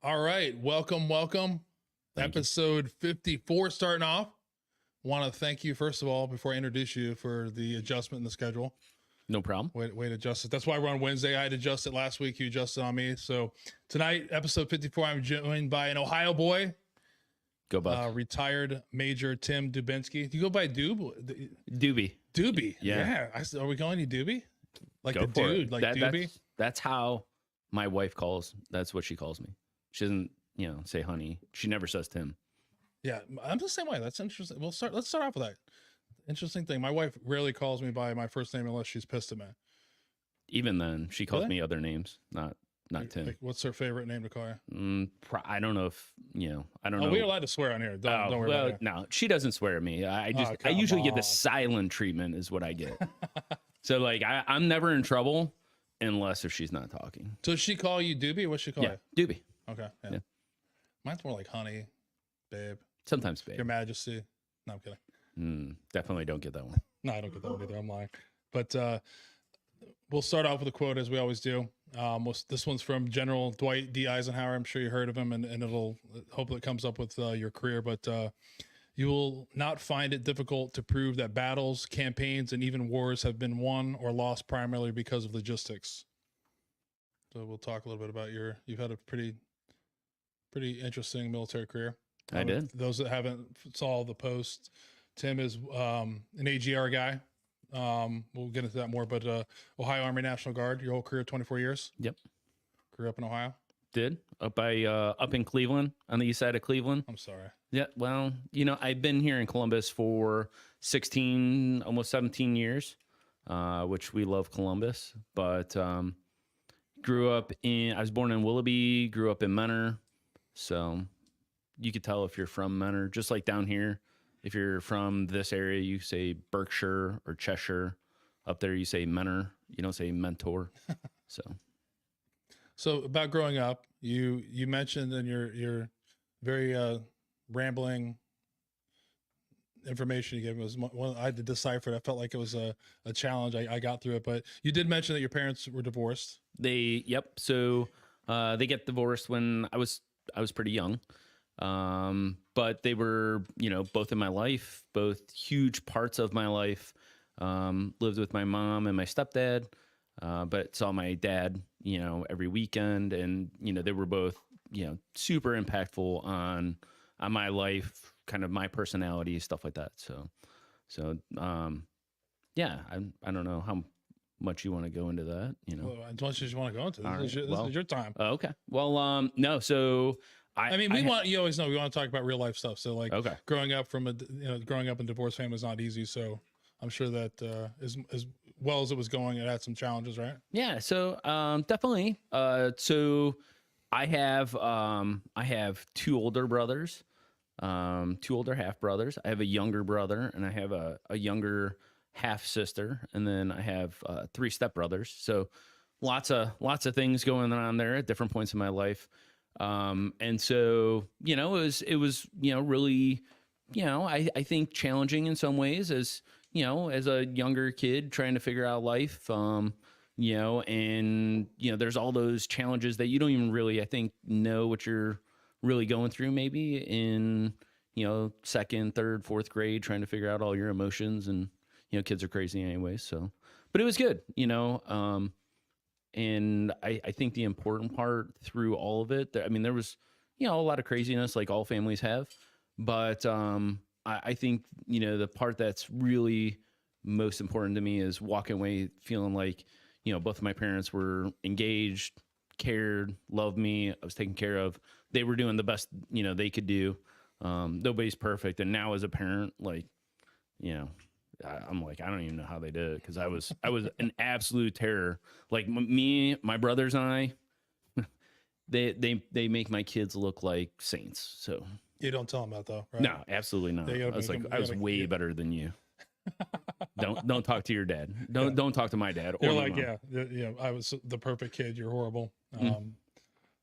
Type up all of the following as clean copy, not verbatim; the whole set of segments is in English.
All right. Welcome. Thank you. Episode 54 starting off. Want to thank you, first of all, before I introduce you, for the adjustment in the schedule. No problem. Way to adjust it. That's why we're on Wednesday. I had adjusted last week. You adjusted on me. So tonight, episode 54, I'm joined by an Ohio boy, Go Bucks. retired Major Tim Dubeansky. Do you go by Dube? Doobie. Doobie. Yeah. Are we calling you Doobie? Like Go the for dude, it. like Doobie? That's how my wife calls. That's what she calls me. She doesn't, say honey. She never says Tim. Yeah, I'm the same way. That's interesting. Let's start off with that. Interesting thing. My wife rarely calls me by my first name unless she's pissed at me. Even then, she calls me other names, not Tim. Like, what's her favorite name to call you? I don't know if I don't know. We're allowed to swear on here. Don't worry about it. No, she doesn't swear at me. I usually get the silent treatment is what I get. So like I'm never in trouble unless if she's not talking. So does she call you Doobie? What's she call you? Doobie. Okay. Yeah. Mine's more like honey, babe. Sometimes babe. Your Majesty. No, I'm kidding. Definitely don't get that one. No, I don't get that one either. I'm lying. But we'll start off with a quote as we always do. This one's from General Dwight D. Eisenhower. I'm sure you heard of him, and it'll hopefully it comes up with your career. But you will not find it difficult to prove that battles, campaigns, and even wars have been won or lost primarily because of logistics. So we'll talk a little bit about you've had a pretty interesting military career. I did. Those that haven't saw the post, Tim is an AGR guy. We'll get into that more, but Ohio Army National Guard, your whole career, 24 years. Yep. Grew up in Ohio. Did up in Cleveland, on the east side of Cleveland. I'm sorry. Yeah, well, I've been here in Columbus for 16, almost 17 years, which we love Columbus. But I was born in Willoughby, grew up in Menor, so you could tell if you're from Menor. Just like down here, if you're from this area, you say Berkshire or Cheshire. Up there, you say Menor. You don't say Mentor. So about growing up, you mentioned in your very rambling information you gave me was one I had to decipher. I felt like it was a challenge. I got through it, but you did mention that your parents were divorced. So they get divorced when I was pretty young. But they were, both in my life, both huge parts of my life. Lived with my mom and my stepdad, but saw my dad, every weekend, and they were both, super impactful on my life, kind of my personality, stuff like that. So yeah, I don't know how much you want to go into that, Well, as much as you want to go into this, this is your time. Okay. Well, no, so. You always know we want to talk about real life stuff. So like growing up growing up in divorced family is not easy. So I'm sure that as well as it was going, it had some challenges, right? Yeah. So definitely. So I have two older brothers, two older half brothers. I have a younger brother, and I have a younger half sister, and then I have 3 stepbrothers. So lots of things going on there at different points in my life. And so, it was, really, I think challenging in some ways as a younger kid trying to figure out life, and, there's all those challenges that you don't even really, I think, know what you're really going through maybe in, 2nd, 3rd, 4th grade, trying to figure out all your emotions, and, kids are crazy anyway. So, but it was good, and I think the important part through all of it, there was, a lot of craziness like all families have. But I think, the part that's really most important to me is walking away feeling like, both of my parents were engaged, cared, loved me. I was taken care of. They were doing the best, they could do. Nobody's perfect. And now as a parent, like, I'm like, I don't even know how they did it, because I was an absolute terror. Like my brothers and I, they make my kids look like saints. So You don't tell them that though, right? no, absolutely not. I was way better than you. Don't talk to your dad. Don't talk to my dad. They're like, I was the perfect kid. You're horrible.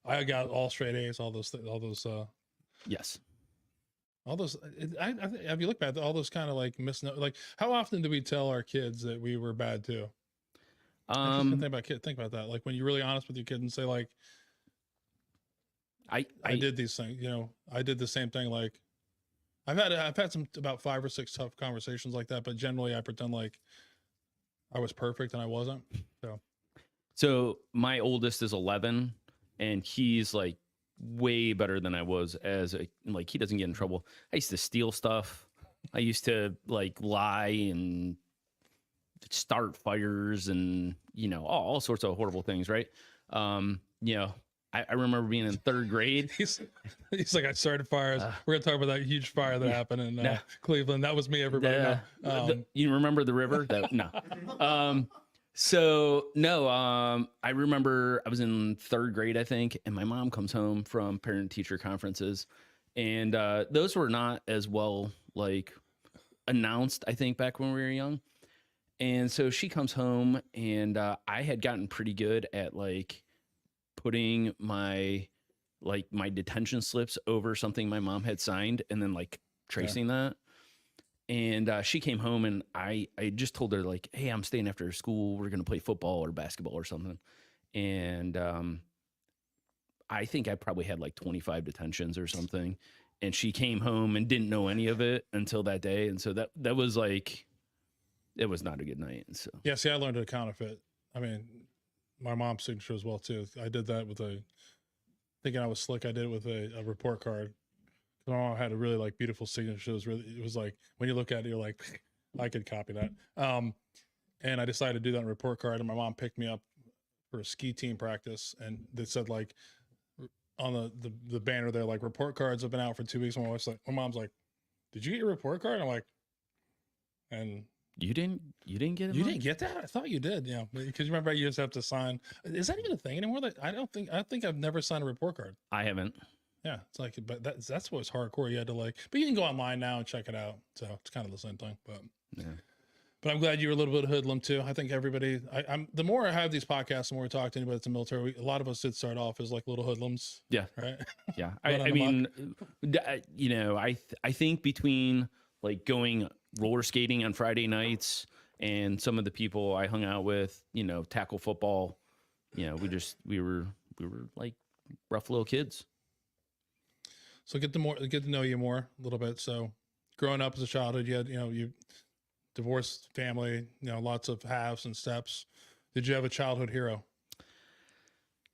I got all straight A's, all those. Yes. All those, have you looked back at all those kind of like like how often do we tell our kids that we were bad too? Think about that. Like when you're really honest with your kid and say like, I did these things, you know, I did the same thing. Like I've had some about 5 or 6 tough conversations like that, but generally I pretend like I was perfect and I wasn't. So my oldest is 11 and he's like way better than I was as a, like, he doesn't get in trouble. I used to steal stuff. I used to like lie and start fires and, you know, all sorts of horrible things. Right. You know, I remember being in 3rd grade. He's like, I started fires. We're gonna talk about that huge fire that happened in Cleveland. That was me, everybody. You remember the river? No. So no, I remember I was in 3rd grade, I think, and my mom comes home from parent teacher conferences, and those were not as well like announced, I think, back when we were young. And so she comes home, and I had gotten pretty good at like putting my detention slips over something my mom had signed, and then like tracing that. And she came home, and I just told her like, hey, I'm staying after school. We're going to play football or basketball or something. And I think I probably had like 25 detentions or something. And she came home and didn't know any of it until that day. And so that was like, it was not a good night. So yeah, see, I learned to counterfeit. I mean, my mom's signature as well too. I did that with thinking I was slick. I did it with a report card. My mom had a really like beautiful signature. It was like when you look at it, you're like, I could copy that. And I decided to do that on a report card. And my mom picked me up for a ski team practice, and they said like on the banner there, like, report cards have been out for 2 weeks. My mom's like, did you get your report card? I'm like, and you didn't get it? You didn't get that? I thought you did. Yeah, because remember you just have to sign. Is that even a thing anymore? That I think I've never signed a report card. I haven't. Yeah, it's like, but that's what's hardcore. You had to like, but you can go online now and check it out. So it's kind of the same thing. But yeah. But I'm glad you were a little bit hoodlum too. I think everybody. I'm the more I have these podcasts, the more we talk to anybody that's in the military. A lot of us did start off as like little hoodlums. Yeah. Right. Yeah. I mean, you know, I think between like going roller skating on Friday nights and some of the people I hung out with, you know, tackle football, you know, we were like rough little kids. So get to know you more a little bit. So growing up as a childhood, you had, you divorced family, lots of halves and steps. Did you have a childhood hero?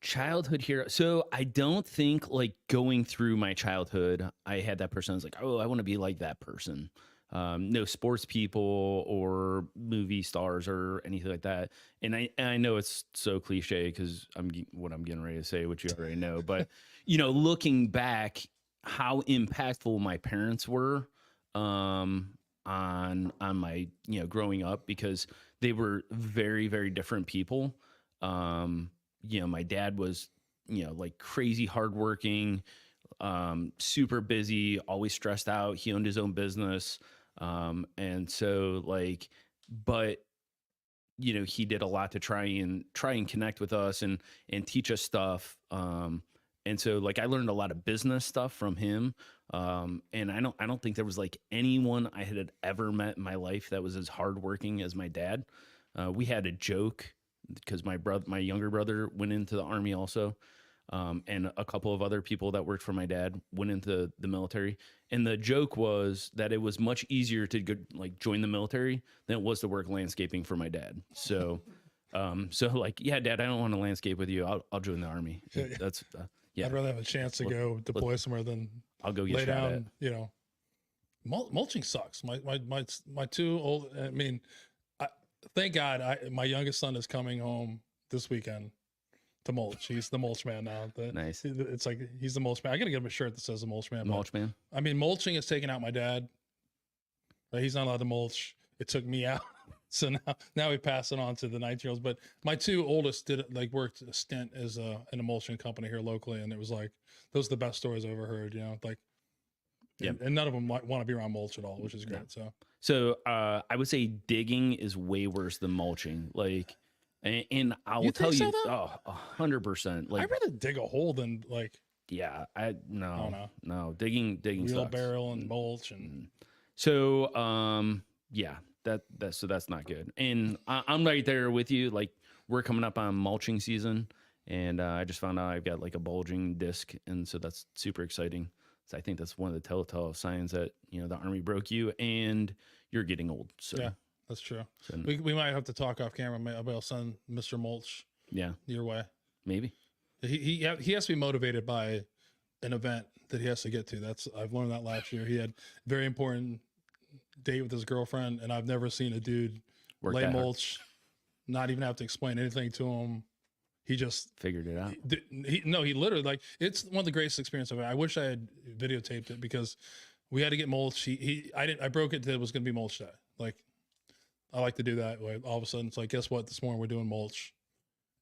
Childhood hero. So I don't think like going through my childhood, I had that person. I was like, oh, I want to be like that person. No sports people or movie stars or anything like that. And I know it's so cliche because what I'm getting ready to say, which you already know, but looking back, how impactful my parents were on my growing up, because they were very, very different people. My dad was like crazy hardworking, super busy, always stressed out. He owned his own business, and so like, but he did a lot to try and connect with us and teach us stuff. And so like I learned a lot of business stuff from him. And I don't think there was like anyone I had ever met in my life that was as hardworking as my dad. We had a joke because my younger brother went into the Army also. And a couple of other people that worked for my dad went into the military. And the joke was that it was much easier to go, like join the military than it was to work landscaping for my dad. So, like, yeah, Dad, I don't want to landscape with you. I'll join the Army. That's, yeah. I'd rather have a chance to go deploy somewhere than I'll go get lay shot down, at. Mulching sucks. My two old, I mean, thank God my youngest son is coming home this weekend to mulch. He's the mulch man now. Nice. It's like, he's the mulch man. I got to get him a shirt that says the mulch man. Mulch man. I mean, mulching has taken out my dad. He's not allowed to mulch. It took me out. So now we pass it on to the 19-year-olds. But my two oldest worked a stint as in a mulching company here locally, and it was like, those are the best stories I've ever heard. And none of them want to be around mulch at all, which is great. So I would say digging is way worse than mulching. Like, and I will tell you, 100%. Like, I'd rather dig a hole than like. Yeah, no, digging wheelbarrow and mulch and. So yeah. So that's not good. And I'm right there with you. Like, we're coming up on mulching season, And I just found out I've got like a bulging disc, and so that's super exciting. So I think that's one of the telltale signs that, you know, the Army broke you and you're getting old. So Yeah, that's true. so, We might have to talk off camera. Maybe I'll send Mr. Mulch yeah, your way. maybe. He has to be motivated by an event that he has to get to. I've learned that last year. He had a very important date with his girlfriend, and I've never seen a dude Work lay that hard. mulch, not even have to explain anything to him. He just Figured it out. he literally, like, it's one of the greatest experiences I've had. I wish I had videotaped it because we had to get mulch. I broke it that it was going to be mulch day. Like, I like to do that. Like, all of a sudden it's like, guess what? This morning we're doing mulch.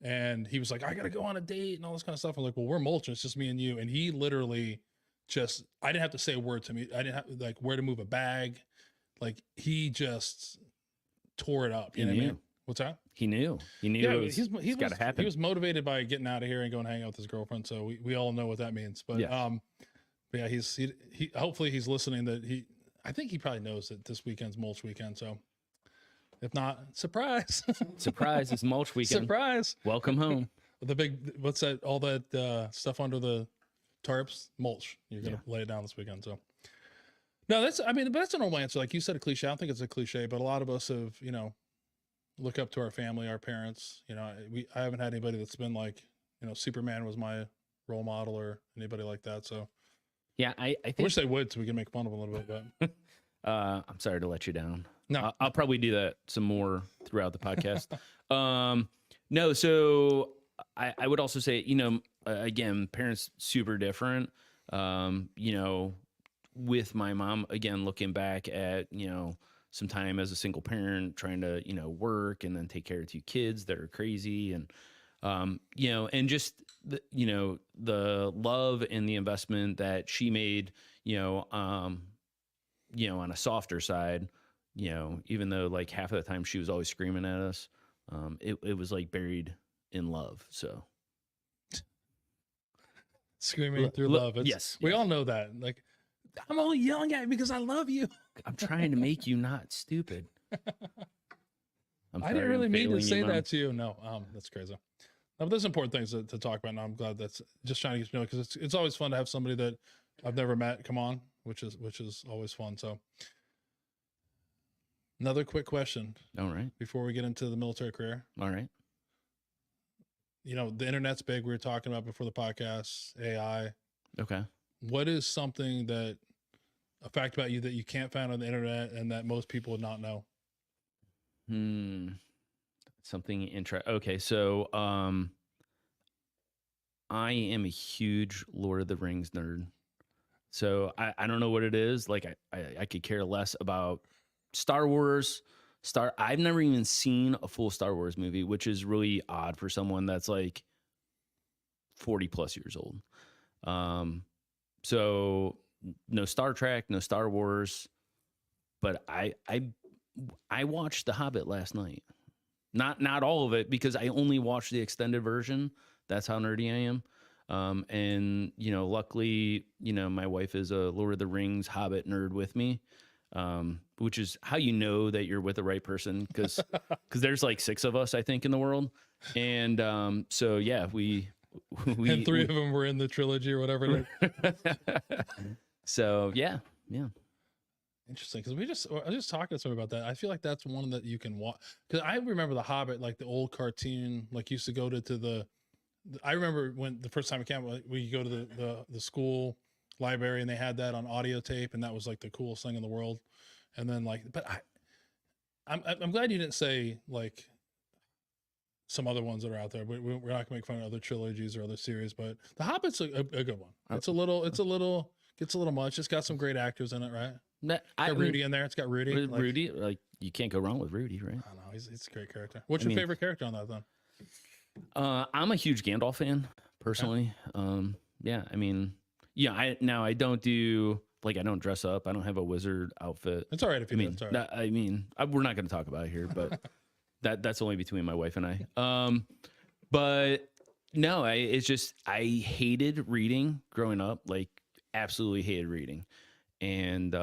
And he was like, I got to go on a date and all this kind of stuff. I'm like, well, we're mulching. It's just me and you. And he literally I didn't have to say a word to me. I didn't have like where to move a bag. Like, he just tore it up. You know what I mean? What's that? He knew. Yeah, It's got to happen. He was motivated by getting out of here and going hang out with his girlfriend. So we all know what that means. But yeah, he hopefully he's listening. I think he probably knows that this weekend's mulch weekend. So if not, surprise, Surprise! It's mulch weekend. surprise. Welcome home. The big, what's that? All that stuff under the tarps, mulch. You're gonna lay it down this weekend. So no, that's a normal answer. Like you said, a cliche. I don't think it's a cliche, but a lot of us have, you know, look up to our family, our parents. You know, I haven't had anybody that's been like, you know, Superman was my role model or anybody like that. So Yeah, I I think. wish they would, so we can make fun of them a little bit. But I'm sorry to let you down. No. I'll probably do that some more throughout the podcast. No, so I would also say, you know, again, parents super different. You know, with my mom, again, looking back at, you know, some time as a single parent, trying to, you know, work and then take care of 2 kids that are crazy, and you know, and just the, you know, the love and the investment that she made, you know, on a softer side, you know, even though like half of the time she was always screaming at us, it was like buried in love. So screaming through love. Yes, We all know that. Like, I'm only yelling at you because I love you. I'm trying to make you not stupid. I didn't really mean to say that to you. No, that's crazy. No, but there's important things to talk about now. I'm glad that's just trying to get to know, because it's always fun to have somebody that I've never met come on, which is always fun. So another quick question. All right. Before we get into the military career. All right. You know, the internet's big. We were talking about before the podcast, AI. Okay. What is something a fact about you that you can't find on the internet and that most people would not know? Something interesting. Okay, so I am a huge Lord of the Rings nerd. So I don't know what it is. Like I could care less about Star Wars. I've never even seen a full Star Wars movie, which is really odd for someone that's like 40 plus years old. So no Star Trek, no Star Wars, but I watched The Hobbit last night. Not all of it, because I only watched the extended version. That's how nerdy I am. And you know, luckily, you know, my wife is a Lord of the Rings Hobbit nerd with me. Which is how you know that you're with the right person, because there's like 6 of us, I think, in the world. And so yeah, we and 3 of them were in the trilogy or whatever. So yeah. Interesting, because I was just talking to someone about that. I feel like that's one that you can watch, because I remember The Hobbit, like the old cartoon, like used to go to the I remember when the first time it came, we go to the school library and they had that on audio tape, and that was like the coolest thing in the world. And then like, but I'm glad you didn't say like some other ones that are out there. We're not gonna make fun of other trilogies or other series, but The Hobbit's a good one. It's a little gets a little much. It's got some great actors in it, right? Got Rudy in there. It's got Rudy. Rudy, like you can't go wrong with Rudy, right? I don't know. He's a great character. What's your favorite character on that then? I'm a huge Gandalf fan personally. Okay. Yeah, I mean, yeah. I don't do, like, I don't dress up. I don't have a wizard outfit. It's all right if you do. It's all right. I mean, we're not going to talk about it here, but that's only between my wife and I. But no, it's just, I hated reading growing up. Like, absolutely hated reading. And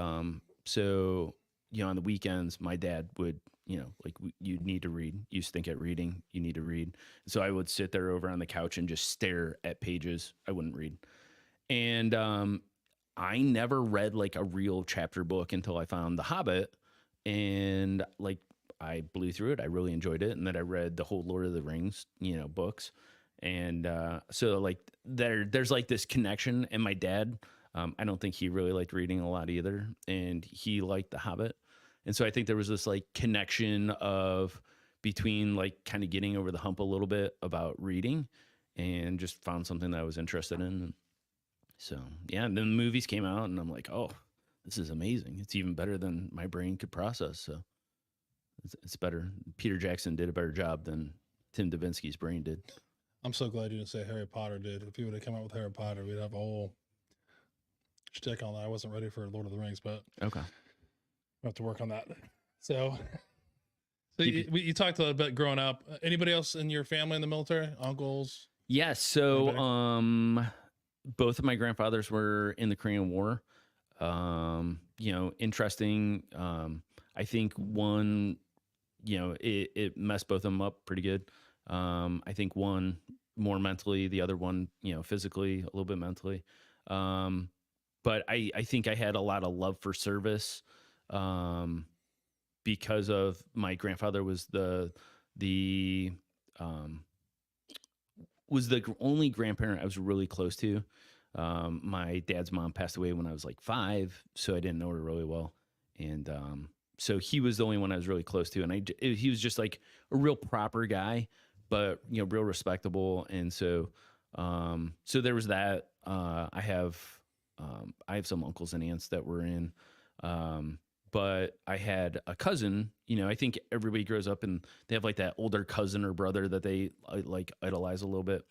so, you know, on the weekends, my dad would, like you need to read. You stink at reading. You need to read. So I would sit there over on the couch and just stare at pages. I wouldn't read. And I never read like a real chapter book until I found The Hobbit, and like I blew through it. I really enjoyed it, and then I read the whole Lord of the Rings, books, and so like there's like this connection. And my dad, I don't think he really liked reading a lot either, and he liked The Hobbit, and so I think there was this like connection of between like kind of getting over the hump a little bit about reading, and just found something that I was interested in. So yeah, and then the movies came out, and I'm like, oh, this is amazing. It's even better than my brain could process. So it's better. Peter Jackson did a better job than Tim Dubeansky's brain did. I'm so glad you didn't say Harry Potter did. If you would have come out with Harry Potter, we'd have a whole shtick on that. I wasn't ready for Lord of the Rings, but okay, we have to work on that. So you talked a little bit growing up. Anybody else in your family in the military? Uncles? Yes. So both of my grandfathers were in the Korean War. Interesting. I think one, it messed both of them up pretty good. I think one more mentally, the other one, physically, a little bit mentally. But I think I had a lot of love for service, because of my grandfather was the only grandparent I was really close to. My dad's mom passed away when I was like 5, so I didn't know her really well. And so he was the only one I was really close to. And he was just like a real proper guy, but, real respectable. And so there was that. I have some uncles and aunts that were in, but I had a cousin. I think everybody grows up and they have like that older cousin or brother that they like idolize a little bit.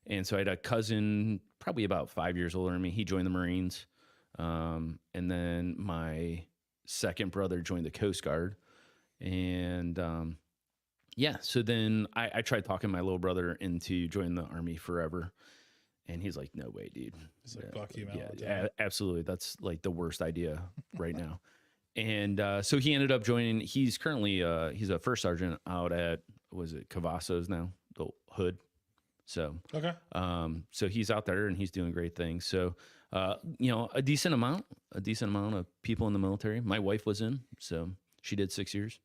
And so I had a cousin probably about 5 years older than me. He joined the Marines. And then my second brother joined the Coast Guard. And so then I tried talking my little brother into joining the Army forever. And he's like, no way, dude. He's like, fuck you, man. Yeah, absolutely. That's like the worst idea right now. And so he ended up joining. He's currently he's a first sergeant out at, was it Cavazos now, the Hood. So okay. So he's out there and he's doing great things. So a decent amount of people in the military. My wife was in, so she did 6 years.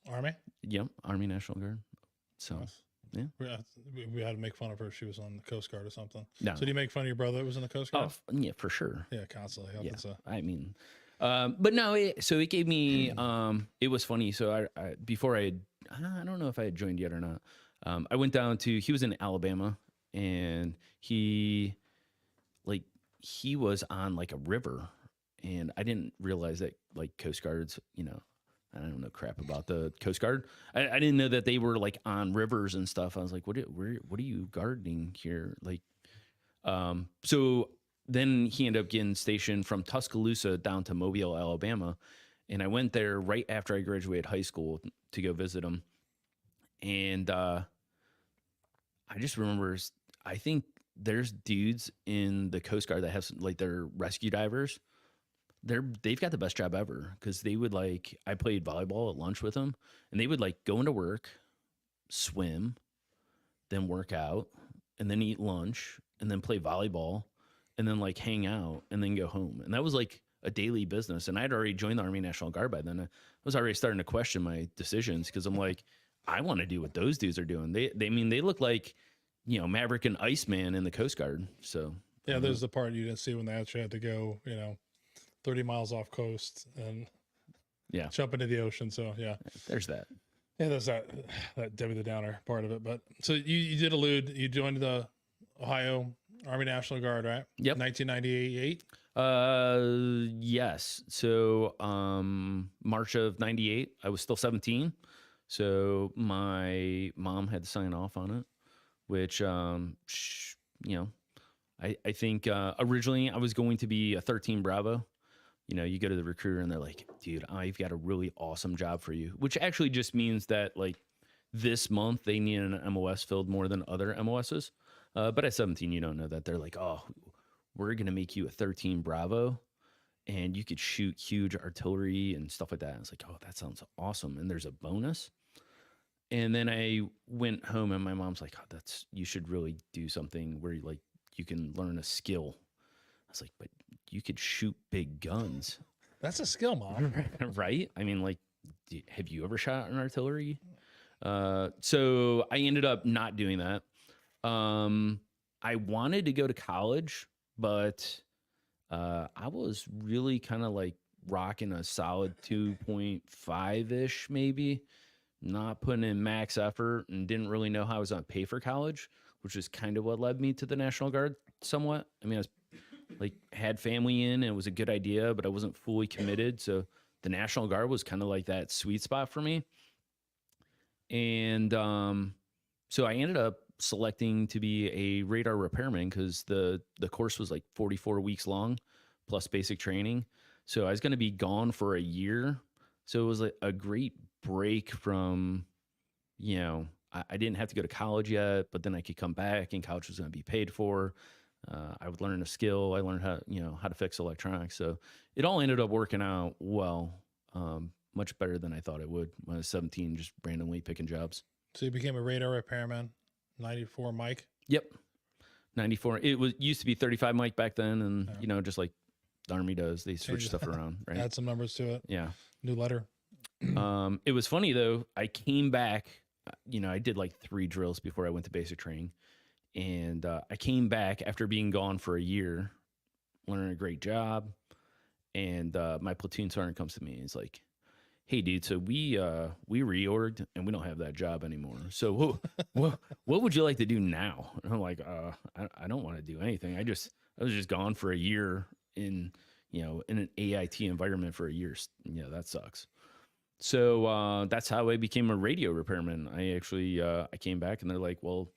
Army? Yep, Army National Guard. So nice. Yeah, we had to make fun of her. She was on the Coast Guard or something. No. So do you make fun of your brother that was in the Coast Guard? Oh, yeah, for sure. Yeah, constantly. Yeah, I mean, but no. So it gave me. It was funny. So I before I don't know if I had joined yet or not. I went down to. He was in Alabama, and he was on like a river, and I didn't realize that like Coast Guards, I don't know crap about the Coast Guard. I didn't know that they were like on rivers and stuff. I was like, what are you guarding here? Like, so then he ended up getting stationed from Tuscaloosa down to Mobile, Alabama. And I went there right after I graduated high school to go visit him. And I just remember, I think there's dudes in the Coast Guard that have like their rescue divers. They've got the best job ever, because they would like, I played volleyball at lunch with them, and they would like go into work, swim, then work out, and then eat lunch, and then play volleyball, and then like hang out, and then go home. And that was like a daily business. And I'd already joined the Army National Guard by then. I was already starting to question my decisions, because I'm like, I want to do what those dudes are doing. They look like, Maverick and Iceman in the Coast Guard. So yeah, there's the part you didn't see when they actually had to go, 30 miles off coast and jump into the ocean. So yeah, there's that. Yeah, there's that Debbie the Downer part of it. But so you did allude, you joined the Ohio Army National Guard, right? Yep. 1998. Yes. So March of 98, I was still 17. So my mom had to sign off on it, which I think originally I was going to be a 13 Bravo. You go to the recruiter and they're like, dude, I've got a really awesome job for you, which actually just means that like this month they need an MOS filled more than other MOSs. But at 17, you don't know that. They're like, oh, we're going to make you a 13 Bravo. and you could shoot huge artillery and stuff like that. I was like, oh, that sounds awesome. And there's a bonus. And then I went home and my mom's like, oh, you should really do something where you can learn a skill. I was like, but you could shoot big guns. That's a skill, Mom. Right? I mean, like, have you ever shot an artillery? So I ended up not doing that. I wanted to go to college, but I was really kind of like rocking a solid 2.5-ish, maybe, not putting in max effort, and didn't really know how I was going to pay for college, which is kind of what led me to the National Guard somewhat. I mean, I was like had family in, and it was a good idea, but I wasn't fully committed. So the National Guard was kind of like that sweet spot for me. And so I ended up selecting to be a radar repairman because the course was like 44 weeks long plus basic training. So I was going to be gone for a year. So it was like a great break from, I didn't have to go to college yet, but then I could come back and college was going to be paid for. I would learn a skill. I learned how to fix electronics. So it all ended up working out well, much better than I thought it would when I was 17, just randomly picking jobs. So you became a radar repairman, 94 Mike? Yep. 94. It used to be 35 Mike back then. And, just like the Army does, they switch stuff around, right? Add some numbers to it. Yeah. New letter. It was funny though. I came back, I did like 3 drills before I went to basic training. And I came back after being gone for a year, learning a great job. And my platoon sergeant comes to me and he's like, hey, dude, so we reorged and we don't have that job anymore. So what would you like to do now? And I'm like, I don't want to do anything. I was just gone for a year in an AIT environment for a year. That sucks. So that's how I became a radio repairman. I actually, I came back and they're like, well,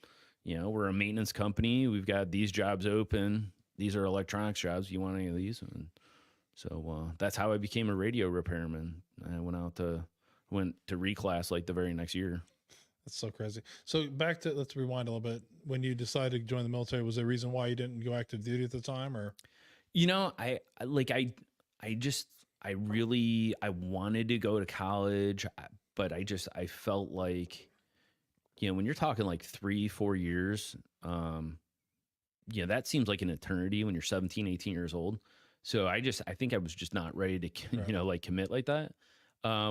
we're a maintenance company. We've got these jobs open. These are electronics jobs. You want any of these? And so that's how I became a radio repairman. I went to reclass like the very next year. That's so crazy. So let's rewind a little bit. When you decided to join the military, was there a reason why you didn't go active duty at the time, or? I wanted to go to college, but I felt like, when you're talking like 3-4 years, that seems like an eternity when you're 17, 18 years old. So I think I was just not ready to, commit like that.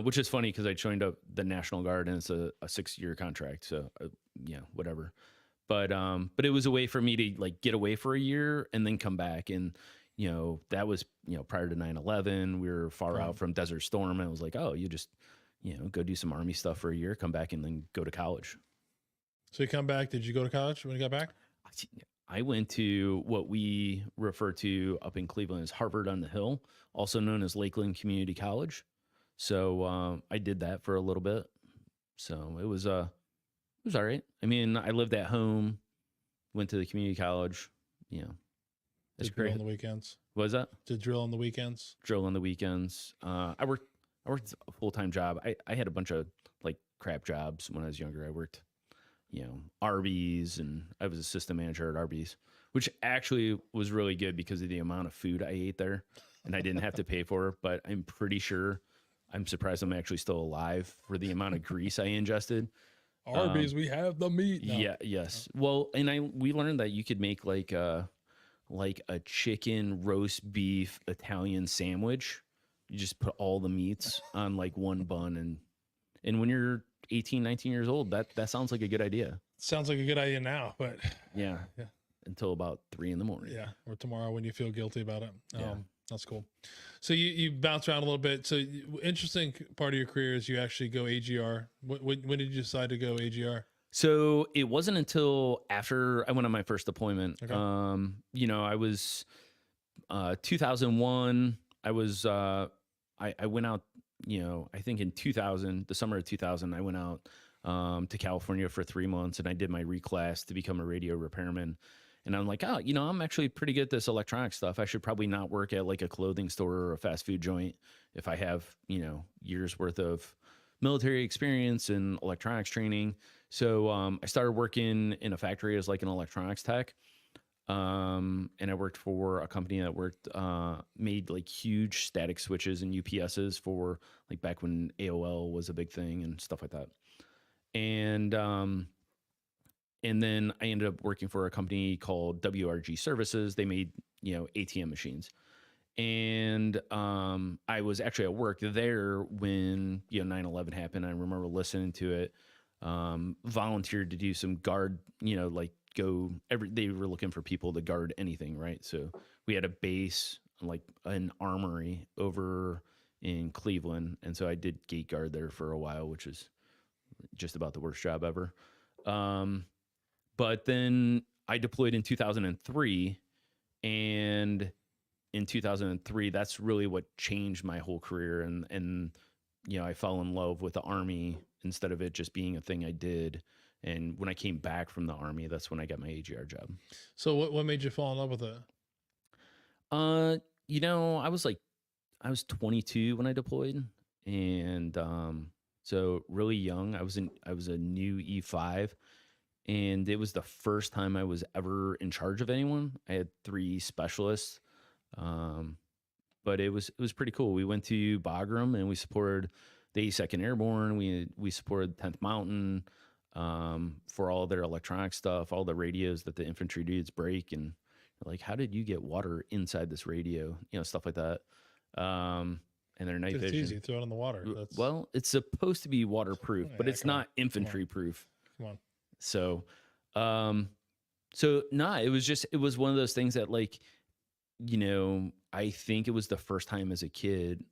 Which is funny because I joined up the National Guard and it's a 6-year contract. So, whatever. But it was a way for me to like get away for a year and then come back. And, that was, prior to 9/11, we were far out from Desert Storm. And it was like, oh, you just, go do some Army stuff for a year, come back and then go to college. So you come back. Did you go to college when you got back? I went to what we refer to up in Cleveland as Harvard on the Hill, also known as Lakeland Community College. So I did that for a little bit. So it was all right. I mean, I lived at home, went to the community college. It's Did drill great. on the weekends. What was that? Did drill on the weekends. Drill on the weekends. I worked a full-time job. I had a bunch of like crap jobs when I was younger. I worked, Arby's, and I was assistant manager at Arby's, which actually was really good because of the amount of food I ate there, and I didn't have to pay for it. But I'm surprised I'm actually still alive for the amount of grease I ingested. Arby's, we have the meat. No. Yeah. Yes. Well, and we learned that you could make like a chicken roast beef Italian sandwich. You just put all the meats on like one bun, and when you're 18, 19 years old, that sounds like a good idea. Sounds like a good idea now, but yeah. Until about 3 a.m. Yeah, or tomorrow when you feel guilty about it. Yeah. That's cool. So you bounce around a little bit. So interesting part of your career is you actually go AGR. When did you decide to go AGR? So it wasn't until after I went on my first deployment. Okay. I was 2001. I was I went out. I think in 2000, the summer of 2000, I went out to California for 3 months, and I did my reclass to become a radio repairman. And I'm like, I'm actually pretty good at this electronic stuff. I should probably not work at like a clothing store or a fast food joint if I have, years worth of military experience and electronics training. So I started working in a factory as like an electronics tech. And I worked for a company that made like huge static switches and UPSs for like back when AOL was a big thing and stuff like that. And then I ended up working for a company called WRG Services. They made, ATM machines. And I was actually at work there when 9/11 happened. I remember listening to it. Volunteered to do some guard, they were looking for people to guard anything, right? So we had a base, like an armory over in Cleveland, and so I did gate guard there for a while, which is just about the worst job ever. But then I deployed in 2003, and in 2003, that's really what changed my whole career. And I fell in love with the Army instead of it just being a thing I did. And when I came back from the Army, that's when I got my AGR job. So what made you fall in love with it? I was 22 when I deployed, and so really young. I was a new E5, and it was the first time I was ever in charge of anyone. I had 3 specialists. But it was pretty cool. We went to Bagram and we supported the 82nd Airborne. We supported 10th Mountain for all their electronic stuff, all the radios that the infantry dudes break, and like, how did you get water inside this radio? Stuff like that. And their night vision. It's easy. Throw it in the water. Well, it's supposed to be waterproof, but it's not infantry proof. Come on. So, it was one of those things that, like, I think it was the first time as a kid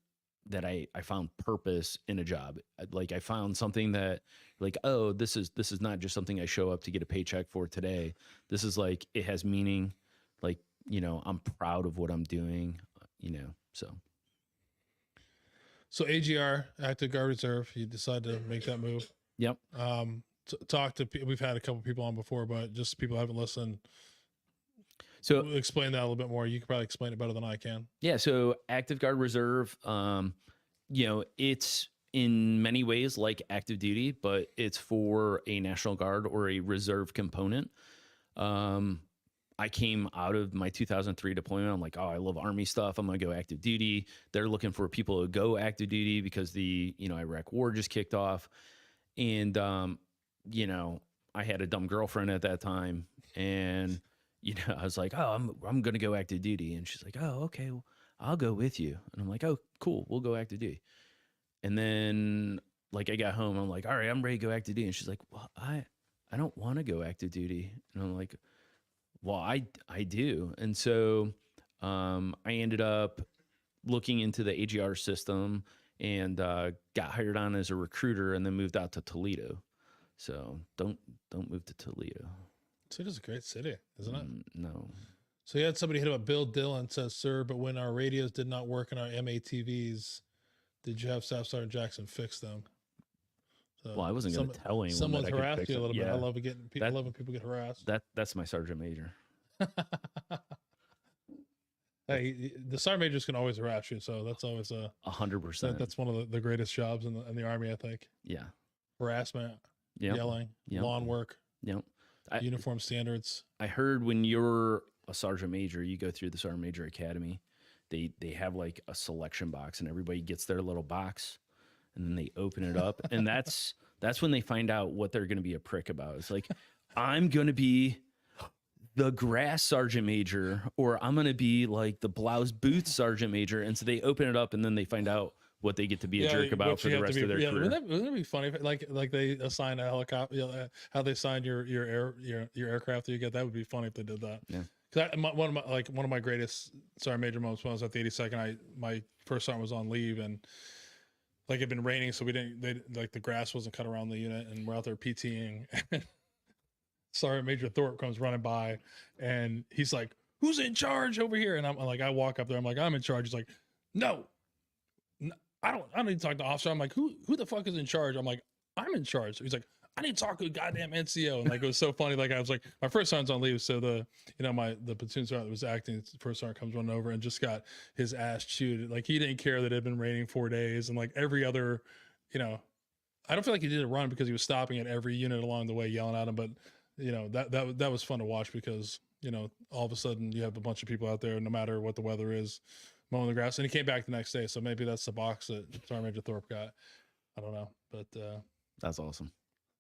that I found purpose in a job. Like, I found something that, like, oh, this is not just something I show up to get a paycheck for today. This is like, it has meaning. Like, I'm proud of what I'm doing, so. So AGR, Active Guard Reserve, you decided to make that move. Yep. We've had a couple people on before, but just people haven't listened. So explain that a little bit more. You can probably explain it better than I can. Yeah. So Active Guard Reserve, it's in many ways like active duty, but it's for a National Guard or a reserve component. I came out of my 2003 deployment. I'm like, oh, I love Army stuff. I'm going to go active duty. They're looking for people to go active duty because the, Iraq war just kicked off. And, I had a dumb girlfriend at that time, and, I was like, oh, I'm going to go active duty. And she's like, oh, okay, well, I'll go with you. And I'm like, oh, cool. We'll go active duty. And then, like, I got home. I'm like, all right, I'm ready to go active duty. And she's like, well, I don't want to go active duty. And I'm like, well, I do. And so I ended up looking into the AGR system and got hired on as a recruiter, and then moved out to Toledo. So don't move to Toledo. Toledo's a great city, isn't it? No. So you had somebody hit up Bill Dillon, says, sir, but when our radios did not work in our MATVs, did you have Staff Sergeant Jackson fix them? So well, I wasn't going to tell anyone. Someone's that harassed you a little bit. Yeah. I love loving people get harassed. That's my Sergeant Major. Hey, the Sergeant Majors can always harass you, so that's always 100%. That's one of the greatest jobs in the Army, I think. Yeah. Harassment, yelling, lawn work, uniform standards. I heard when you're a Sergeant Major, you go through the Sergeant Major Academy. They have like a selection box, and everybody gets their little box, and then they open it up, and that's when they find out what they're going to be a prick about. It's like, I'm going to be the grass Sergeant Major, or I'm going to be like the blouse boots Sergeant Major. And so they open it up, and then they find out what they get to be a jerk about for the rest of their career. Wouldn't that be funny? Like they assign a helicopter, how they assign your aircraft that you get. That would be funny if they did that. Yeah. One of my greatest Sergeant Major moments when I was at the 82nd, my first sergeant was on leave, and like it'd been raining, so the grass wasn't cut around the unit, and we're out there PTing. Sergeant Major Thorpe comes running by, and he's like, "Who's in charge over here?" And I'm like, I walk up there, I'm like, "I'm in charge." He's like, "No, I don't need to talk to the officer." I'm like, who the fuck is in charge? I'm like, "I'm in charge." So he's like, "I need to talk to a goddamn NCO." And like, it was so funny. Like, I was like, my first sergeant's on leave, so the platoon sergeant that was acting, first sergeant comes running over and just got his ass chewed. Like, he didn't care that it had been raining 4 days, and like every other, I don't feel like he did a run because he was stopping at every unit along the way yelling at him, but that was fun to watch because all of a sudden you have a bunch of people out there, no matter what the weather is, mowing the grass. And he came back the next day. So maybe that's the box that Sergeant Major Thorpe got. I don't know, but that's awesome.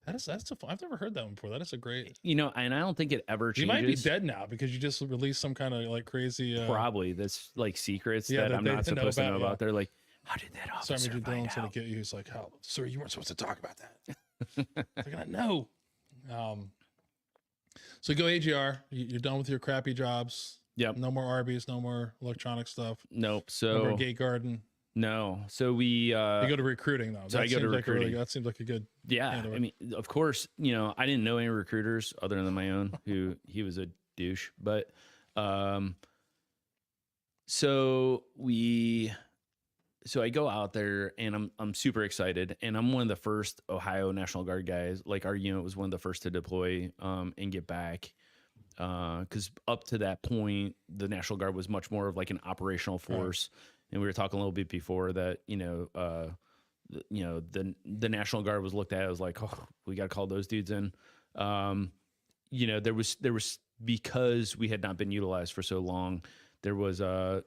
That's I've never heard that one before. That is a great, and I don't think it ever changes. You might be dead now because you just released some kind of like crazy, probably that's like secrets that I'm not supposed to know about. They're like, how did that officer Sergeant Major find Dillon out? get you? He's like, "How, sir, you weren't supposed to talk about that." They're gonna know. So go AGR. You're done with your crappy jobs. Yep. No more Arby's. No more electronic stuff. Nope. No So more Gate Garden. no. So we You go to recruiting though. so I go to recruiting. That seems like a good. Yeah, handle. I mean, of course, I didn't know any recruiters other than my own, who he was a douche. But so I go out there and I'm super excited, and I'm one of the first Ohio National Guard guys. Like our unit was one of the first to deploy and get back. Because up to that point, the National Guard was much more of like an operational force. Right. And we were talking a little bit before that, the National Guard was looked at as like, oh, we got to call those dudes in. There was because we had not been utilized for so long, there was a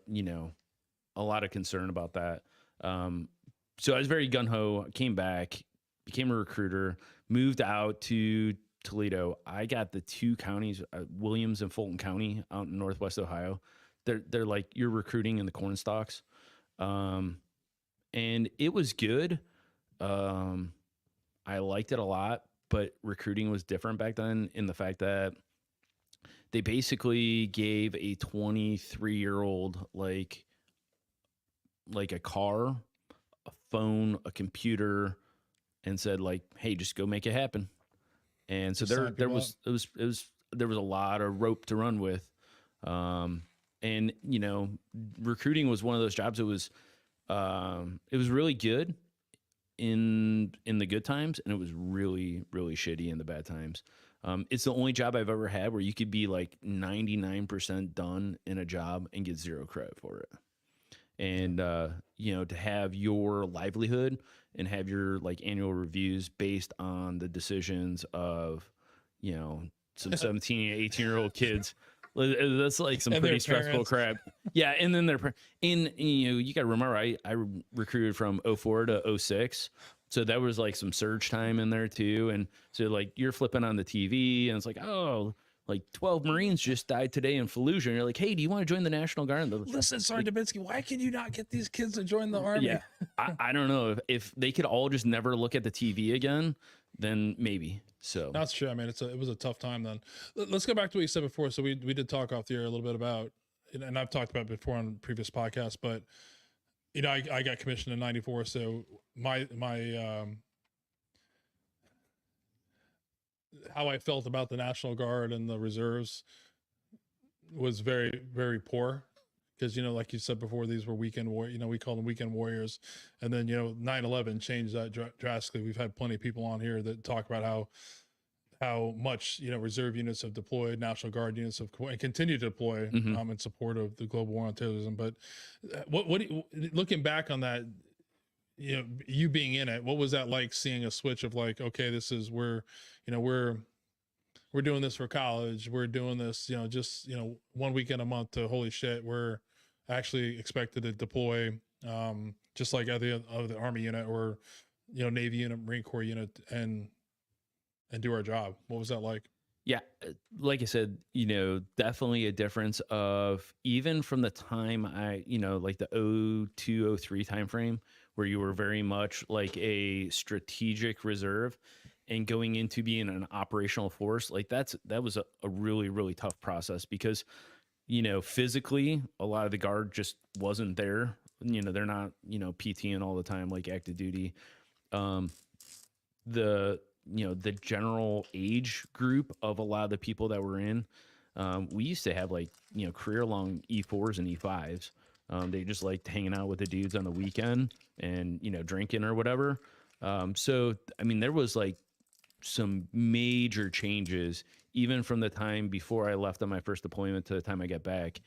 lot of concern about that. So I was very gung ho, came back, became a recruiter, moved out to Toledo. I got the two counties, Williams and Fulton County out in Northwest Ohio. They're like, you're recruiting in the corn stalks. And it was good. I liked it a lot, but recruiting was different back then in the fact that they basically gave a 23-year-old like a car, a phone, a computer, and said like, hey, just go make it happen. And so there was a lot of rope to run with. And recruiting was one of those jobs. It was really good in the good times, and it was really, really shitty in the bad times. It's the only job I've ever had where you could be like 99% done in a job and get zero credit for it. And, to have your livelihood and have your like annual reviews based on the decisions of, some 17, 18-year-old kids. That's like some pretty stressful crap. Yeah. And then you got to remember, I recruited from 04 to 06. So that was like some surge time in there too. And so like you're flipping on the TV and it's like, oh, like 12 Marines just died today in Fallujah. And you're like, hey, do you want to join the National Guard? Listen, Sergeant Dubeansky, why can you not get these kids to join the Army? Yeah. I don't know. If they could all just never look at the TV again, then maybe. So that's true. I mean, it was a tough time then. Let's go back to what you said before. So we did talk off the air a little bit about, and I've talked about it before on previous podcasts, but I got commissioned in '94. So my how I felt about the National Guard and the reserves was very, very poor. Because, like you said before, these were weekend we call them weekend warriors. And then, 9/11 changed that drastically. We've had plenty of people on here that talk about how much, reserve units have deployed, National Guard units have and continue to deploy in support of the global war on terrorism. But looking back on that, you being in it, what was that like, seeing a switch of like, okay, this is we're doing this for college. We're doing this, just, 1 weekend a month to holy shit, we're actually expected to deploy, just like other of the Army unit or, Navy unit, Marine Corps unit and do our job. What was that like? Yeah. Like I said, definitely a difference of even from the time like the 02, 03 timeframe where you were very much like a strategic reserve and going into being an operational force, like that was a really, really tough process because, physically a lot of the Guard just wasn't there. They're not, PTing all the time, like active duty. The general age group of a lot of the people that were in, we used to have like, career long E4s and E5s. They just liked hanging out with the dudes on the weekend and, drinking or whatever. So, I mean, there was like some major changes even from the time before I left on my first deployment to the time I got back.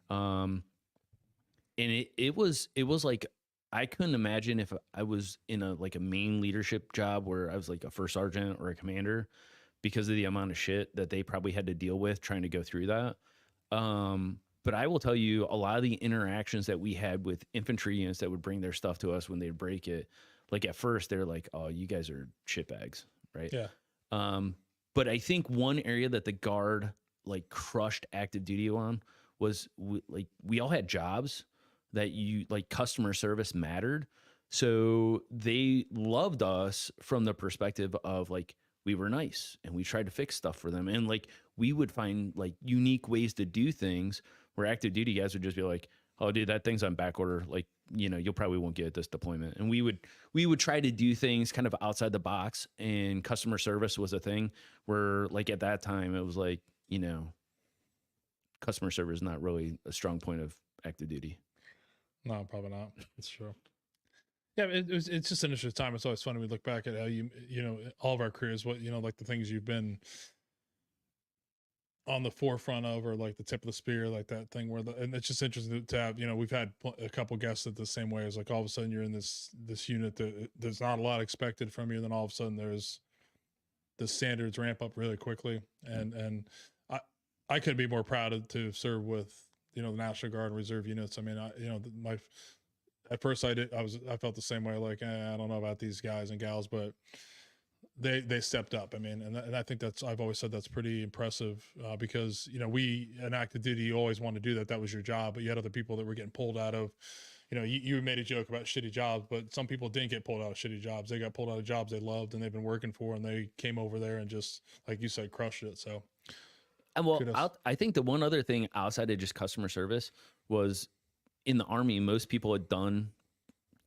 And it was like, I couldn't imagine if I was in a main leadership job where I was like a first sergeant or a commander, because of the amount of shit that they probably had to deal with trying to go through that. But I will tell you, a lot of the interactions that we had with infantry units that would bring their stuff to us when they'd break it, like at first they're like, "Oh, you guys are shitbags," right? Yeah. But I think one area that the Guard like crushed active duty on was we all had jobs that you like customer service mattered. So they loved us from the perspective of like we were nice and we tried to fix stuff for them. And like we would find like unique ways to do things where active duty guys would just be like, "Oh, dude, that thing's on back order. Like, you know, you'll probably won't get it this deployment." And we would try to do things kind of outside the box, and customer service was a thing where like at that time it was like, you know, customer service is not really a strong point of active duty. No, probably not. It's true. Yeah, it's just an interesting time. It's always funny. We look back at how you know, all of our careers, what, you know, like the things you've been on the forefront of, or like the tip of the spear, like that thing where and it's just interesting to have, you know, we've had a couple guests that the same way as like all of a sudden you're in this unit that there's not a lot expected from you. And then all of a sudden there's the standards ramp up really quickly. And I couldn't be more proud to serve with, you know, the National Guard and Reserve units. I mean, you know, at first I felt the same way, like, I don't know about these guys and gals, but they stepped up. I mean, and I think I've always said that's pretty impressive, because, you know, we in active duty, you always want to do that. That was your job, but you had other people that were getting pulled out of, you know, you made a joke about shitty jobs, but some people didn't get pulled out of shitty jobs. They got pulled out of jobs they loved and they've been working for, and they came over there and just, like you said, crushed it. So, and well, I think the one other thing outside of just customer service was in the Army, most people had done,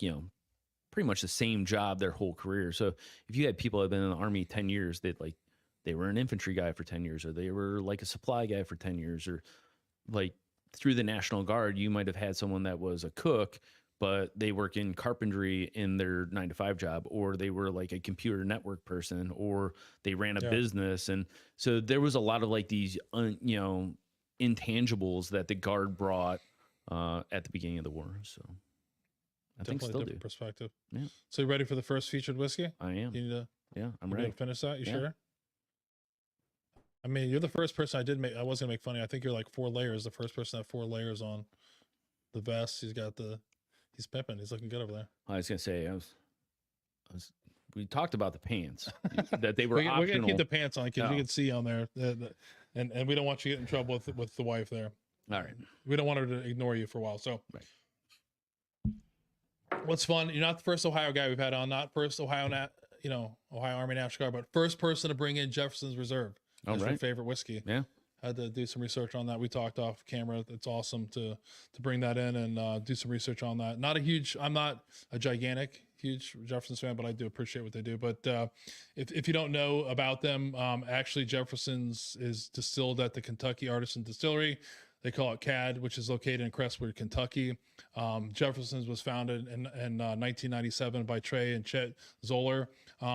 you know, pretty much the same job their whole career. So if you had people that had been in the Army 10 years, they were an infantry guy for 10 years, or they were like a supply guy for 10 years, or like through the National Guard, you might have had someone that was a cook, but they work in carpentry in their 9-to-5 job, or they were like a computer network person, or they ran a business. And so there was a lot of like these, you know, intangibles that the Guard brought at the beginning of the war. So I think still do. Perspective. Yeah. So you ready for the first featured whiskey? I am. You need to, yeah, I'm ready. To finish that. You sure? I mean, you're the first person I was gonna make funny. I think you're like 4 layers. The first person to have 4 layers on the vest. He's pimping. He's looking good over there. I was gonna say, we talked about the pants that they were we're optional. gonna keep the pants on because you can see on there, and we don't want you to get in trouble with the wife there. All right. We don't want her to ignore you for a while. So, what's fun? You're not the first Ohio guy we've had on. Not first Ohio Army National Guard, but first person to bring in Jefferson's Reserve. That's your favorite whiskey. Yeah. I had to do some research on that. We talked off camera. It's awesome to bring that in and do some research on that. I'm not a gigantic, huge Jefferson's fan, but I do appreciate what they do. But if you don't know about them, actually Jefferson's is distilled at the Kentucky Artisan Distillery. They call it CAD, which is located in Crestwood, Kentucky. Jefferson's was founded in 1997 by Trey and Chet Zoller.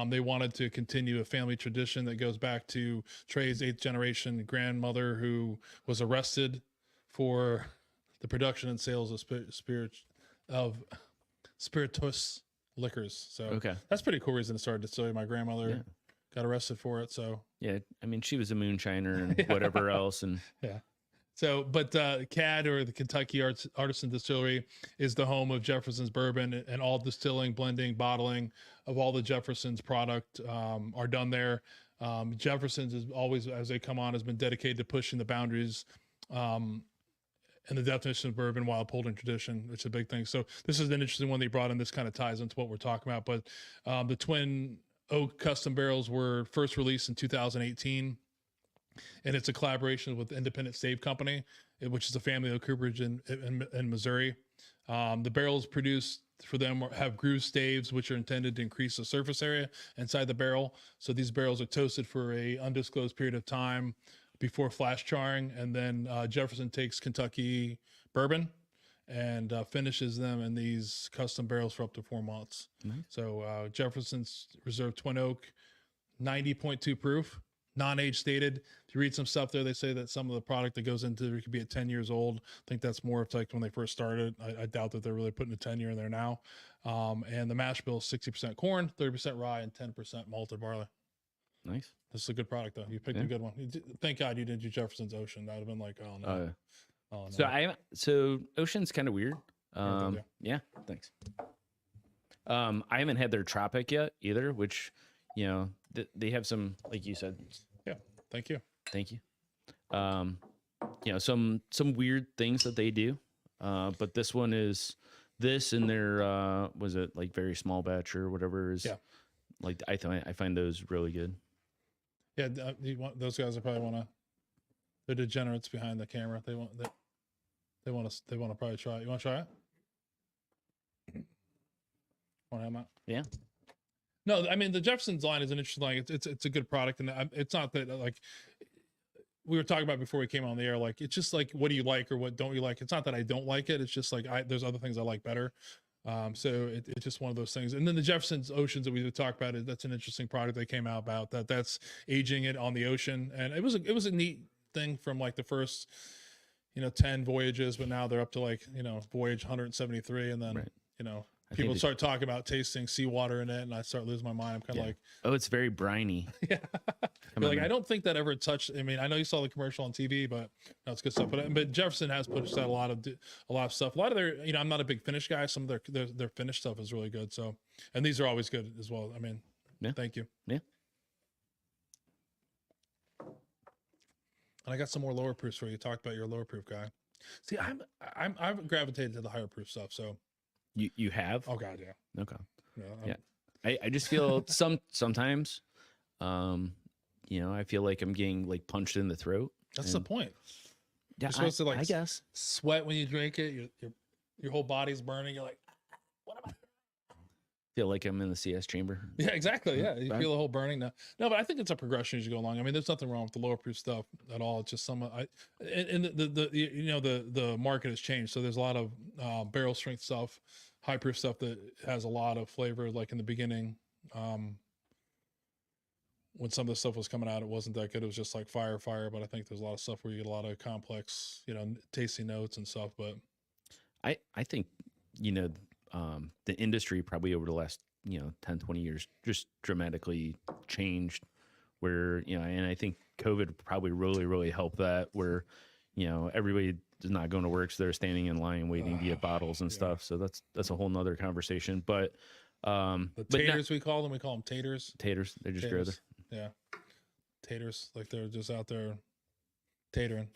They wanted to continue a family tradition that goes back to Trey's 8th generation grandmother, who was arrested for the production and sales of spirituous liquors. So that's pretty cool reason to start a distillery. My grandmother got arrested for it. So yeah, I mean, she was a moonshiner and whatever else, and So, but CAD, or the Kentucky Artisan Distillery, is the home of Jefferson's bourbon, and all distilling, blending, bottling of all the Jefferson's product are done there. Jefferson's is always, as they come on, has been dedicated to pushing the boundaries and the definition of bourbon while upholding tradition, which is a big thing. So this is an interesting one they brought in. This kind of ties into what we're talking about. But the Twin Oak Custom Barrels were first released in 2018. And it's a collaboration with Independent Stave Company, which is a family of cooperage in Missouri. The barrels produced for them have grooved staves, which are intended to increase the surface area inside the barrel. So these barrels are toasted for a undisclosed period of time before flash charring. And then Jefferson takes Kentucky bourbon and finishes them in these custom barrels for up to 4 months. So Jefferson's Reserve Twin Oak, 90.2 proof. Non-age stated. If you read some stuff there, they say that some of the product that goes into it could be at 10 years old. I think that's more of like when they first started. I doubt that they're really putting a 10-year in there now. And the mash bill is 60% corn, 30% rye, and 10% malted barley. Nice. This is a good product though. You picked a good one. Thank God you didn't do Jefferson's Ocean. That would have been like, oh no. Oh no. So Ocean's kind of weird. do. Yeah, thanks. I haven't had their Tropic yet either, which, you know, they have some, like you said. Yeah. Thank you. Thank you. You know, some weird things that they do. But this one is this and their was it like very small batch or whatever is like I find those really good. Yeah, those guys are probably they're degenerates behind the camera. They want to probably try it. You want to try it? Want to have them out? Yeah. No, I mean the Jefferson's line is an interesting line. It's a good product, and it's not that like we were talking about before we came on the air. Like it's just like what do you like or what don't you like? It's not that I don't like it. It's just like there's other things I like better. So it's just one of those things. And then the Jefferson's Oceans that we talked about, that's an interesting product they came out about that's aging it on the ocean, and it was a neat thing from like the first 10 voyages, but now they're up to like voyage 173, and then people start talking about tasting seawater in it, and I start losing my mind. I'm kind of like, oh, it's very briny. Yeah. Like, I don't think that ever touched. I mean, I know you saw the commercial on TV, but no, it's good stuff. But Jefferson has pushed out a lot of stuff. A lot of their, I'm not a big Finnish guy. Some of their Finnish stuff is really good. So, and these are always good as well. I mean, thank you. Yeah. And I got some more lower proofs for you. You talked about your lower proof guy. See, I've gravitated to the higher proof stuff. So. You have? Oh God, yeah. Okay. Yeah. I just feel sometimes, I feel like I'm getting like punched in the throat. That's the point. Yeah, you're supposed to like I guess sweat when you drink it. Your whole body's burning. You're like, what am I? Feel like I'm in the CS chamber. Yeah, exactly. Yeah, you feel the whole burning now. No, but I think it's a progression as you go along. I mean, there's nothing wrong with the lower proof stuff at all. It's just the market has changed. So there's a lot of barrel strength stuff, high proof stuff that has a lot of flavor. Like in the beginning, when some of the stuff was coming out, it wasn't that good. It was just like fire. But I think there's a lot of stuff where you get a lot of complex, tasty notes and stuff. But I think the industry probably over the last 10 20 years just dramatically changed where and I think COVID probably really helped that where everybody is not going to work, so they're standing in line waiting to get bottles and stuff. So that's a whole nother conversation. But the taters, we call them taters. They're just good. Yeah, taters, like they're just out there tatering.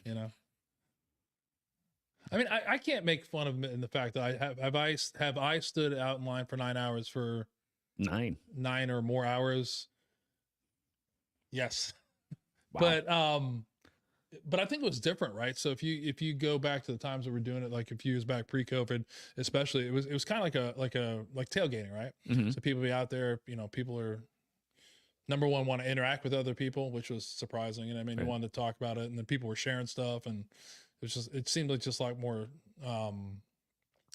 I mean, I can't make fun of in the fact that I stood out in line for 9 hours for 9 or more hours. Yes. Wow. But I think it was different, right? So if you go back to the times that we're doing it, like a few years back pre-COVID, especially, it was kind of like tailgating, right? Mm-hmm. So people be out there, people are number one, want to interact with other people, which was surprising. And I mean, right. You wanted to talk about it, and then people were sharing stuff, and it seemed like just like more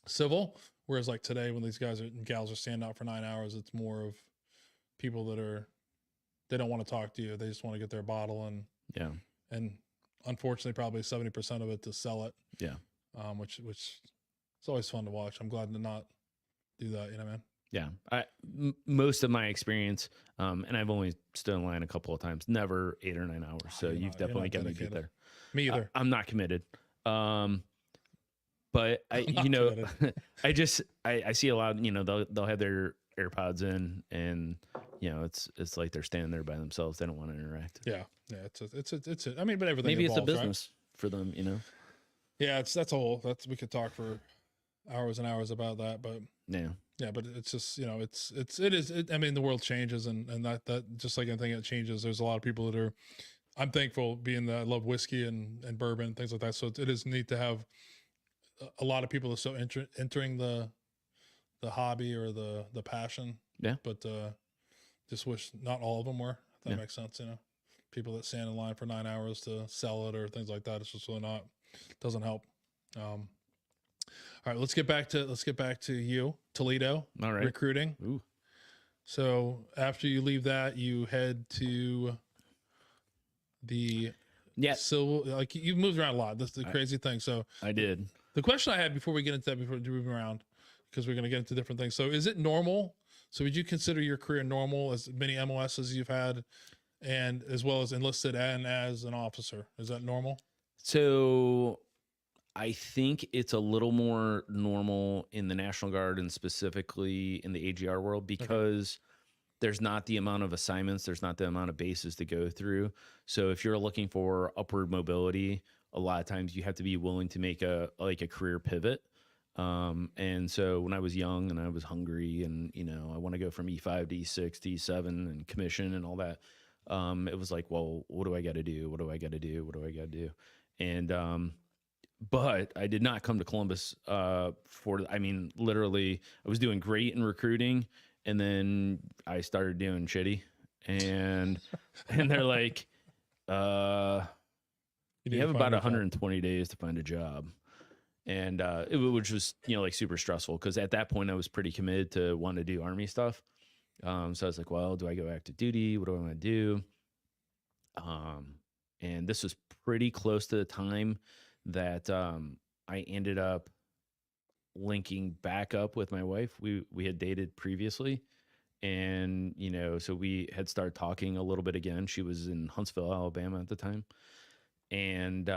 civil. Whereas like today, when these guys and gals are standing out for 9 hours, it's more of people that they don't want to talk to you. They just want to get their bottle and unfortunately probably 70% of it to sell it. Yeah. Which it's always fun to watch. I'm glad to not do that, man. Yeah. Most of my experience, and I've only stood in line a couple of times, never 8 or 9 hours. So you've definitely got me beat there. Me either. I'm not committed. But I see a lot, they'll have their AirPods in, and it's like they're standing there by themselves. They don't want to interact. Yeah. It's I mean, but everything maybe evolves, it's a business for them, Yeah, we could talk for hours and hours about that, but yeah, but it's just, I mean, the world changes, and that just like anything that changes, there's a lot of people that I'm thankful being that I love whiskey and bourbon and things like that. So it is neat to have a lot of people that are so entering the hobby or the passion. Yeah. But just wish not all of them were, if that makes sense. People that stand in line for 9 hours to sell it or things like that. It's just really doesn't help. All right, let's get back to you, Toledo. All right. Recruiting. Ooh. So after you leave that, you head to the civil. Like you've moved around a lot. That's the crazy thing. So I did. The question I had before we get into that, before we move around, because we're going to get into different things. So is it normal? So would you consider your career normal, as many MOS as you've had? and as well as enlisted and as an officer. Is that normal? So I think it's a little more normal in the National Guard and specifically in the AGR world because there's not the amount of assignments, there's not the amount of bases to go through. So if you're looking for upward mobility, a lot of times you have to be willing to make a career pivot. And so when I was young and I was hungry and, I want to go from E5 to E6 to E7 and commission and all that, it was like, well, what do I got to do? What do I got to do? What do I got to do? And, but I did not come to Columbus literally, I was doing great in recruiting, and then I started doing shitty, and they're like, you have about 120 days to find a job, and which was like super stressful because at that point I was pretty committed to want to do Army stuff. So I was like, well, do I go active duty? What do I want to do? And this was pretty close to the time that I ended up linking back up with my wife. We had dated previously, and so we had started talking a little bit again. She was in Huntsville, Alabama at the time, and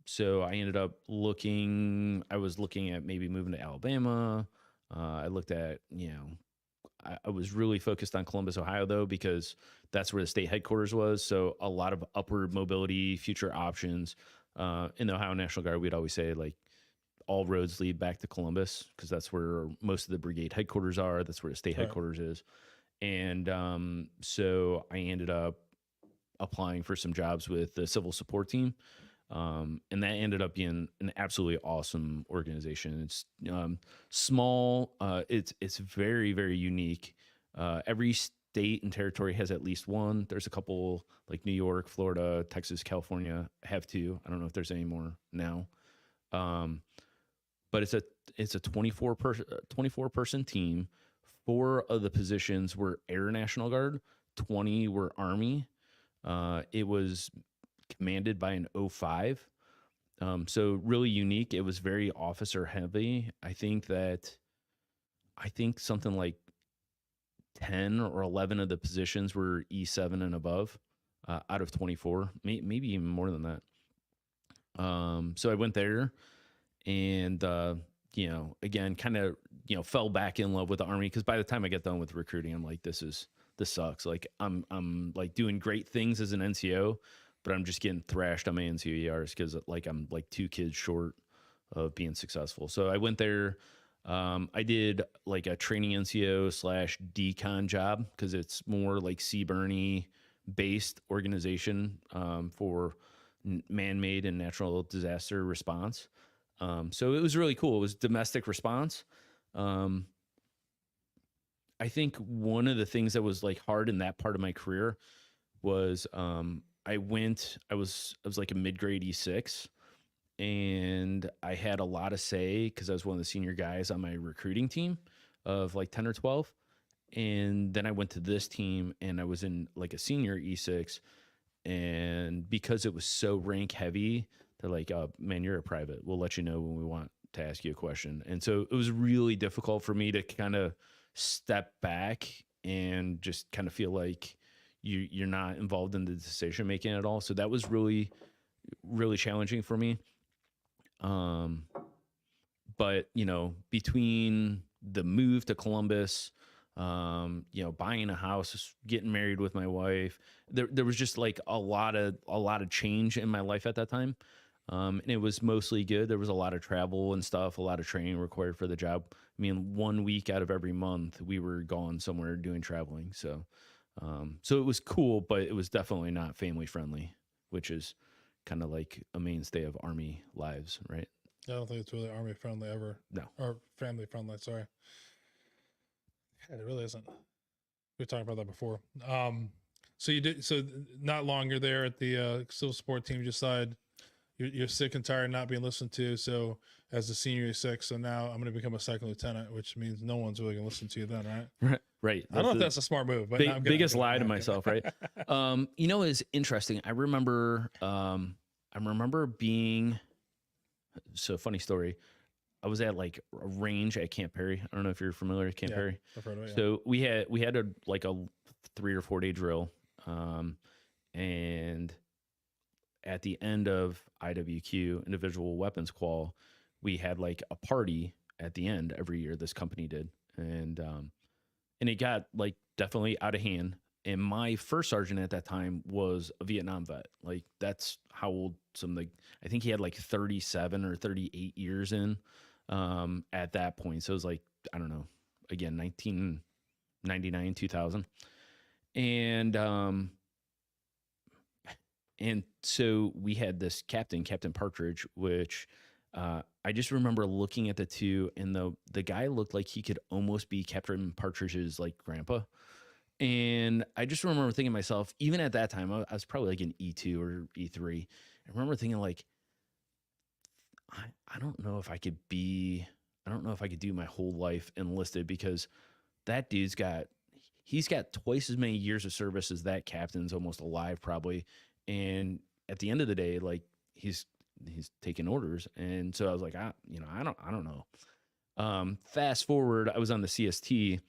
so I ended up looking. I was looking at maybe moving to Alabama. I looked at I was really focused on Columbus, Ohio, though, because that's where the state headquarters was. So a lot of upward mobility, future options. In the Ohio National Guard, we'd always say like all roads lead back to Columbus because that's where most of the brigade headquarters are. That's where the state headquarters is. And so I ended up applying for some jobs with the civil support team. And that ended up being an absolutely awesome organization. It's small. It's very, very unique. Every state and territory has at least one. There's a couple like New York, Florida, Texas, California have two. I don't know if there's any more now. But it's a 24 person team. 4 of the positions were Air National Guard, 20 were Army. It was commanded by an 05. So really unique. It was very officer heavy. I think something like 10 or 11 of the positions were E7 and above out of 24, maybe even more than that. So I went there and, again, kind of, fell back in love with the Army. Cause by the time I get done with recruiting, I'm like, this sucks. Like I'm like doing great things as an NCO, but I'm just getting thrashed on my NCOERs because like I'm like 2 kids short of being successful. So I went there. I did like a training NCO / decon job because it's more like CBRNE based organization for man-made and natural disaster response. So it was really cool. It was domestic response. I think one of the things that was like hard in that part of my career was I was like a mid-grade E6, and I had a lot of say because I was one of the senior guys on my recruiting team of like 10 or 12. And then I went to this team and I was in like a senior E6, and because it was so rank heavy, they're like, oh, man, you're a private. We'll let you know when we want to ask you a question. And so it was really difficult for me to kind of step back and just kind of feel like you're not involved in the decision making at all. So that was really, really challenging for me. But between the move to Columbus, buying a house, getting married with my wife, there was just like a lot of change in my life at that time. And it was mostly good. There was a lot of travel and stuff, a lot of training required for the job. I mean, 1 week out of every month we were gone somewhere doing traveling. So it was cool, but it was definitely not family friendly, which is kind of like a mainstay of Army lives, right? I don't think it's really Army friendly ever. No. Or family friendly, sorry. Yeah, it really isn't. We were talking about that before. So not long you're there at the civil support team, you decide you're sick and tired of not being listened to. So as a senior, you're sick. So now I'm going to become a second lieutenant, which means no one's really going to listen to you then, right? Right. I don't know if that's a smart move, but biggest lie to myself, right? It's interesting. I remember being, so funny story. I was at like a range at Camp Perry. I don't know if you're familiar with Camp Perry. I've heard of it, yeah. So we had a 3 or 4 day drill. And at the end of IWQ, Individual Weapons Qual, we had like a party at the end every year. This company did, and it got like definitely out of hand. And my first sergeant at that time was a Vietnam vet. Like that's how old I think he had like 37 or 38 years in at that point. So it was like, I don't know, again, 1999, 2000. And so we had this Captain Partridge, which I just remember looking at the two, and the guy looked like he could almost be Captain Partridge's like grandpa. And I just remember thinking to myself, even at that time, I was probably like an E2 or E3. I remember thinking like, I don't know if I could do my whole life enlisted, because that dude's he's got twice as many years of service as that captain's almost alive probably. And at the end of the day, like he's taking orders. And so I was like, I don't know. Fast forward, I was on the CST,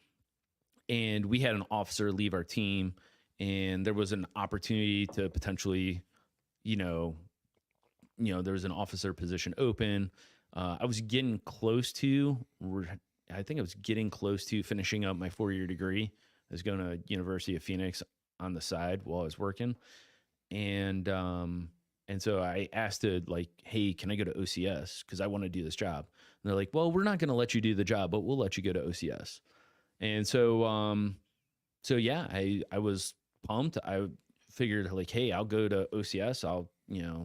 and we had an officer leave our team, and there was an opportunity to potentially, there was an officer position open. I was getting close to finishing up my 4-year degree. I was going to University of Phoenix on the side while I was working. And so I asked to like, hey, can I go to OCS? Cause I want to do this job. And they're like, well, we're not going to let you do the job, but we'll let you go to OCS. And so, yeah, I was pumped. I figured like, hey, I'll go to OCS. I'll,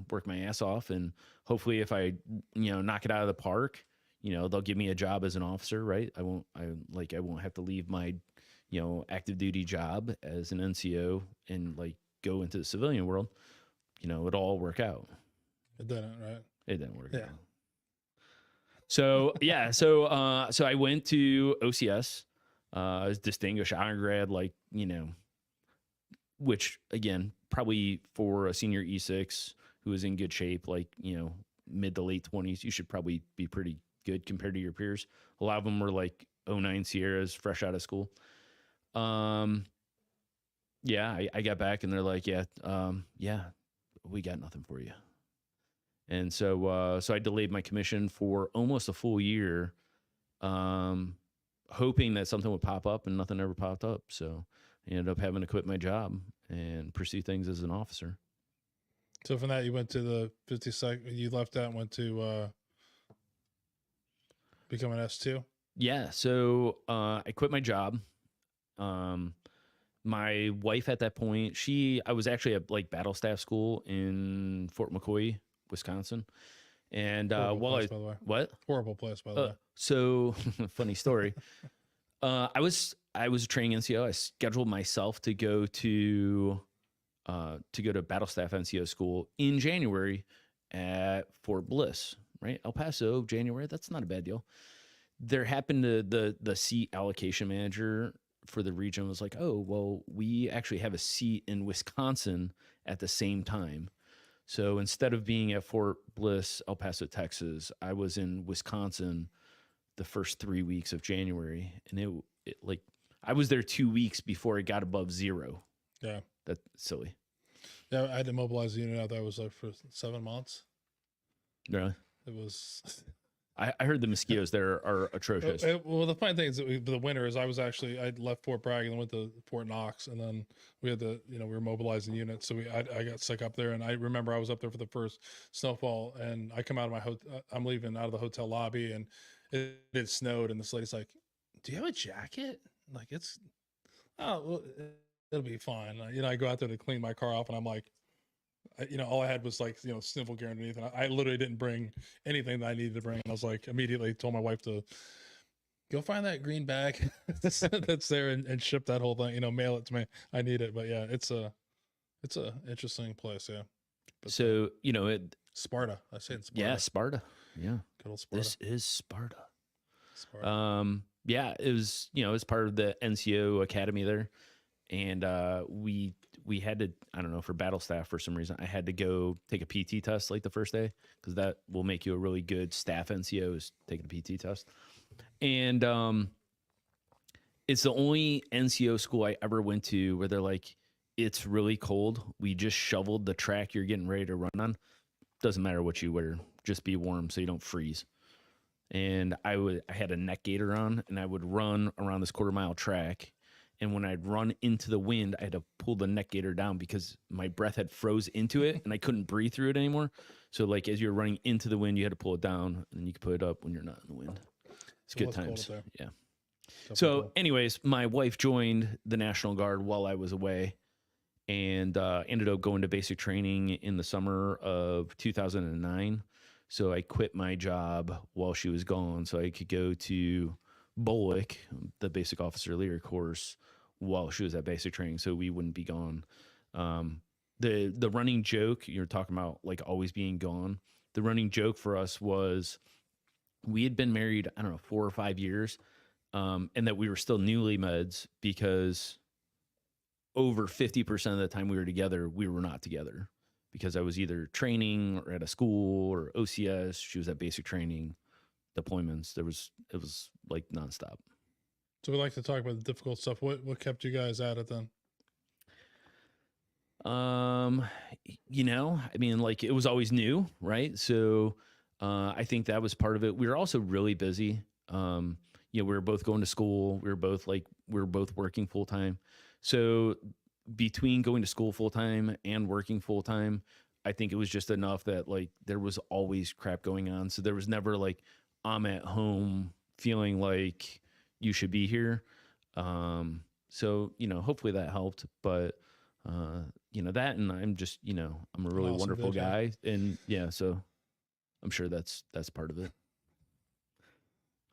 work my ass off, and hopefully if I, knock it out of the park, they'll give me a job as an officer, right? I won't have to leave my, active duty job as an NCO and like go into the civilian world. It'll all work out. It didn't, right? It didn't work out. So yeah, so I went to OCS. As distinguished honor grad, like, which again, probably for a senior E6 who is in good shape, like, mid to late 20s, you should probably be pretty good compared to your peers. A lot of them were like 09 Sierras, fresh out of school. Yeah, I got back and they're like, yeah, we got nothing for you. And so I delayed my commission for almost a full year, hoping that something would pop up, and nothing ever popped up. So I ended up having to quit my job and pursue things as an officer. So from that, you went to the 52nd, you left that and went to become an S2? Yeah. So I quit my job. My wife at that point, I was actually at like battle staff school in Fort McCoy, Wisconsin. And place, by the way. What? Horrible place, by the way. So funny story. I was a training NCO. I scheduled myself to go to battle staff NCO school in January at Fort Bliss, right? El Paso, January. That's not a bad deal. There happened to the seat allocation manager for the region was like, oh, well, we actually have a seat in Wisconsin at the same time. So instead of being at Fort Bliss, El Paso, Texas, I was in Wisconsin the first 3 weeks of January. And it like, I was there 2 weeks before it got above 0. Yeah. That's silly. Yeah. I had to mobilize the unit out there. Was like for 7 months. Really? It was. I heard the mosquitoes there are atrocious. Well, the funny thing is that the winter is I left Fort Bragg and went to Fort Knox, and then we had we were mobilizing units. So I got sick up there, and I remember I was up there for the first snowfall, and I come out of my I'm leaving out of the hotel lobby, and it snowed, and this lady's like, do you have a jacket? Like well, it'll be fine. I go out there to clean my car off, and I'm like, all I had was like, sniffle gear underneath. And I literally didn't bring anything that I needed to bring. And I was like, immediately told my wife to go find that green bag that's there and ship that whole thing, mail it to me. I need it. But yeah, it's a interesting place. Yeah. But, so, Sparta. I say it's Sparta. Yeah. Sparta. Yeah. Good old Sparta. This is Sparta. Yeah, it was, it was part of the NCO Academy there. And we had to, I don't know, for battle staff, for some reason, I had to go take a PT test like the first day, because that will make you a really good staff NCO, is taking a PT test. And it's the only NCO school I ever went to where they're like, it's really cold. We just shoveled the track you're getting ready to run on. Doesn't matter what you wear, just be warm so you don't freeze. And I had a neck gaiter on, and I would run around this 1/4 mile track. And when I'd run into the wind, I had to pull the neck gaiter down because my breath had froze into it and I couldn't breathe through it anymore. So like as you're running into the wind, you had to pull it down, and then you could put it up when you're not in the wind. It's good times. Yeah. So anyways, my wife joined the National Guard while I was away, and ended up going to basic training in the summer of 2009. So I quit my job while she was gone so I could go to BOLIC, the basic officer leader course, while she was at basic training, so we wouldn't be gone. The running joke, you're talking about like always being gone. The running joke for us was we had been married, I don't know, 4 or 5 years, and that we were still newlyweds because over 50% of the time we were together, we were not together because I was either training or at a school or OCS. She was at basic training, deployments. It was like nonstop. So we like to talk about the difficult stuff. What kept you guys at it then? You know, I mean, like it was always new, right? So I think that was part of it. We were also really busy. You know, we were both going to school. We were both working full time. So between going to school full time and working full time, I think it was just enough that like there was always crap going on. So there was never like I'm at home feeling like you should be here. So, you know, hopefully that helped, but, you know, that, and I'm just, you know, I'm a really awesome wonderful dude, guy. And yeah, so I'm sure that's part of it.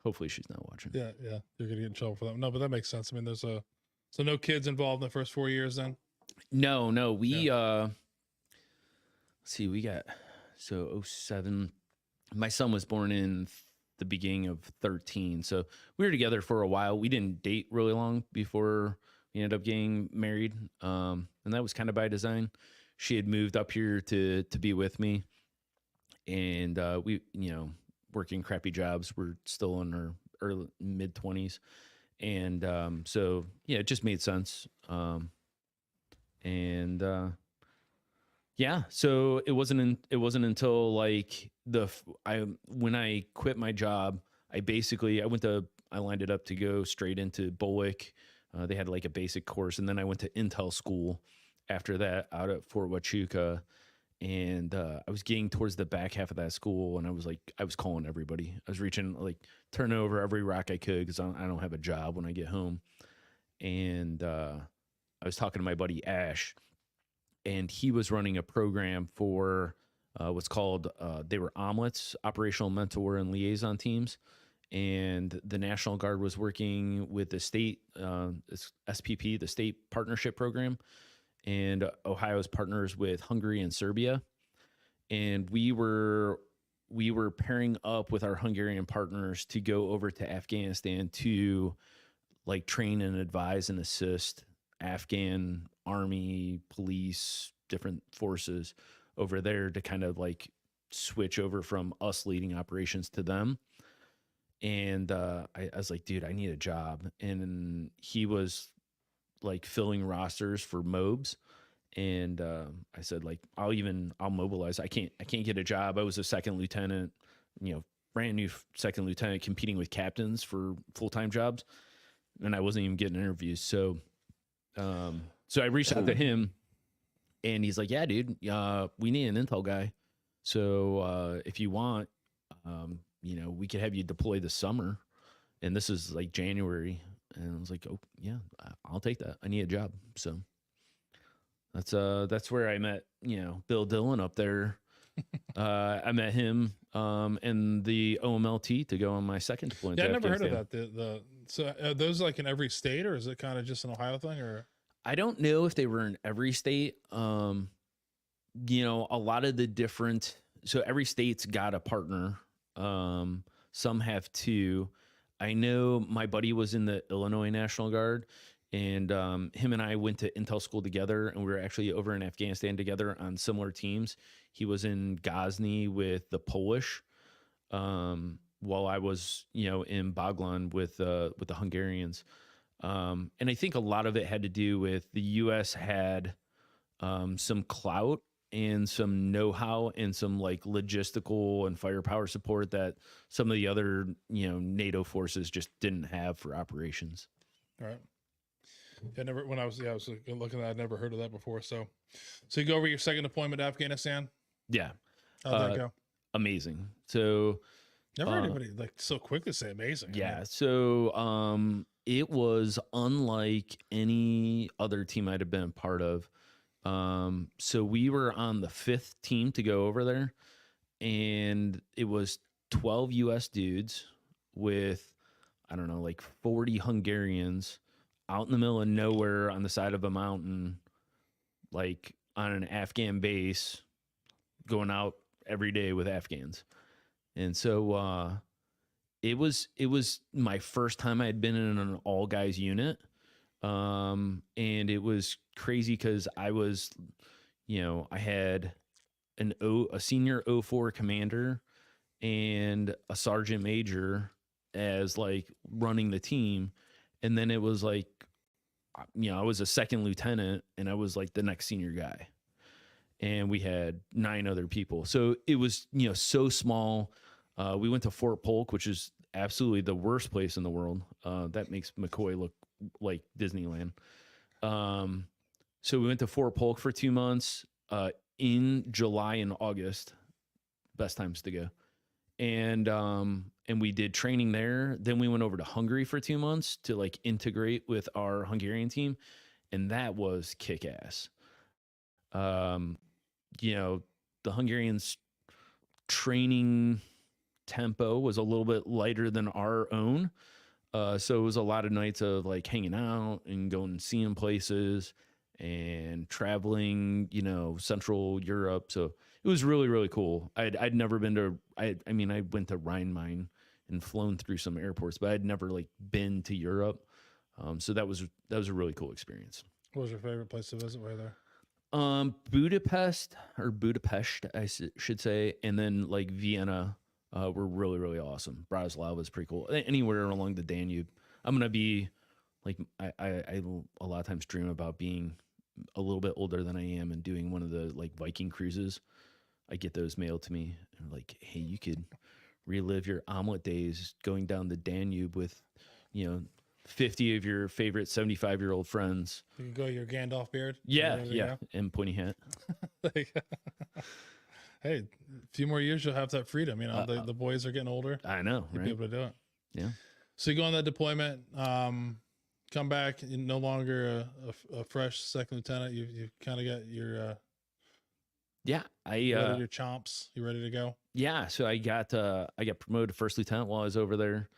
Hopefully she's not watching. Yeah. You're going to get in trouble for that. No, but that makes sense. I mean, so no kids involved in the first 4 years then? No, we, let's see, we got, so 07, my son was born in the beginning of 13. So we were together for a while. We didn't date really long before we ended up getting married. And that was kind of by design. She had moved up here to be with me, and we, you know, working crappy jobs. We're still in our early mid 20s. And so, yeah, it just made sense. Yeah, so it wasn't until like when I quit my job, I lined it up to go straight into BOLIC. They had like a basic course, and then I went to Intel school after that out at Fort Huachuca. And I was getting towards the back half of that school, and I was calling everybody. I was reaching, like, turning over every rock I could because I don't have a job when I get home. And I was talking to my buddy Ash, and he was running a program for what's called, they were omelets, operational mentor and liaison teams. And the National Guard was working with the state, SPP, the state partnership program. And Ohio's partners with Hungary and Serbia. And we were pairing up with our Hungarian partners to go over to Afghanistan to like train and advise and assist Afghan army, police, different forces over there to kind of like switch over from us leading operations to them. And I was like, dude, I need a job. And he was like filling rosters for MOBs. And I said, like, I'll mobilize. I can't get a job. I was a second lieutenant, you know, brand new second lieutenant competing with captains for full-time jobs. And I wasn't even getting interviews. So I reached out to him, and he's like, yeah, dude, we need an intel guy. So if you want, you know, we could have you deploy this summer. And this is like January. And I was like, oh yeah, I'll take that. I need a job. So that's where I met, you know, Bill Dillon up there. I met him in the OMLT to go on my second deployment. Yeah, I never heard of that. So are those like in every state, or is it kind of just an Ohio thing? Or I don't know if they were in every state. You know, a lot of the different, so every state's got a partner. Some have two. I know my buddy was in the Illinois National Guard, and him and I went to intel school together, and we were actually over in Afghanistan together on similar teams. He was in Ghazni with the Polish, while I was, you know, in Baglan with the Hungarians. And I think a lot of it had to do with the U.S. had some clout and some know-how and some like logistical and firepower support that some of the other, NATO forces just didn't have for operations. Right. I never, when I was looking at that, I'd never heard of that before. So you go over your second deployment to Afghanistan. Yeah. How'd that go? Amazing. So never heard anybody like so quick to say amazing. Yeah. I mean, So it was unlike any other team I'd have been a part of. So we were on the 5th team to go over there, and it was 12 US dudes with, I don't know, like 40 Hungarians out in the middle of nowhere on the side of a mountain, like on an Afghan base, going out every day with Afghans. And so it was my first time I had been in an all guys unit. And it was crazy because I was, I had a senior 04 commander and a sergeant major as like running the team. And then it was like, I was a second lieutenant and I was like the next senior guy. And we had 9 other people. So it was, so small. We went to Fort Polk, which is absolutely the worst place in the world. That makes McCoy look like Disneyland. So we went to Fort Polk for 2 months, in July and August, best times to go. And we did training there. Then we went over to Hungary for 2 months to like integrate with our Hungarian team. And that was kick ass. The Hungarians training tempo was a little bit lighter than our own. So it was a lot of nights of like hanging out and going and seeing places and traveling, Central Europe. So it was really, really cool. I'd never been to, I went to Rhine-Main and flown through some airports, but I'd never like been to Europe. So that was a really cool experience. What was your favorite place to visit while there? Budapest, I should say. And then like Vienna, were really, really awesome. Bratislava is pretty cool. Anywhere along the Danube. I'm going to be like, I a lot of times dream about being a little bit older than I am and doing one of the like Viking cruises. I get those mailed to me and like, hey, you could relive your omelet days going down the Danube with, 50 of your favorite 75-year-old friends. You can go your Gandalf beard. Yeah. And pointy hat. Hey, a few more years, you'll have that freedom. The boys are getting older. I know, You'll right? be able to do it. Yeah. So you go on that deployment, come back, you're no longer a fresh second lieutenant. You kind of got your your chomps. You ready to go? Yeah. So I got promoted to first lieutenant while I was over there.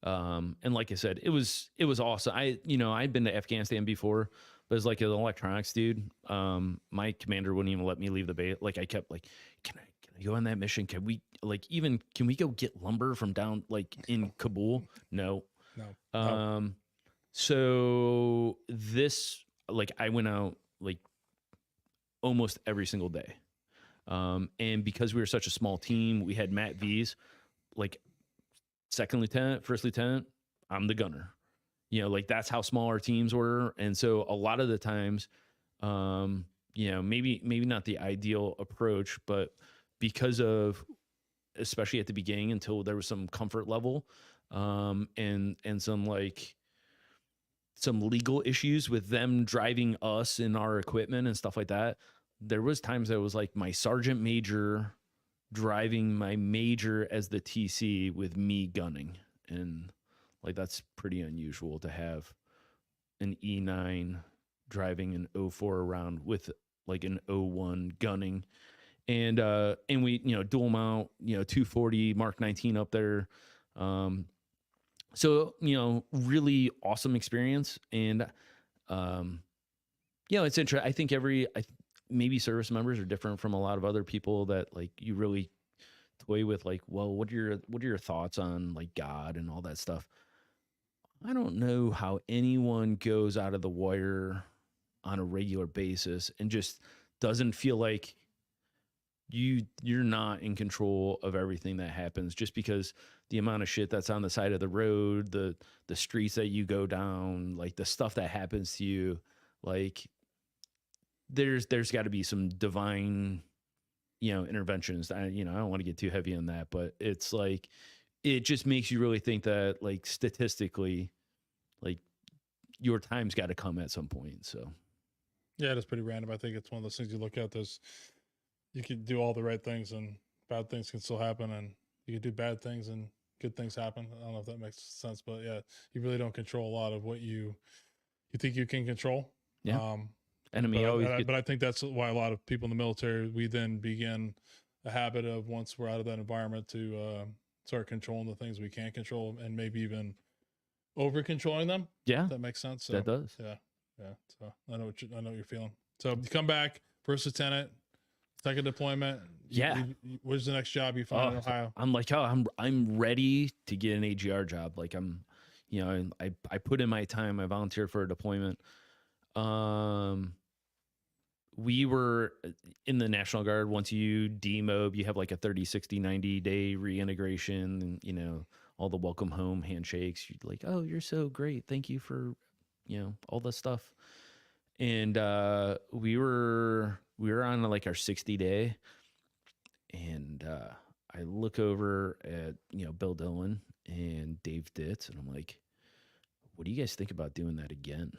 And like I said, it was awesome. I'd been to Afghanistan before, but as like an electronics dude, my commander wouldn't even let me leave the base. Like I kept like, can I go on that mission? Can we go get lumber from down like in Kabul? No. So this, like I went out like almost every single day. And because we were such a small team, we had Mat V's, like second lieutenant, first lieutenant, I'm the gunner. Like that's how small our teams were. And so a lot of the times, maybe not the ideal approach, but because of, especially at the beginning until there was some comfort level, and some legal issues with them driving us and our equipment and stuff like that. There was times that was like my sergeant major driving my major as the TC with me gunning. And like, that's pretty unusual to have an E9 driving an 04 around with like an 01 gunning. And we, dual mount, 240 Mark 19 up there. So, really awesome experience. And, it's interesting. I think maybe service members are different from a lot of other people that like you really toy with, like, well, what are your thoughts on like God and all that stuff? I don't know how anyone goes out of the wire on a regular basis and just doesn't feel like you're not in control of everything that happens, just because the amount of shit that's on the side of the road, the streets that you go down, like the stuff that happens to you, like there's got to be some divine, interventions. I don't want to get too heavy on that, but it's like, it just makes you really think that, like, statistically, like, your time's got to come at some point. So Yeah, it's pretty random. I think it's one of those things you look at. You can do all the right things and bad things can still happen, and you can do bad things and good things happen. I don't know if that makes sense, but yeah, you really don't control a lot of what you think you can control. Yeah. And I mean, but I think that's why a lot of people in the military, we then begin a habit of, once we're out of that environment, to start controlling the things we can't control, and maybe even over controlling them. Yeah, that makes sense. So, that does. Yeah. So I know what you're feeling. So you come back, first lieutenant, second deployment. Yeah. Where's the next job you find in Ohio? I'm like, I'm ready to get an AGR job. Like, I put in my time. I volunteered for a deployment. We were in the National Guard. Once you demob, you have like a 30, 60, 90 day reintegration, and, all the welcome home handshakes. You're like, oh, you're so great. Thank you for, all this stuff. And we were on like our 60 day. And I look over at, Bill Dillon and Dave Ditz, and I'm like, what do you guys think about doing that again?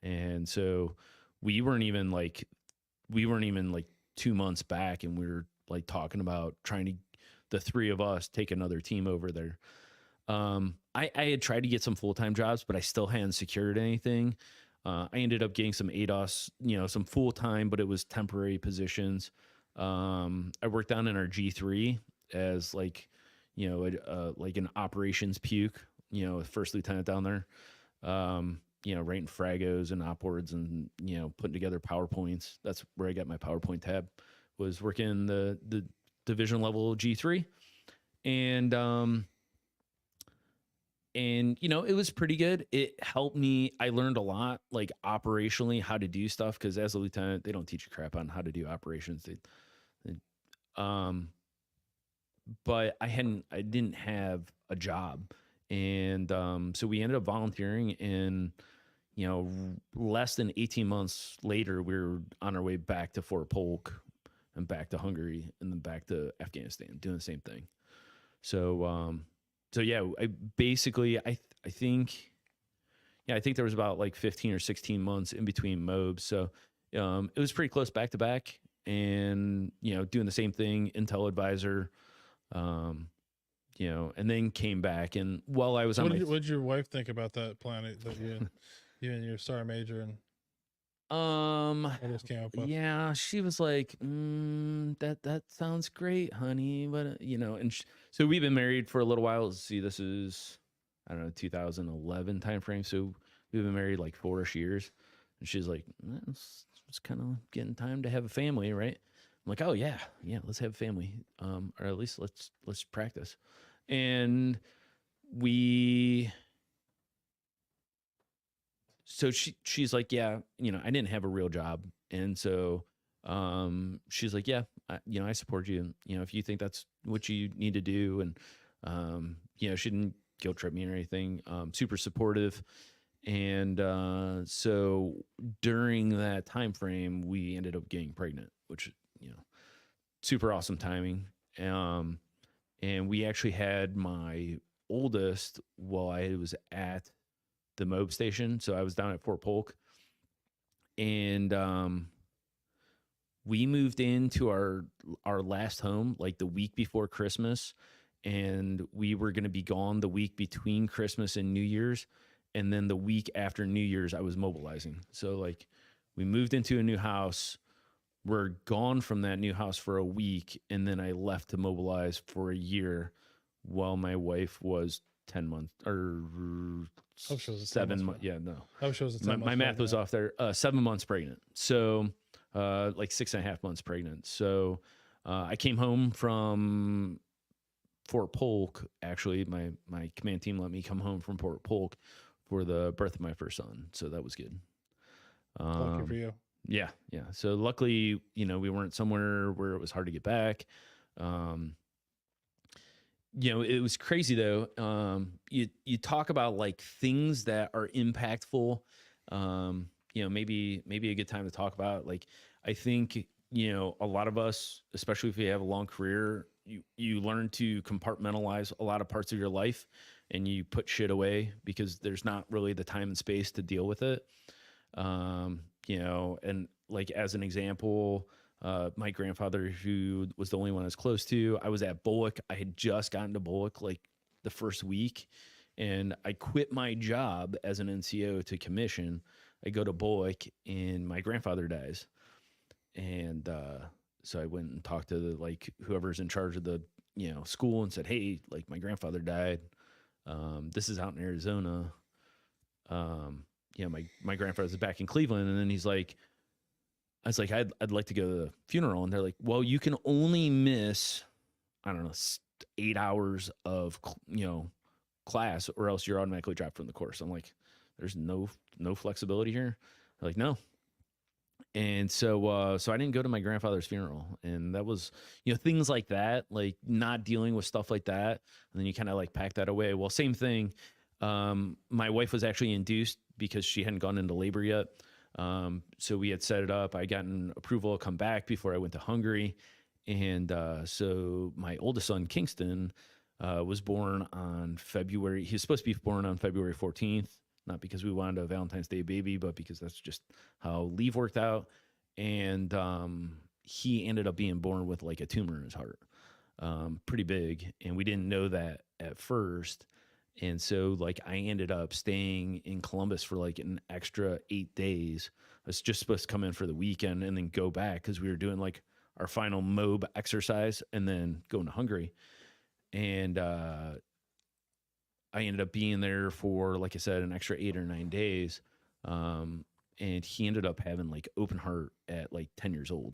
And so we weren't even like 2 months back, and we were like talking about trying to, the three of us, take another team over there. I had tried to get some full-time jobs, but I still hadn't secured anything. I ended up getting some ADOS, some full-time, but it was temporary positions. I worked down in our G3 as like, like an operations puke, first lieutenant down there. Writing fragos and opwards and, putting together PowerPoints. That's where I got my PowerPoint tab, was working in the division level G3. And it was pretty good. It helped me. I learned a lot, like operationally, how to do stuff. Cause as a lieutenant, they don't teach you crap on how to do operations. But I didn't have a job. And, so we ended up volunteering, and, less than 18 months later, we were on our way back to Fort Polk and back to Hungary and then back to Afghanistan, doing the same thing. So yeah, I think there was about like 15 or 16 months in between MOBs. So, it was pretty close back to back, and, doing the same thing, intel advisor, and then came back. And while I was what did your wife think about that plan that you and your sergeant major and came up with? Yeah, she was like, that sounds great, honey, but and so we've been married for a little while. See, this is, I don't know, 2011 timeframe. So we've been married like 4-ish years, and she's like, it's kind of getting time to have a family, right? I'm like, oh yeah, let's have a family, or at least let's practice. And so she's like, yeah, I didn't have a real job. And so, she's like, yeah, I support you. If you think that's what you need to do. And, she didn't guilt trip me or anything. Super supportive. And, so during that time frame, we ended up getting pregnant, which, super awesome timing. And we actually had my oldest while I was at the MOB station. So I was down at Fort Polk, and we moved into our last home like the week before Christmas, and we were going to be gone the week between Christmas and New Year's. And then the week after New Year's, I was mobilizing. So like, we moved into a new house. We're gone from that new house for a week, and then I left to mobilize for a year while my wife was 10 months or 7 months. Yeah, no. My math was off there. 7 months pregnant. So like 6.5 months pregnant. So I came home from Fort Polk. Actually, my command team let me come home from Fort Polk for the birth of my first son. So that was good. Lucky for you. Yeah, yeah. So luckily, we weren't somewhere where it was hard to get back. Um, it was crazy though. You talk about like things that are impactful. Maybe a good time to talk about. Like, I think a lot of us, especially if you have a long career, you learn to compartmentalize a lot of parts of your life, and you put shit away because there's not really the time and space to deal with it. And like as an example, my grandfather, who was the only one I was close to, I was at Bullock. I had just gotten to Bullock like the first week, and I quit my job as an NCO to commission. I go to Bullock, and my grandfather dies, and so I went and talked to like whoever's in charge of the school and said, "Hey, like my grandfather died. This is out in Arizona. My grandfather's back in Cleveland," and then he's like, I was like, I'd like to go to the funeral. And they're like, well, you can only miss, I don't know, 8 hours of, class, or else you're automatically dropped from the course. I'm like, there's no flexibility here. They're like, no. And so I didn't go to my grandfather's funeral. And that was, things like that, like not dealing with stuff like that. And then you kind of like pack that away. Well, same thing. My wife was actually induced because she hadn't gone into labor yet. So we had set it up. I gotten approval to come back before I went to Hungary. And so my oldest son, Kingston, was born on February. He was supposed to be born on February 14th, not because we wanted a Valentine's Day baby, but because that's just how leave worked out. And he ended up being born with like a tumor in his heart, pretty big. And we didn't know that at first. And so like I ended up staying in Columbus for like an extra 8 days. I was just supposed to come in for the weekend and then go back because we were doing like our final MOB exercise and then going to Hungary. And I ended up being there for, like I said, an extra 8 or 9 days. And he ended up having like open heart at like 10 years old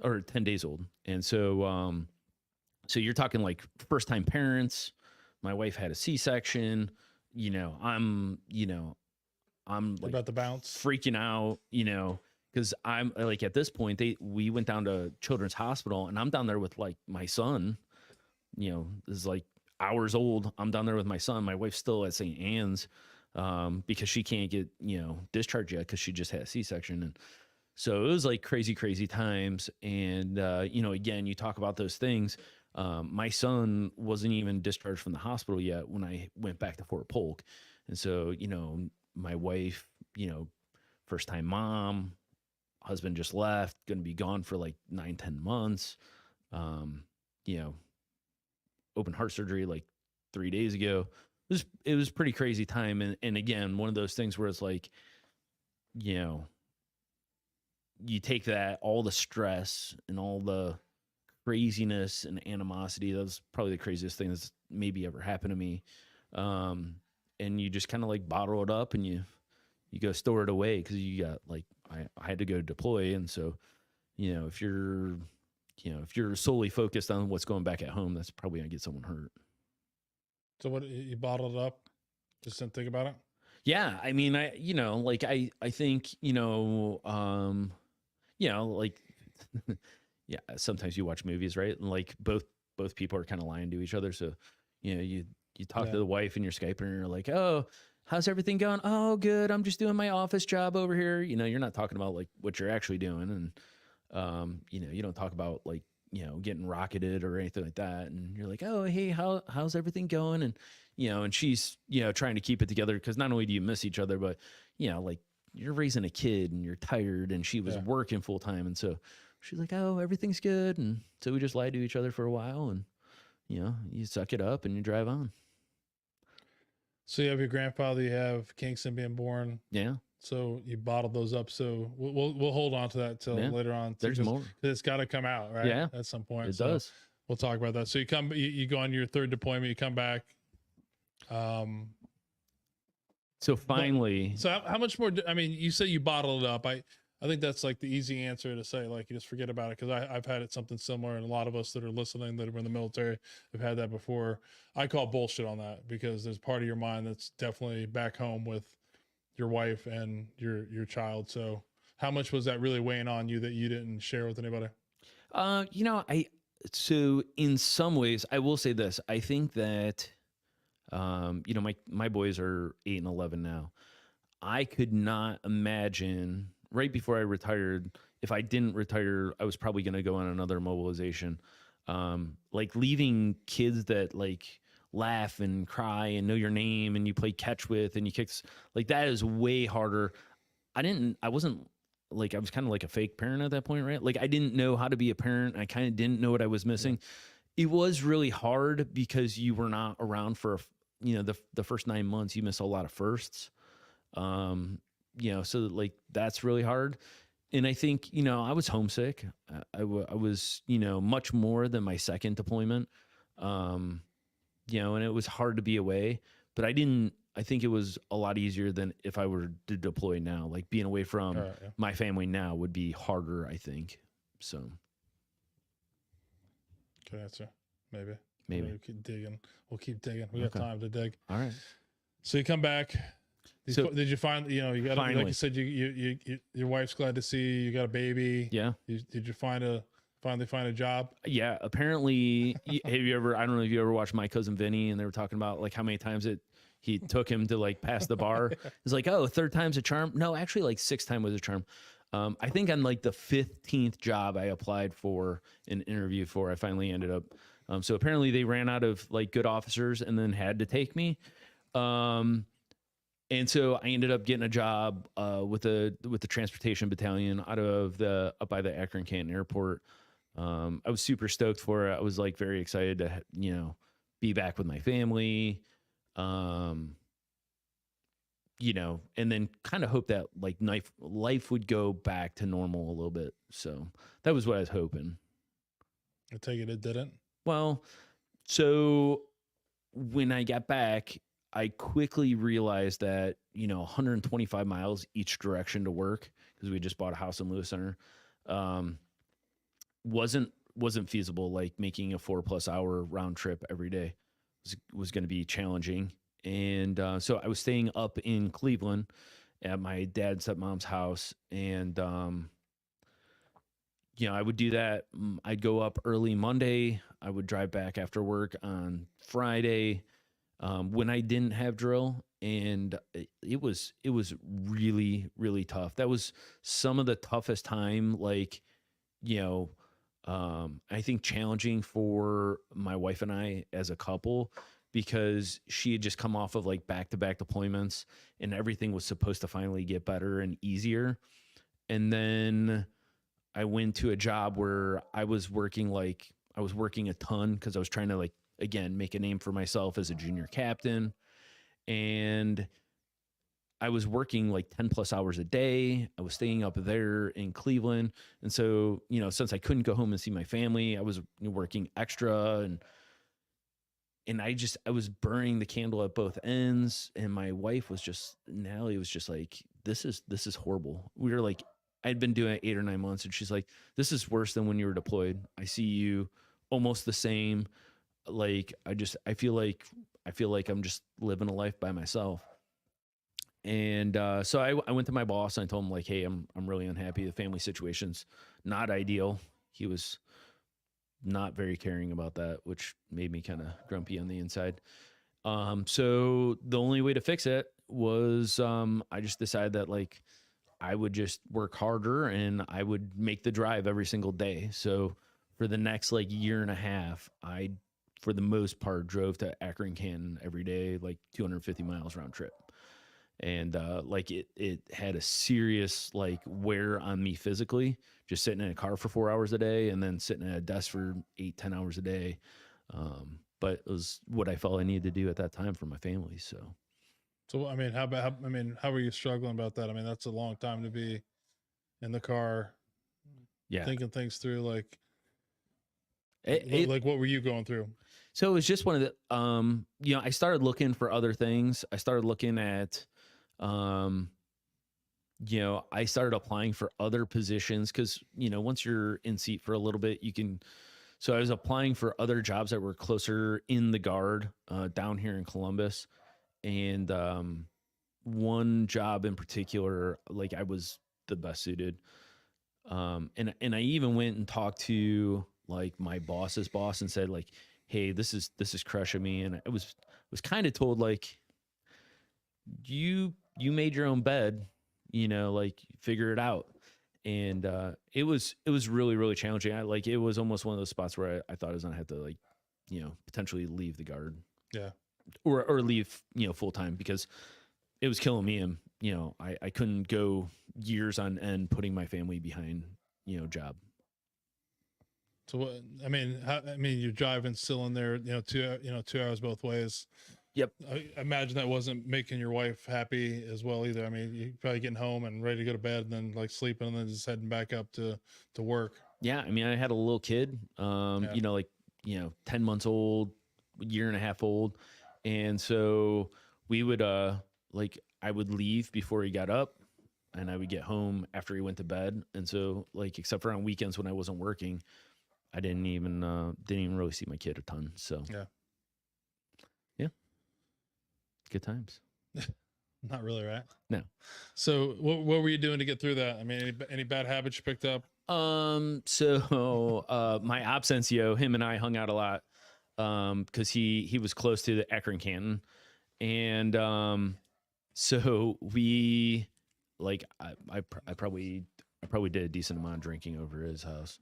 or 10 days old. And so, so you're talking like first time parents. My wife had a C-section. I'm like about to bounce, freaking out, because I'm like at this point we went down to Children's Hospital, and I'm down there with like my son. This is like hours old. I'm down there with my son. My wife's still at St. Anne's because she can't get discharged yet because she just had a C-section, and so it was like crazy times. And again, you talk about those things. My son wasn't even discharged from the hospital yet when I went back to Fort Polk. And so, my wife, first time mom, husband just left, going to be gone for like 9-10 months. Open heart surgery like 3 days ago. It was pretty crazy time. And again, one of those things where it's like, you take that, all the stress and all the craziness and animosity. That was probably the craziest thing that's maybe ever happened to me. And you just kind of like bottle it up and you go store it away because you got like I had to go deploy, and so if you're solely focused on what's going back at home, that's probably gonna get someone hurt. So what, you bottled it up? Just didn't think about it? Yeah, I mean, I think like yeah, sometimes you watch movies, right? And like both people are kind of lying to each other. So, you talk to the wife and you're Skyping and you're like, oh, how's everything going? Oh, good. I'm just doing my office job over here. You're not talking about like what you're actually doing. And, you don't talk about like, getting rocketed or anything like that. And you're like, oh, hey, how's everything going? And, and she's, trying to keep it together because not only do you miss each other, but, like you're raising a kid and you're tired, and she was working full time. And so she's like, oh, everything's good. And so we just lied to each other for a while, and, you suck it up and you drive on. So you have your grandfather, you have Kingston being born. Yeah. So you bottled those up. So we'll hold on to that till later on. There's more. It's got to come out, right? Yeah. At some point. It does. We'll talk about that. So you go on your third deployment, you come back. So finally. So how much more? I mean, you say you bottled it up. I think that's like the easy answer to say, like, you just forget about it. Cause I've had it something similar. And a lot of us that are listening that are in the military have had that before. I call bullshit on that because there's part of your mind that's definitely back home with your wife and your child. So how much was that really weighing on you that you didn't share with anybody? You know, so in some ways, I will say this. I think that, you know, my boys are 8 and 11 now. I could not imagine right before I retired, if I didn't retire, I was probably going to go on another mobilization. Like leaving kids that like laugh and cry and know your name and you play catch with and you kick, like that is way harder. I wasn't like, I was kind of like a fake parent at that point, right? Like I didn't know how to be a parent. I kind of didn't know what I was missing. Yeah. It was really hard because you were not around for, you know, the first 9 months, you miss a lot of firsts. You know, so like that's really hard. And I think, you know, I was homesick. I was, you know, much more than my second deployment. You know, and it was hard to be away, but I think it was a lot easier than if I were to deploy now. Like being away from my family now would be harder, I think. So. Good answer. Maybe. Maybe. We'll keep digging. We got time to dig. All right. So you come back. So did you find, you know, you got, finally, like you said, you your wife's glad to see you. You got a baby. Yeah. Did you finally find a job? Yeah. Apparently, have you ever, I don't know if you ever watched My Cousin Vinny and they were talking about like how many times he took him to like pass the bar. It's like, oh, third time's a charm. No, actually like 6th time was a charm. I think on like the 15th job I applied for an interview for, I finally ended up. So apparently they ran out of like good officers and then had to take me. And so I ended up getting a job with the transportation battalion up by the Akron Canton Airport. I was super stoked for it. I was like very excited to, you know, be back with my family. You know, and then kind of hope that like life would go back to normal a little bit. So that was what I was hoping. I take it didn't. Well, so when I got back, I quickly realized that, you know, 125 miles each direction to work, because we just bought a house in Lewis Center, wasn't feasible. Like making a 4+ hour round trip every day was going to be challenging. And so I was staying up in Cleveland at my dad's stepmom's house. And, you know, I would do that. I'd go up early Monday. I would drive back after work on Friday. When I didn't have drill, and it was really, really tough. That was some of the toughest time, like, you know, I think challenging for my wife and I as a couple, because she had just come off of like back-to-back deployments and everything was supposed to finally get better and easier. And then I went to a job where I was working a ton because I was trying to like, again, make a name for myself as a junior captain. And I was working like 10+ hours a day. I was staying up there in Cleveland. And so, you know, since I couldn't go home and see my family, I was working extra, and I was burning the candle at both ends. And my wife Natalie was just like, this is horrible. We were like, I'd been doing it 8 or 9 months. And she's like, this is worse than when you were deployed. I see you almost the same. Like, I feel like I'm just living a life by myself. And so I went to my boss and I told him like, hey, I'm really unhappy. The family situation's not ideal. He was not very caring about that, which made me kind of grumpy on the inside. So the only way to fix it was I just decided that like I would just work harder and I would make the drive every single day. So for the next like year and a half, I, for the most part, drove to Akron, Canton every day, like 250 miles round trip. And like it had a serious like wear on me physically, just sitting in a car for 4 hours a day and then sitting at a desk for 8-10 hours a day. But it was what I felt I needed to do at that time for my family. So I mean, how were you struggling about that? I mean, that's a long time to be in the car, thinking things through. Like, like what were you going through? So it was just one of the, you know, I started looking for other things. I started looking at, you know, I started applying for other positions because, you know, once you're in seat for a little bit, so I was applying for other jobs that were closer in the Guard, down here in Columbus. And one job in particular, like I was the best suited. And I even went and talked to like my boss's boss and said like, hey, this is crushing me. And I was kind of told like, you made your own bed, like figure it out. And it was really, really challenging. It was almost one of those spots where I thought I was gonna have to like, potentially leave the guard. Yeah. Or leave, full time, because it was killing me. And, I couldn't go years on end putting my family behind, job. So what, I mean, you're driving still in there, 2 hours both ways. Yep. I imagine that wasn't making your wife happy as well either. I mean, you probably getting home and ready to go to bed and then like sleeping and then just heading back up to work. Yeah. I mean, I had a little kid, 10 months old, year and a half old. And so we would, I would leave before he got up and I would get home after he went to bed. And so except for on weekends when I wasn't working, I didn't even really see my kid a ton. So yeah. Good times. Not really, right? No. So what were you doing to get through that? I mean, any bad habits you picked up? So my ops NCO, him and I hung out a lot because he was close to the Akron Canton. And so we I probably did a decent amount of drinking over at his house.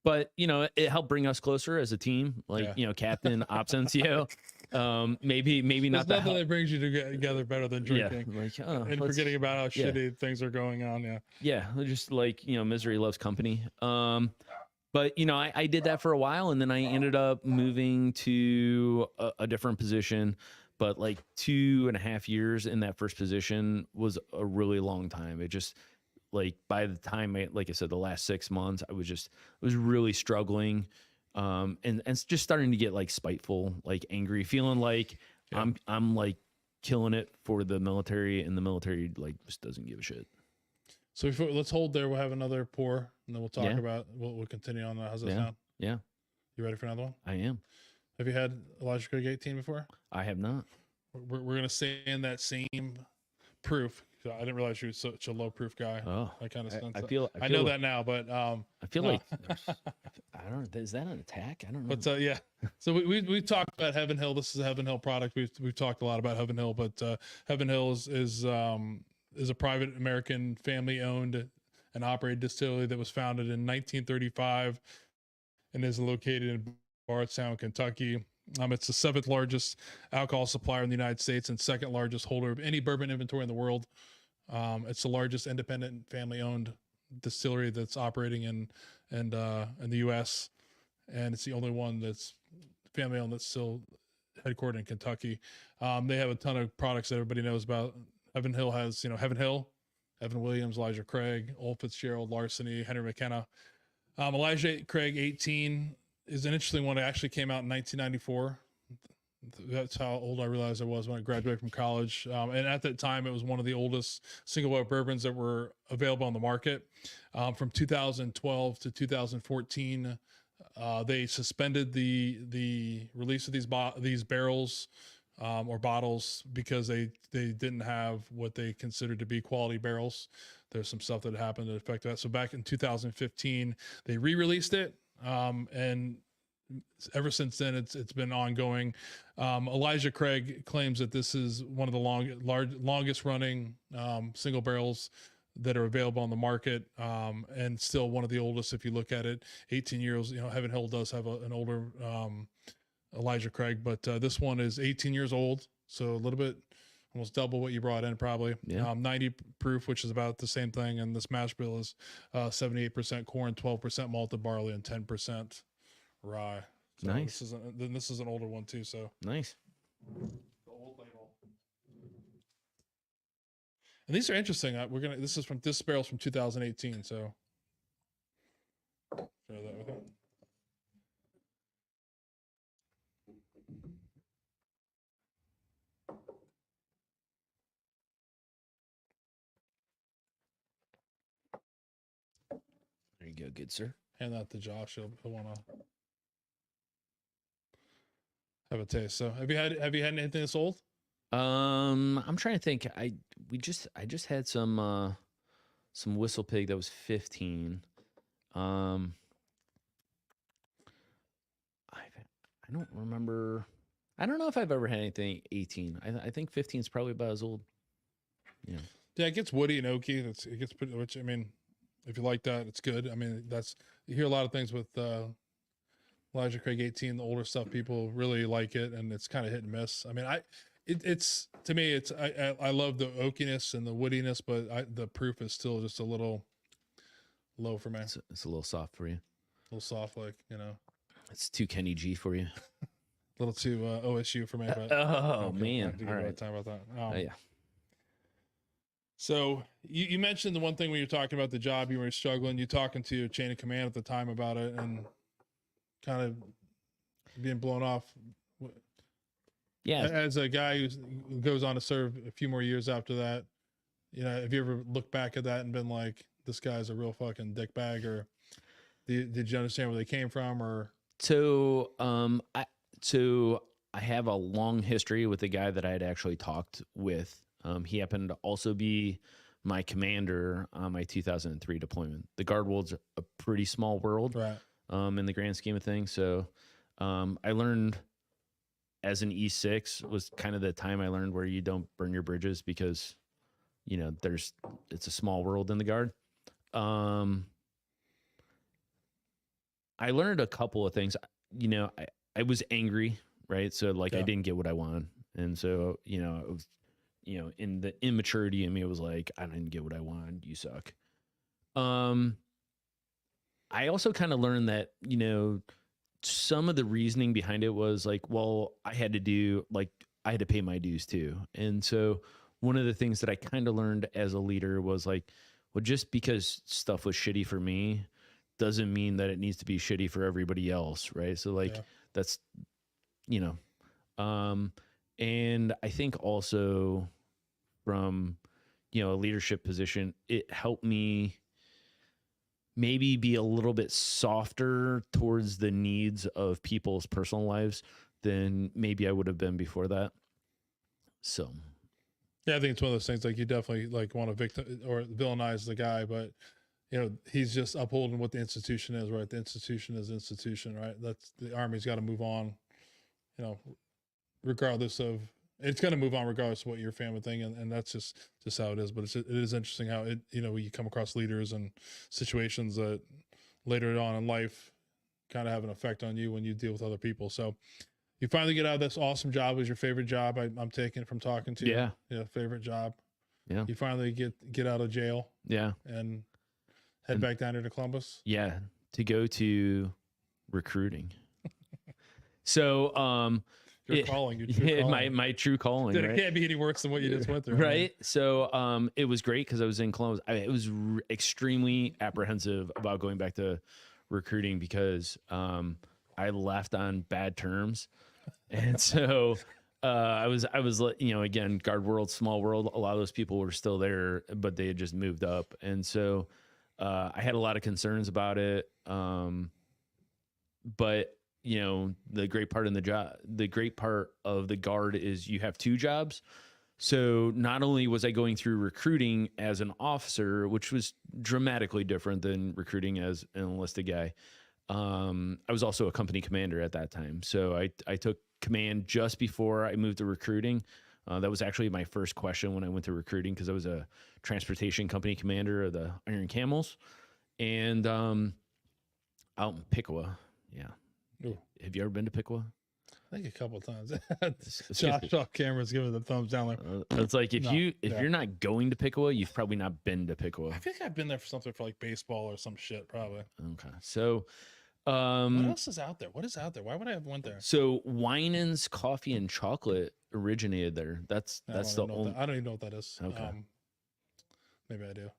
But it helped bring us closer as a team, captain, ops NCO. Maybe not There's nothing that brings you together better than drinking. Yeah, and forgetting about how shitty things are going on. Yeah. Yeah. Just misery loves company. But I did that for a while, and then I ended up moving to a different position. But 2.5 years in that first position was a really long time. It just by the time I said, the last 6 months, I was really struggling. And just starting to get spiteful, angry, feeling I'm killing it for the military, and the military just doesn't give a shit. So let's hold there. We'll have another pour, and then we'll talk about. We'll continue on that. How's that sound? Yeah. You ready for another one? I am. Have you had Elijah Craig 18 before? I have not. We're gonna stay in that same proof. I didn't realize you were such a low proof guy. Oh, I kind of sense. I know that now, but I feel I don't know. Is that an attack? I don't know. But yeah, so we talked about Heaven Hill. This is a Heaven Hill product. We've talked a lot about Heaven Hill, but Heaven Hill is a private American family owned and operated distillery that was founded in 1935 and is located in Bardstown, Kentucky. It's the 7th largest alcohol supplier in the United States and 2nd largest holder of any bourbon inventory in the world. It's the largest independent family-owned distillery that's operating in the U.S. and it's the only one that's family-owned that's still headquartered in Kentucky. They have a ton of products that everybody knows about. Heaven Hill has, Heaven Hill, Evan Williams, Elijah Craig, Old Fitzgerald, Larceny, Henry McKenna. Elijah Craig 18 is an interesting one. It actually came out in 1994. That's how old I realized I was when I graduated from college. And at that time, it was one of the oldest single barrel bourbons that were available on the market. From 2012 to 2014, they suspended the release of these barrels or bottles because they didn't have what they considered to be quality barrels. There's some stuff that happened that affected that. So back in 2015, they re-released it. And ever since then, it's been ongoing. Elijah Craig claims that this is one of the longest running single barrels that are available on the market, and still one of the oldest. If you look at it, 18 years. Heaven Hill does have an older Elijah Craig, but this one is 18 years old, so a little bit, almost double what you brought in, probably. 90 proof, which is about the same thing. And this mash bill is 78% corn, 12% malted barley, and 10% rye. So nice. This is an older one too. So nice. The old label. And these are interesting. This barrel's from 2018. So share that with you. There you go, good sir. Hand that to Josh. He'll want to have a taste. So have you had anything that's old? I'm trying to think. I just had some whistle pig that was 15. Um, I don't remember. I don't know if I've ever had anything 18. I think 15 is probably about as old. Yeah. Yeah, it gets woody and oaky. It gets pretty. Which I mean, if you like that, it's good. I mean, you hear a lot of things with Elijah Craig 18. The older stuff, people really like it, and it's kind of hit and miss. I mean, it's to me, I love the oakiness and the woodiness, but the proof is still just a little low for me. It's a little soft for you. A little soft, like It's too Kenny G for you. A little too OSU for me. But oh man! All right, time about that. Yeah. So you mentioned the one thing when you're talking about the job, you were struggling, you talking to your chain of command at the time about it and kind of being blown off. Yeah. As a guy who goes on to serve a few more years after that, have you ever looked back at that and been like, this guy's a real fucking dickbag, or did you understand where they came from? Or so I have a long history with the guy that I had actually talked with. He happened to also be my commander on my 2003 deployment. The guard world's a pretty small world, right? In the grand scheme of things. So I learned as an E6 was kind of the time I learned where you don't burn your bridges, because it's a small world in the guard. I learned a couple of things. I was angry, right? So I didn't get what I wanted, and so it was, in the immaturity in me, it was like, I didn't get what I wanted. You suck. I also kind of learned that, some of the reasoning behind it was like, well, I had to pay my dues too. And so one of the things that I kind of learned as a leader was like, well, just because stuff was shitty for me doesn't mean that it needs to be shitty for everybody else. Right. So that's, and I think also from, a leadership position, it helped me maybe be a little bit softer towards the needs of people's personal lives than maybe I would have been before that. So, yeah, I think it's one of those things, like, you definitely want to victim or villainize the guy, but he's just upholding what the institution is, right? The institution is institution, right? That's the Army's got to move on, regardless of, it's going to move on regardless of what your family thing, and that's just how it is. But it is interesting how you come across leaders and situations that later on in life kind of have an effect on you when you deal with other people. So you finally get out of this awesome job. Was your favorite job? I'm taking from talking to you. Yeah, favorite job. Yeah. You finally get out of jail. Yeah. And head back down here to Columbus. Yeah, to go to recruiting. So your calling. My true calling. It can't be any worse than what you just went through, right? So it was great because I was in Columbus. It was extremely apprehensive about going back to recruiting because I left on bad terms, and so I was again, guard world, small world. A lot of those people were still there, but they had just moved up, and so I had a lot of concerns about it. But the great part of the guard is you have two jobs. So not only was I going through recruiting as an officer, which was dramatically different than recruiting as an enlisted guy, I was also a company commander at that time. So I took command just before I moved to recruiting. That was actually my first question when I went to recruiting, because I was a transportation company commander of the Iron Camels, and out in Piqua. Yeah. Ooh. Have you ever been to Piqua? I think a couple of times. Josh off camera's giving the thumbs down. Like, it's like if you're not going to Piqua, you've probably not been to Piqua. I think I've been there for something for like baseball or some shit, probably. Okay, so what else is out there? What is out there? Why would I have went there? So Winans Coffee and Chocolate originated there. That's the only. I don't even know what that is. Okay, maybe I do.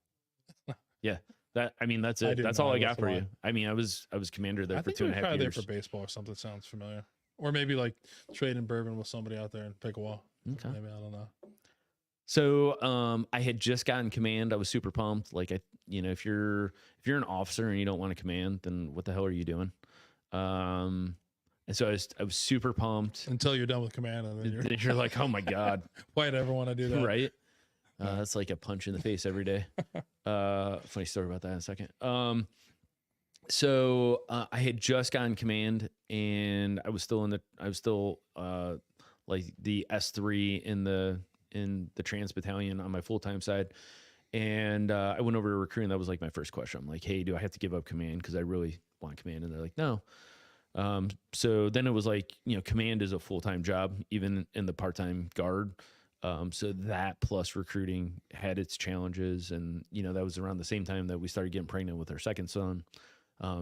Yeah. That's it. That's all I got for you. I mean, I was commander there for 2.5 years. There for baseball or something. Sounds familiar. Or maybe like trading bourbon with somebody out there in Piqua. Okay. Maybe, I don't know. So I had just gotten command. I was super pumped. Like if you're an officer and you don't want to command, then what the hell are you doing? And so I was super pumped. Until you're done with command, and then You're like, oh my God. why'd I ever want to do that? Right. That's like a punch in the face every day. Funny story about that in a second. So I had just gotten command, and I was still like the S3 in the trans battalion on my full-time side. And I went over to recruiting. That was like my first question. I'm like, hey, do I have to give up command? Because I really want command. And they're like, no. So then it was like, command is a full-time job, even in the part-time guard. So that plus recruiting had its challenges. And, that was around the same time that we started getting pregnant with our second son.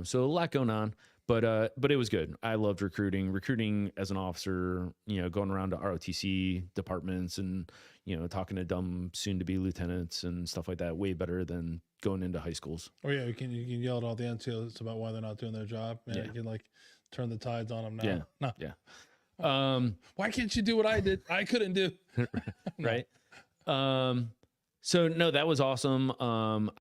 So a lot going on, but it was good. I loved recruiting as an officer, going around to ROTC departments and, talking to dumb soon to be lieutenants and stuff like that. Way better than going into high schools. Oh yeah. You can yell at all the NCOs about why they're not doing their job. Man, Yeah. You can like turn the tides on them now. Yeah. No. Yeah. Why can't you do what I did? I couldn't do. Right. So no, that was awesome. But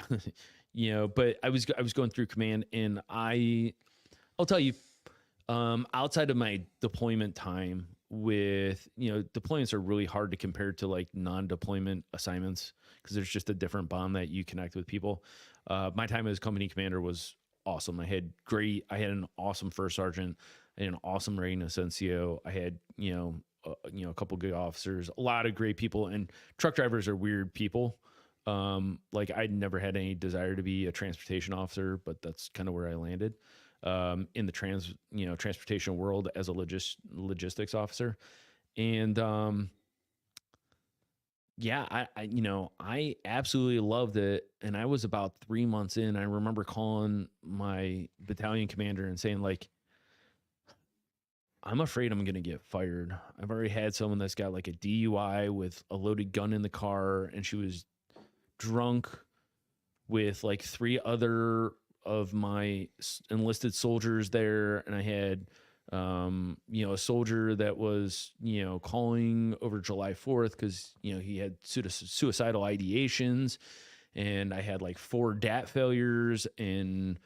I was going through command, and I'll tell you, outside of my deployment time with, deployments are really hard to compare to like non-deployment assignments because there's just a different bond that you connect with people. My time as company commander was awesome. I had an awesome first sergeant, I had an awesome readiness NCO. I had, a couple good officers, a lot of great people, and truck drivers are weird people. Like I'd never had any desire to be a transportation officer, but that's kind of where I landed, in the transportation world as a logistics officer. And, I absolutely loved it. And I was about 3 months in. I remember calling my battalion commander and saying like, I'm afraid I'm going to get fired. I've already had someone that's got like a DUI with a loaded gun in the car, and she was drunk with like 3 other of my enlisted soldiers there. And I had, a soldier that was, calling over July 4th because, he had suicidal ideations. And I had like 4 DAT failures and,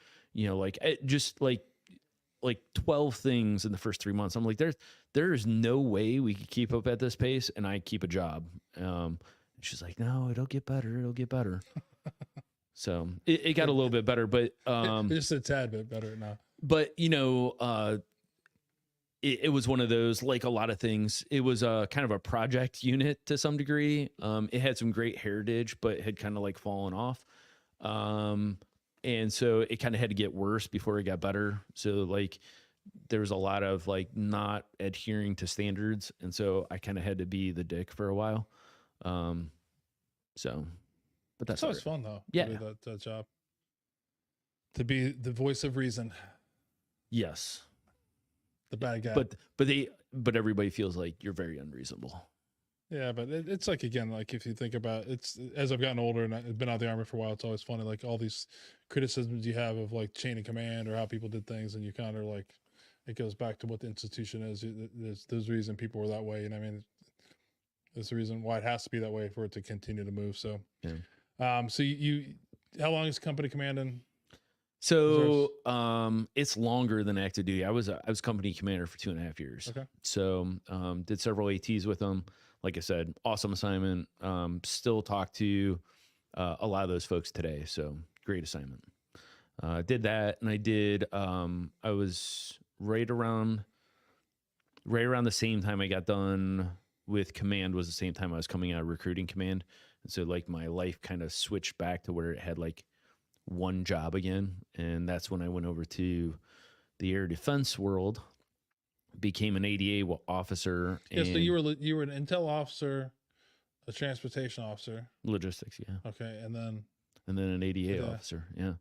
just like 12 things in the first 3 months. I'm like, there's no way we could keep up at this pace and I keep a job. She's like, no, it'll get better. It'll get better. So it got a little bit better, but just a tad bit better now. But it was one of those, like a lot of things. It was a kind of a project unit to some degree. It had some great heritage, but had kind of like fallen off. And so it kind of had to get worse before it got better. So like there was a lot of like not adhering to standards. And so I kind of had to be the dick for a while. But that's always fun though. Yeah. To do that job. To be the voice of reason. Yes. The bad guy. But everybody feels like you're very unreasonable. Yeah, but it's like, again, like if you think about it's, as I've gotten older and I've been out of the Army for a while, it's always funny, like all these criticisms you have of like chain of command or how people did things, and you kind of like, it goes back to what the institution is. There's the reason people were that way. And I mean, there's the reason why it has to be that way for it to continue to move. So, yeah. So you how long is company commanding? So it's longer than active duty. I was company commander for 2.5 years. Okay. So did several ATs with them. Like I said, awesome assignment. Still talk to a lot of those folks today. So great assignment. Did that, and I did. I was right around the same time I got done with command was the same time I was coming out of recruiting command, and so like my life kind of switched back to where it had like one job again, and that's when I went over to the air defense world. Became an ADA officer. Yeah, so you were an intel officer, a transportation officer, logistics, yeah. Okay, and then an ADA officer, yeah.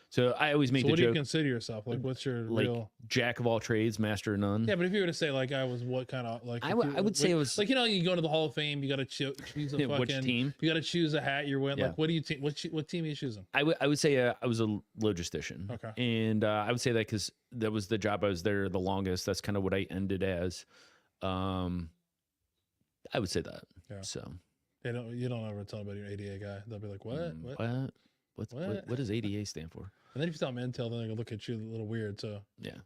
So I always make so the what joke. do you consider yourself? Like, what's your like real jack of all trades, master of none? Yeah, but if you were to say like I was what kind of like I would say it was like, you go to the Hall of Fame, you got to choose a fucking which team. You got to choose a hat you're wearing. Yeah. Like, what do you what team are you choosing? I would say I was a logistician. Okay, and I would say that because that was the job I was there the longest. That's kind of what I ended as. I would say that. Yeah. So you don't ever tell anybody you're an ADA guy. They'll be like, what does ADA stand for? And then if you tell them intel, then they're gonna look at you a little weird. So yeah,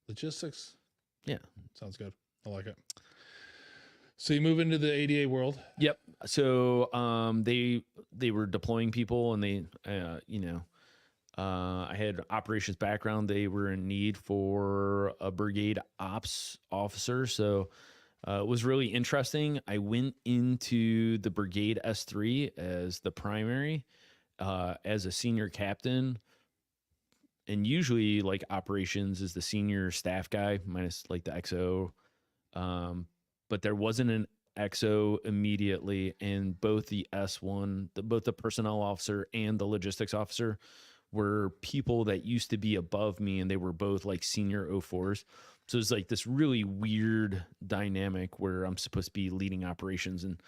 logistics. Yeah. Sounds good. I like it. So you move into the ADA world. Yep. So they were deploying people, and they I had operations background. They were in need for a brigade ops officer, so it was really interesting. I went into the brigade S3 as the primary, as a senior captain, and usually like operations is the senior staff guy minus like the XO. But there wasn't an XO immediately, and both the S1, both the personnel officer and the logistics officer were people that used to be above me, and they were both like senior O4s. So it's like this really weird dynamic where I'm supposed to be leading operations and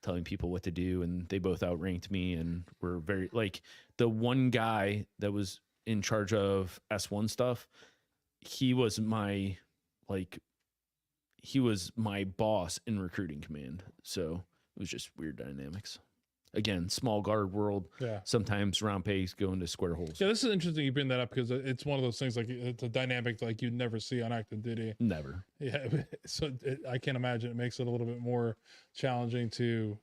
telling people what to do, and they both outranked me and were very like the one guy that was in charge of S1 stuff. He was my boss in recruiting command. So it was just weird dynamics. Again, small guard world. Yeah. Sometimes round pegs go into square holes. Yeah, this is interesting you bring that up because it's one of those things like it's a dynamic like you'd never see on active duty. Never. Yeah. So I can't imagine it makes it a little bit more challenging to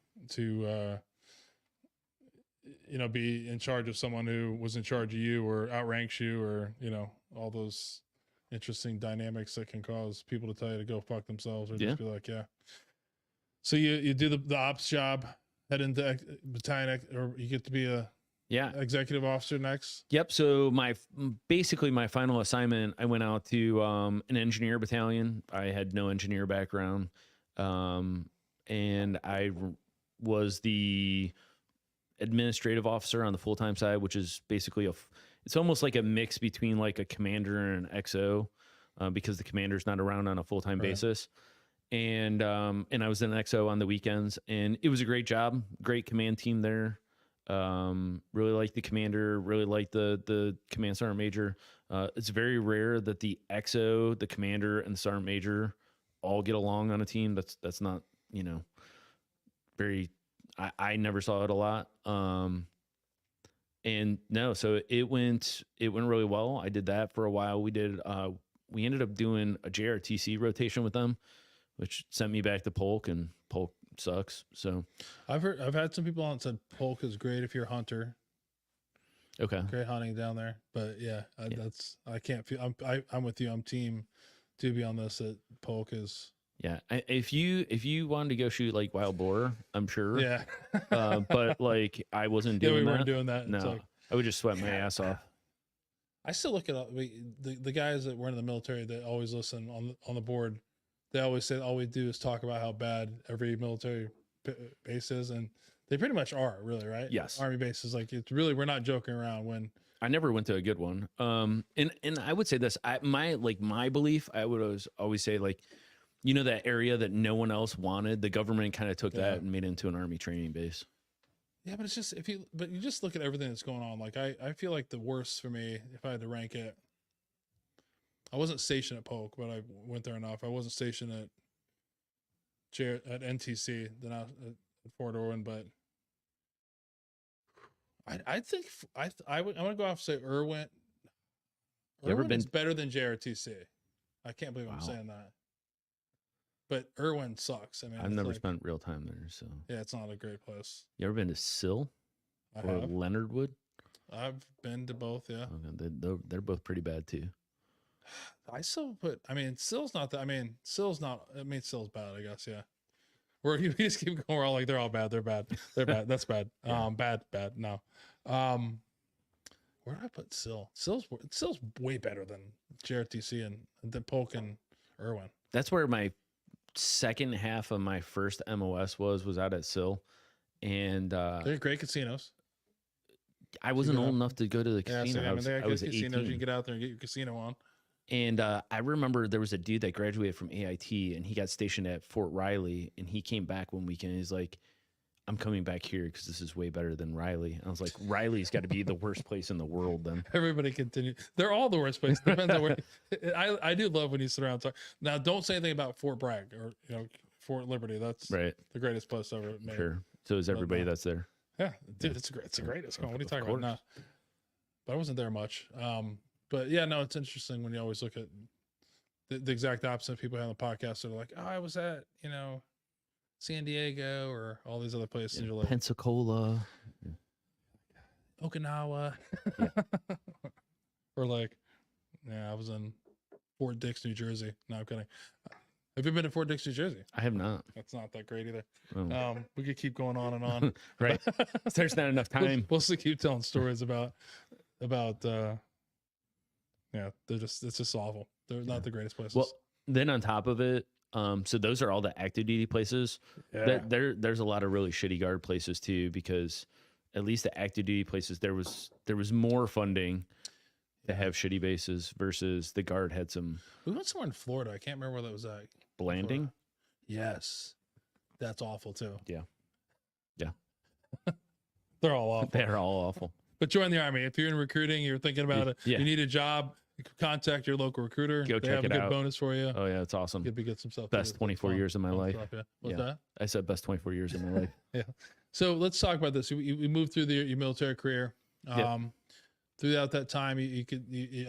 be in charge of someone who was in charge of you or outranks you, or all those interesting dynamics that can cause people to tell you to go fuck themselves or just be like, yeah. So you do the ops job, head into battalion, or you get to be a executive officer next. Yep. So basically my final assignment, I went out to an engineer battalion. I had no engineer background, and I was the administrative officer on the full-time side, which is basically it's almost like a mix between like a commander and an XO, because the commander's not around on a full-time basis. And I was an XO on the weekends, and it was a great job, great command team there. Really liked the commander, really liked the command sergeant major. It's very rare that the XO, the commander, and the sergeant major all get along on a team. That's not, very, I never saw it a lot. And no, so it went really well. I did that for a while. We ended up doing a JRTC rotation with them, which sent me back to Polk, and Polk sucks. So I've had some people on that said Polk is great if you're a hunter. Okay. Great hunting down there. But I can't feel, I'm with you. I'm team Dubie on this, that Polk is. Yeah. If you wanted to go shoot like wild boar, I'm sure. Yeah. But like I wasn't doing that. We weren't doing that. No, I would just sweat my ass off. I still look at the guys that were in the military that always listen on the board. They always say all we do is talk about how bad every military base is, and they pretty much are, really, right? Yes. Army bases, like it's really, we're not joking around. When I never went to a good one. And I would say this, my belief, I would always say like, that area that no one else wanted, the government kind of took that and made it into an Army training base. Yeah, but it's just you just look at everything that's going on. Like I feel like the worst for me, if I had to rank it, I wasn't stationed at Polk, but I went there enough. I wasn't stationed at NTC, then at Fort Irwin, but I think I'm gonna go off and say Irwin. Irwin is better than JRTC. I can't believe I'm saying that. But Irwin sucks. I mean, I've never spent real time there, so yeah, it's not a great place. You ever been to Sill or Leonardwood? I've been to both. Yeah, okay, they're both pretty bad too. Sill's not that. Sill's bad, I guess. Yeah. We just keep going. We're all like, they're all bad. They're bad. They're bad. That's bad. Yeah. Bad. No. Where did I put Sill? Sill's way better than JRTC and the Polk and Irwin. That's where my second half of my first MOS was out at Sill, and they're great casinos. I wasn't old enough to go to the casino. I was 18. You can get out there and get your casino on. And I remember there was a dude that graduated from AIT, and he got stationed at Fort Riley, and he came back one weekend. He's like, I'm coming back here because this is way better than Riley. And I was like, Riley's got to be the worst place in the world then. Everybody continue. They're all the worst place. Depends on where. I do love when you sit around and talk. Now, don't say anything about Fort Bragg or Fort Liberty. That's right. The greatest place ever made. Sure. So is everybody that's there. Yeah, dude, it's the greatest. What are you talking about? No, but I wasn't there much. But yeah, no, it's interesting when you always look at the exact opposite of people have on the podcast that are like, oh, I was at, San Diego or all these other places. You're like, Pensacola, Okinawa. Yeah. Or like, yeah, I was in Fort Dix, New Jersey. No, I'm kidding. Have you been to Fort Dix, New Jersey? I have not. That's not that great either. Oh. We could keep going on and on. Right. There's not enough time. We'll still keep telling stories about yeah, it's just awful. They're not the greatest places. Well, then on top of it, so those are all the active duty places. Yeah. There's a lot of really shitty guard places too, because at least the active duty places, there was more funding to have shitty bases versus the guard had some. We went somewhere in Florida. I can't remember where that was at. Blanding. Yes, that's awful too. Yeah. They're all awful. They're all awful. But join the Army. If you're in recruiting, you're thinking about it, Yeah. you need a job, you can contact your local recruiter. Go they check have it a good out. bonus for you. Oh yeah, it's awesome. Could be get some stuff. Best 24 years of my life. Stuff, yeah. What's Yeah. that? I said best 24 years of my life. Yeah. So let's talk about this. You moved through your military career. Throughout that time, I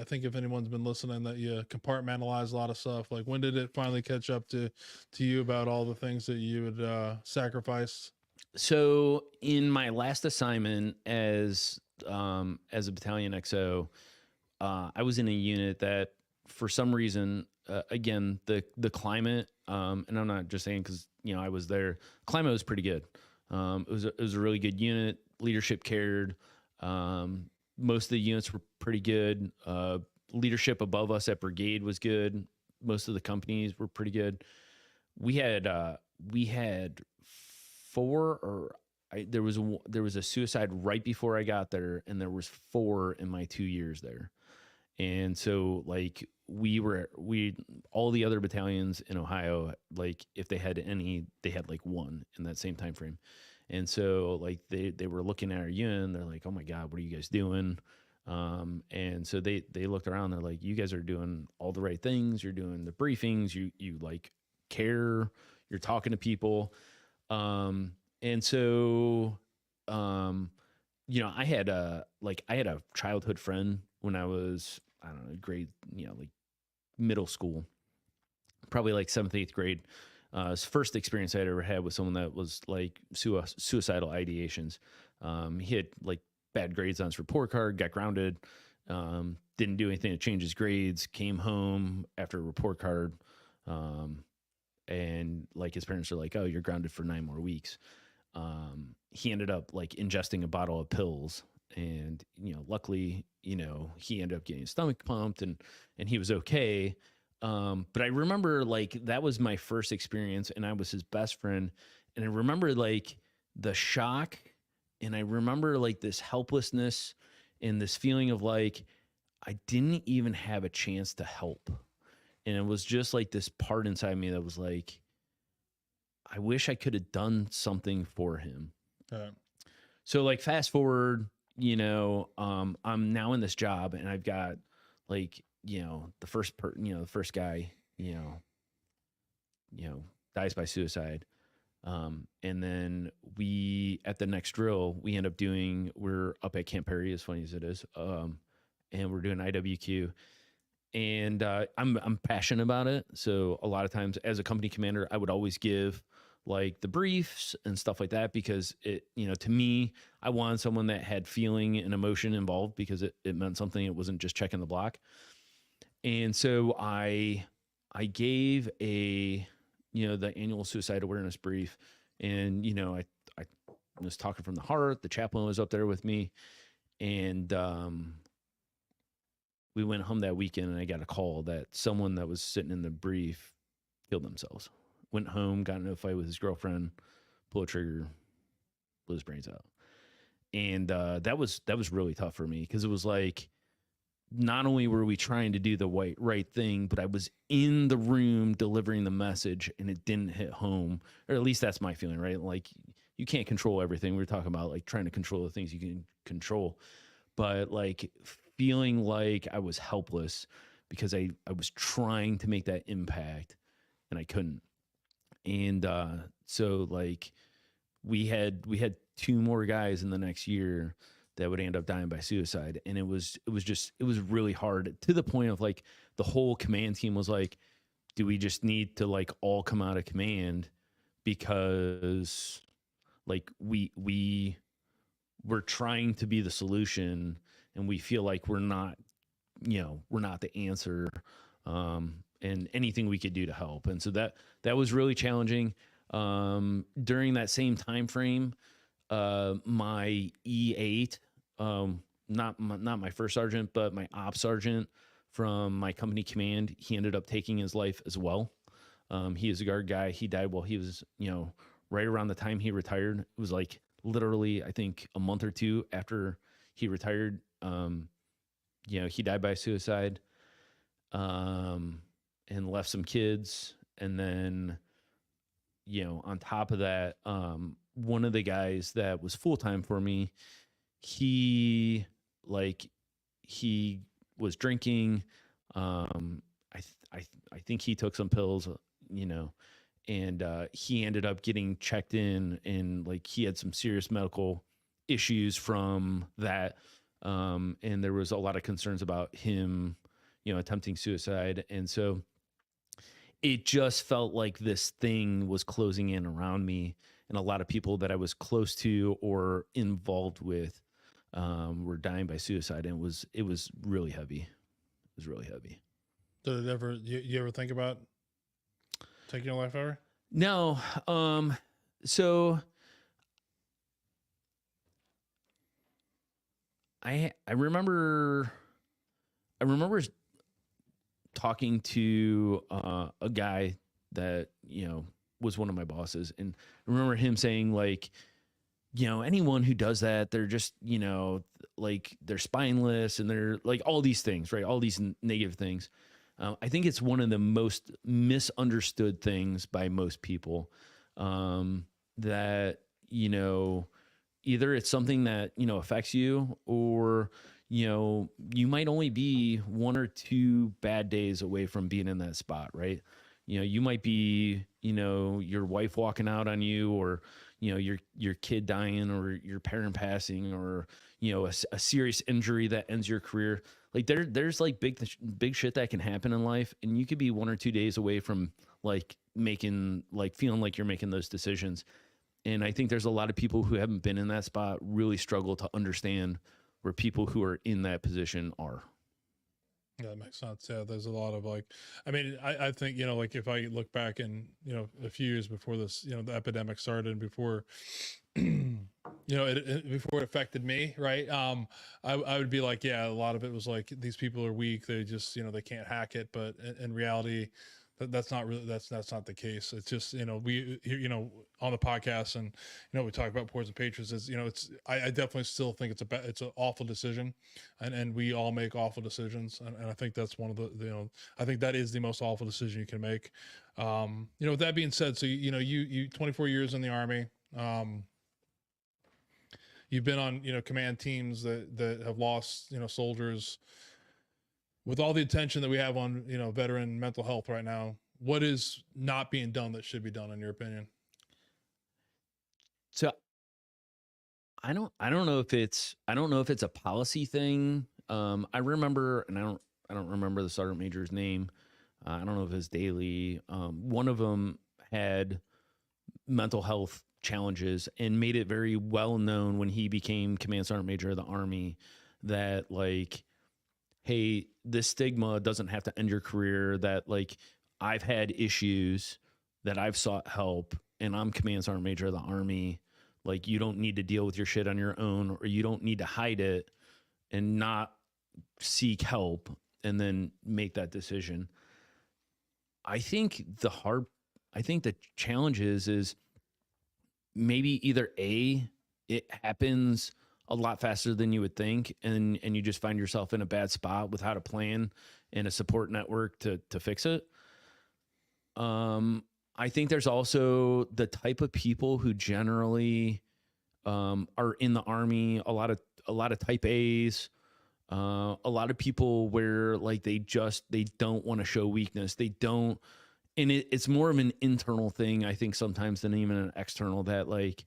think if anyone's been listening, that you compartmentalize a lot of stuff. Like, when did it finally catch up to you about all the things that you would sacrifice? So in my last assignment as a battalion XO, I was in a unit that for some reason, again, the climate, and I'm not just saying because, I was there, climate was pretty good. It was a really good unit. Leadership cared. Most of the units were pretty good. Leadership above us at brigade was good. Most of the companies were pretty good. We had there was a suicide right before I got there, and there was 4 in my 2 years there. And so like all the other battalions in Ohio, like if they had any, they had like 1 in that same time frame. And so like they were looking at our unit and they're like, oh my God, what are you guys doing? And so they looked around, they're like, you guys are doing all the right things. You're doing the briefings. You like care, you're talking to people. And so, I had a childhood friend when I was, I don't know, grade, like middle school, probably like 7th, 8th grade. First experience I'd ever had with someone that was like suicidal ideations. He had like bad grades on his report card, got grounded, didn't do anything to change his grades, came home after a report card. And like his parents are like, oh, you're grounded for 9 more weeks. He ended up like ingesting a bottle of pills, and, luckily, he ended up getting his stomach pumped and he was okay. But I remember like that was my first experience, and I was his best friend. And I remember like the shock, and I remember like this helplessness and this feeling of like, I didn't even have a chance to help. And it was just like this part inside me that was like, I wish I could have done something for him. So like fast forward, I'm now in this job, and I've got like, the first guy, dies by suicide. And then at the next drill, we end up we're up at Camp Perry, as funny as it is. And we're doing IWQ, and I'm passionate about it. So a lot of times as a company commander, I would always give like the briefs and stuff like that, because it, to me, I wanted someone that had feeling and emotion involved, because it meant something. It wasn't just checking the block. And so I gave the annual suicide awareness brief, and, I was talking from the heart. The chaplain was up there with me, and we went home that weekend, and I got a call that someone that was sitting in the brief killed themselves. Went home, got into a fight with his girlfriend, pulled a trigger, blew his brains out. And that was really tough for me, because it was like, not only were we trying to do the right thing, but I was in the room delivering the message, and it didn't hit home. Or at least that's my feeling, right? Like, you can't control everything. We were talking about like trying to control the things you can control, but like feeling like I was helpless because I was trying to make that impact and I couldn't. And so like we had 2 more guys in the next year that would end up dying by suicide. And it was really hard, to the point of like the whole command team was like, do we just need to like all come out of command because like we're trying to be the solution and we feel like we're not the answer, and anything we could do to help. And so that was really challenging. During that same time frame, my E8, not my first sergeant, but my ops sergeant from my company command, he ended up taking his life as well. He is a guard guy. He died while he was, right around the time he retired. It was like literally, I think, a month or two after he retired. He died by suicide, and left some kids. And then, on top of that, one of the guys that was full-time for me, he was drinking. I think he took some pills, and he ended up getting checked in, and like he had some serious medical issues from that. And there was a lot of concerns about him, attempting suicide. And so it just felt like this thing was closing in around me, and a lot of people that I was close to or involved with were dying by suicide. And it was really heavy. It was really heavy. Did it ever, you ever think about taking your life ever? No. So I remember talking to a guy that, was one of my bosses. And I remember him saying like, anyone who does that, they're just, like they're spineless and they're like all these things, right? All these negative things. I think it's one of the most misunderstood things by most people, that, either it's something that, affects you, or, you might only be 1 or 2 bad days away from being in that spot, right? You might be, your wife walking out on you, or, your kid dying, or your parent passing, or, a serious injury that ends your career. Like there's like big shit that can happen in life, and you could be 1 or 2 days away from like feeling like you're making those decisions. And I think there's a lot of people who haven't been in that spot really struggle to understand where people who are in that position are. Yeah, that makes sense. Yeah, there's a lot of I think, like if I look back in, a few years before this, the epidemic started, and before, before it affected me, right? I would be like, yeah, a lot of it was like, these people are weak. They just, they can't hack it. But in reality, that's not really, that's not the case. It's just, we, on the podcast, and, we talk about Poison Patriots, is, I definitely still think it's an awful decision, and we all make awful decisions. And I think that's one of the, I think that is the most awful decision you can make. With that being said, so, you 24 years in the Army, you've been on, command teams that have lost, soldiers. With all the attention that we have on, veteran mental health right now, what is not being done that should be done, in your opinion? So I don't know if it's a policy thing. I remember, and I don't remember the sergeant major's name. I don't know if it's Daly. One of them had mental health challenges, and made it very well known when he became command sergeant major of the Army that like, hey, this stigma doesn't have to end your career, that like I've had issues, that I've sought help, and I'm command sergeant major of the Army. Like, you don't need to deal with your shit on your own, or you don't need to hide it and not seek help and then make that decision. I think the challenge is maybe either it happens a lot faster than you would think, and you just find yourself in a bad spot without a plan and a support network to fix it. I think there's also the type of people who generally are in the Army, a lot of type A's, a lot of people where like they don't want to show weakness. They don't, and it's more of an internal thing, I think, sometimes, than even an external, that like,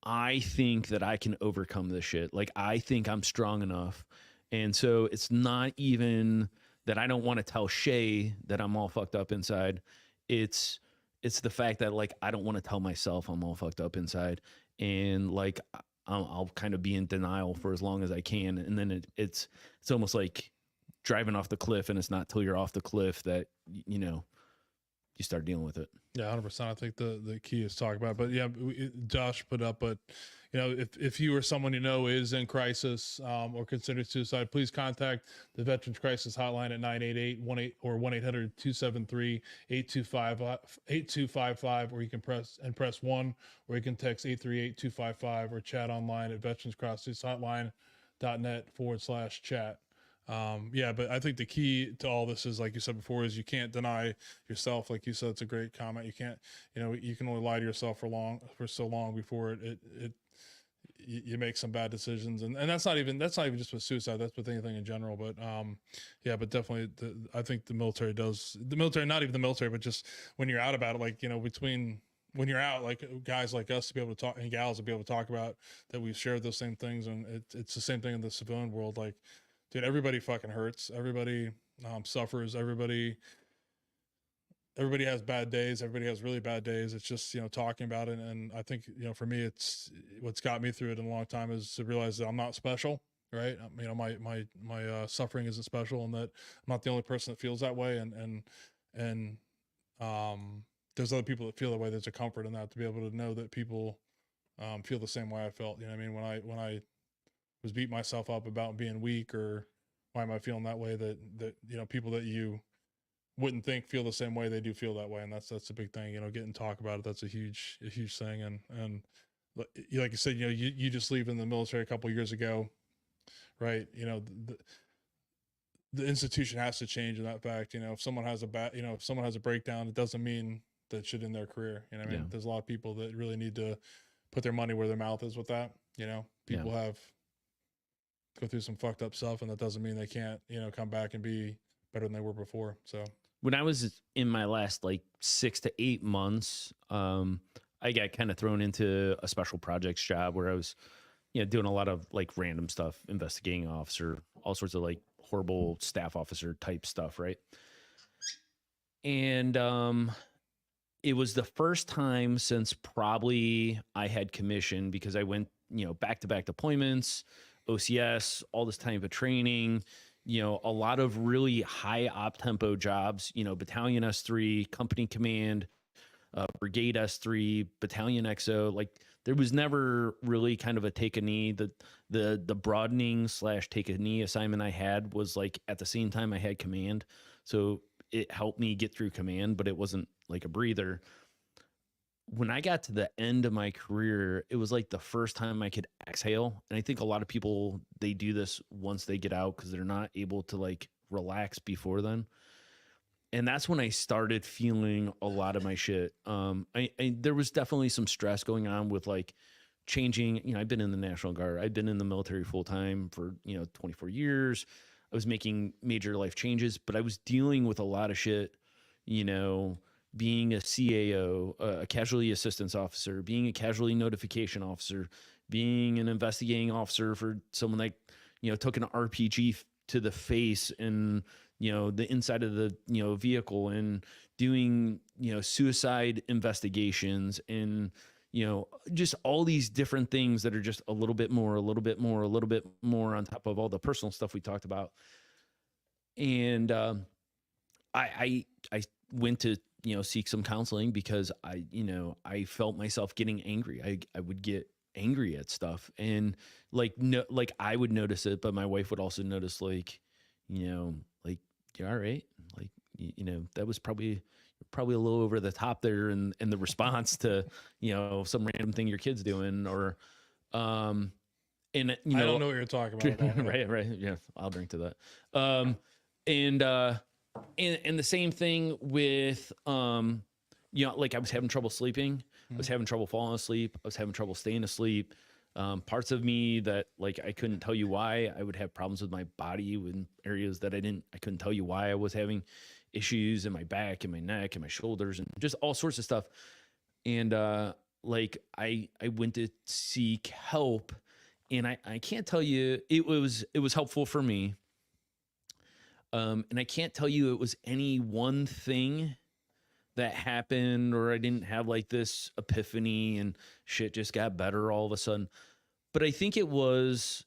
I think that I can overcome this shit. Like, I think I'm strong enough. And so it's not even that I don't want to tell Shay that I'm all fucked up inside. It's the fact that like I don't want to tell myself I'm all fucked up inside, and like I'll kind of be in denial for as long as I can, and then it's almost like driving off the cliff, and it's not till you're off the cliff that you know you start dealing with it. Yeah, 100%. I think the key is talk about it. But yeah, Josh put up, but you know, if you or someone you know is in crisis or considered suicide, please contact the Veterans Crisis Hotline at 988-18 or 1-800-273-8255, or you can press 1, or you can text 838-255, or chat online at veteranscrisishotline.net/chat. Yeah, but I think the key to all this is, like you said before, is you can't deny yourself. Like you said, it's a great comment. You can't, you know, you can only lie to yourself for so long before you make some bad decisions. And that's not even just with suicide. That's with anything in general. But, yeah, but definitely I think the military, not even the military, but just when you're out about it, like, you know, when you're out, like guys like us to be able to talk, and gals to be able to talk about that, we've shared those same things. And it's the same thing in the civilian world. Like, dude, everybody fucking hurts. Everybody suffers. Everybody has bad days. Everybody has really bad days. It's just, you know, talking about it. And I think, you know, for me, it's what's got me through it in a long time is to realize that I'm not special, right? You know, my suffering isn't special, and that I'm not the only person that feels that way. And there's other people that feel that way. There's a comfort in that, to be able to know that people feel the same way I felt. You know what I mean? When I was beating myself up about being weak, or why am I feeling that way, that you know, people that you wouldn't think feel the same way, they do feel that way. And that's a big thing, you know, getting talk about it. That's a huge thing. And like you said, you know, you just leaving the military a couple of years ago, right? You know, the institution has to change in that fact. You know, if someone has a breakdown, it doesn't mean that should end their career. You know what I mean? There's a lot of people that really need to put their money where their mouth is with that. You know, people go through some fucked up stuff, and that doesn't mean they can't, you know, come back and be better than they were before. So when I was in my last like 6 to 8 months, I got kind of thrown into a special projects job where I was, you know, doing a lot of like random stuff, investigating officer, all sorts of like horrible staff officer type stuff, right? And it was the first time since probably I had commission, because I went, you know, back-to-back deployments, OCS, all this time of training, you know, a lot of really high op tempo jobs, you know, battalion S3, company command, brigade S3, battalion XO. Like, there was never really kind of a take a knee. The broadening / take a knee assignment I had was like at the same time I had command. So it helped me get through command, but it wasn't like a breather. When I got to the end of my career, it was like the first time I could exhale. And I think a lot of people, they do this once they get out because they're not able to like relax before then. And that's when I started feeling a lot of my shit. There was definitely some stress going on with like changing. You know, I've been in the National Guard. I've been in the military full time for, you know, 24 years. I was making major life changes, but I was dealing with a lot of shit, you know, being a CAO, a casualty assistance officer, being a casualty notification officer, being an investigating officer for someone that, you know, took an RPG to the face and, you know, the inside of the, you know, vehicle, and doing, you know, suicide investigations, and, you know, just all these different things that are just a little bit more on top of all the personal stuff we talked about. And I went to, you know, seek some counseling because I felt myself getting angry. I would get angry at stuff, and like, no, like I would notice it, but my wife would also notice, like, you know, like, you're all right. Like, you know, that was probably a little over the top there in the response to, you know, some random thing your kid's doing, or, and you know, I don't know what you're talking about. right. Yeah. I'll drink to that. And the same thing with, you know, like I was having trouble sleeping. I was having trouble falling asleep. I was having trouble staying asleep. Parts of me that, like, I couldn't tell you why. I would have problems with my body in areas that I couldn't tell you why I was having issues in my back and my neck and my shoulders, and just all sorts of stuff. And, like I went to seek help, and I can't tell you, it was helpful for me. And I can't tell you it was any one thing that happened, or I didn't have like this epiphany and shit just got better all of a sudden. But I think it was,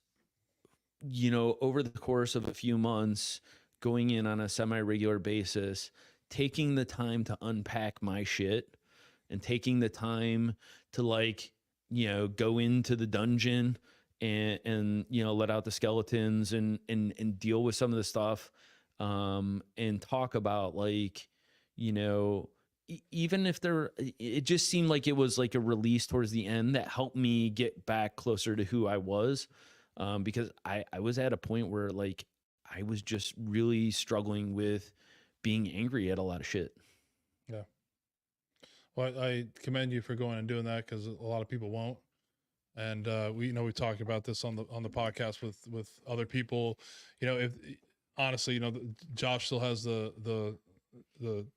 over the course of a few months, going in on a semi-regular basis, taking the time to unpack my shit and taking the time to go into the dungeon and let out the skeletons and deal with some of the stuff, and talk about even if it just seemed like it was like a release towards the end that helped me get back closer to who I was. Because I was at a point where I was just really struggling with being angry at a lot of shit. Yeah. Well, I commend you for going and doing that, because a lot of people won't. And we talked about this on the podcast with other people. If honestly, Josh still has the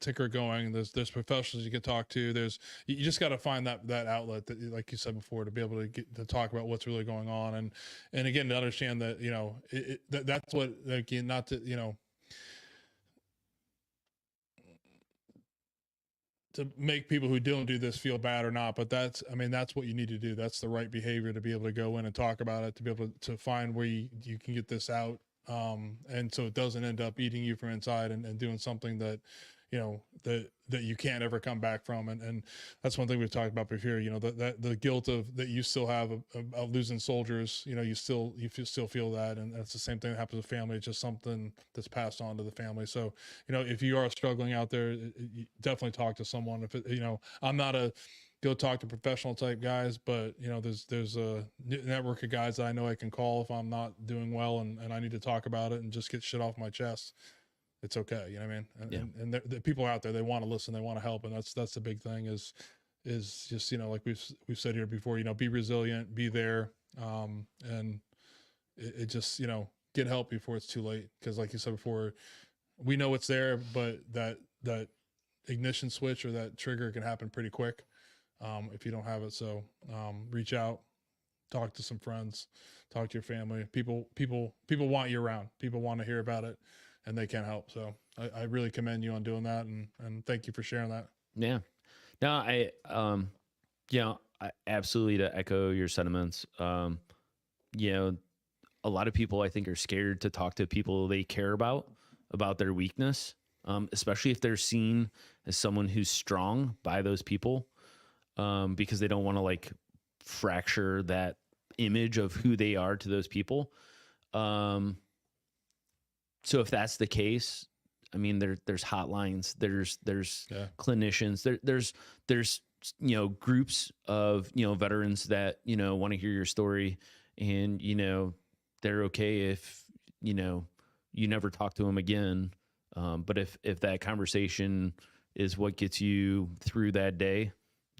ticker going. There's professionals you can talk to. You just got to find that outlet that, like you said before, to be able to get to talk about what's really going on, and again, to understand that that's what, again, not to to make people who don't do this feel bad or not, but that's what you need to do. That's the right behavior to be able to go in and talk about it, to be able to find where you can get this out. And so it doesn't end up eating you from inside and doing something that, that you can't ever come back from. And that's one thing we've talked about before, that the guilt that you still have of losing soldiers, you still feel that. And that's the same thing that happens with family. It's just something that's passed on to the family. So, if you are struggling out there, you definitely talk to someone. If I'm not a go talk to professional type guys, but there's a network of guys that I know I can call if I'm not doing well and I need to talk about it and just get shit off my chest. It's okay. You know what I mean? And, Yeah. and the people out there, they want to listen, they want to help. And that's the big thing is just, like we've said here before, be resilient, be there. And it just, get help before it's too late. Cause like you said before, we know it's there, but that ignition switch or that trigger can happen pretty quick. If you don't have it. So, reach out, talk to some friends, talk to your family. People want you around. People want to hear about it, and they can help. So I really commend you on doing that, and thank you for sharing that. Yeah. No, I absolutely, to echo your sentiments. A lot of people I think are scared to talk to people they care about their weakness, especially if they're seen as someone who's strong by those people. Because they don't want to fracture that image of who they are to those people. So if that's the case, there's hotlines, there's clinicians, there's groups of veterans that want to hear your story, and they're okay if you never talk to them again. But if that conversation is what gets you through that day,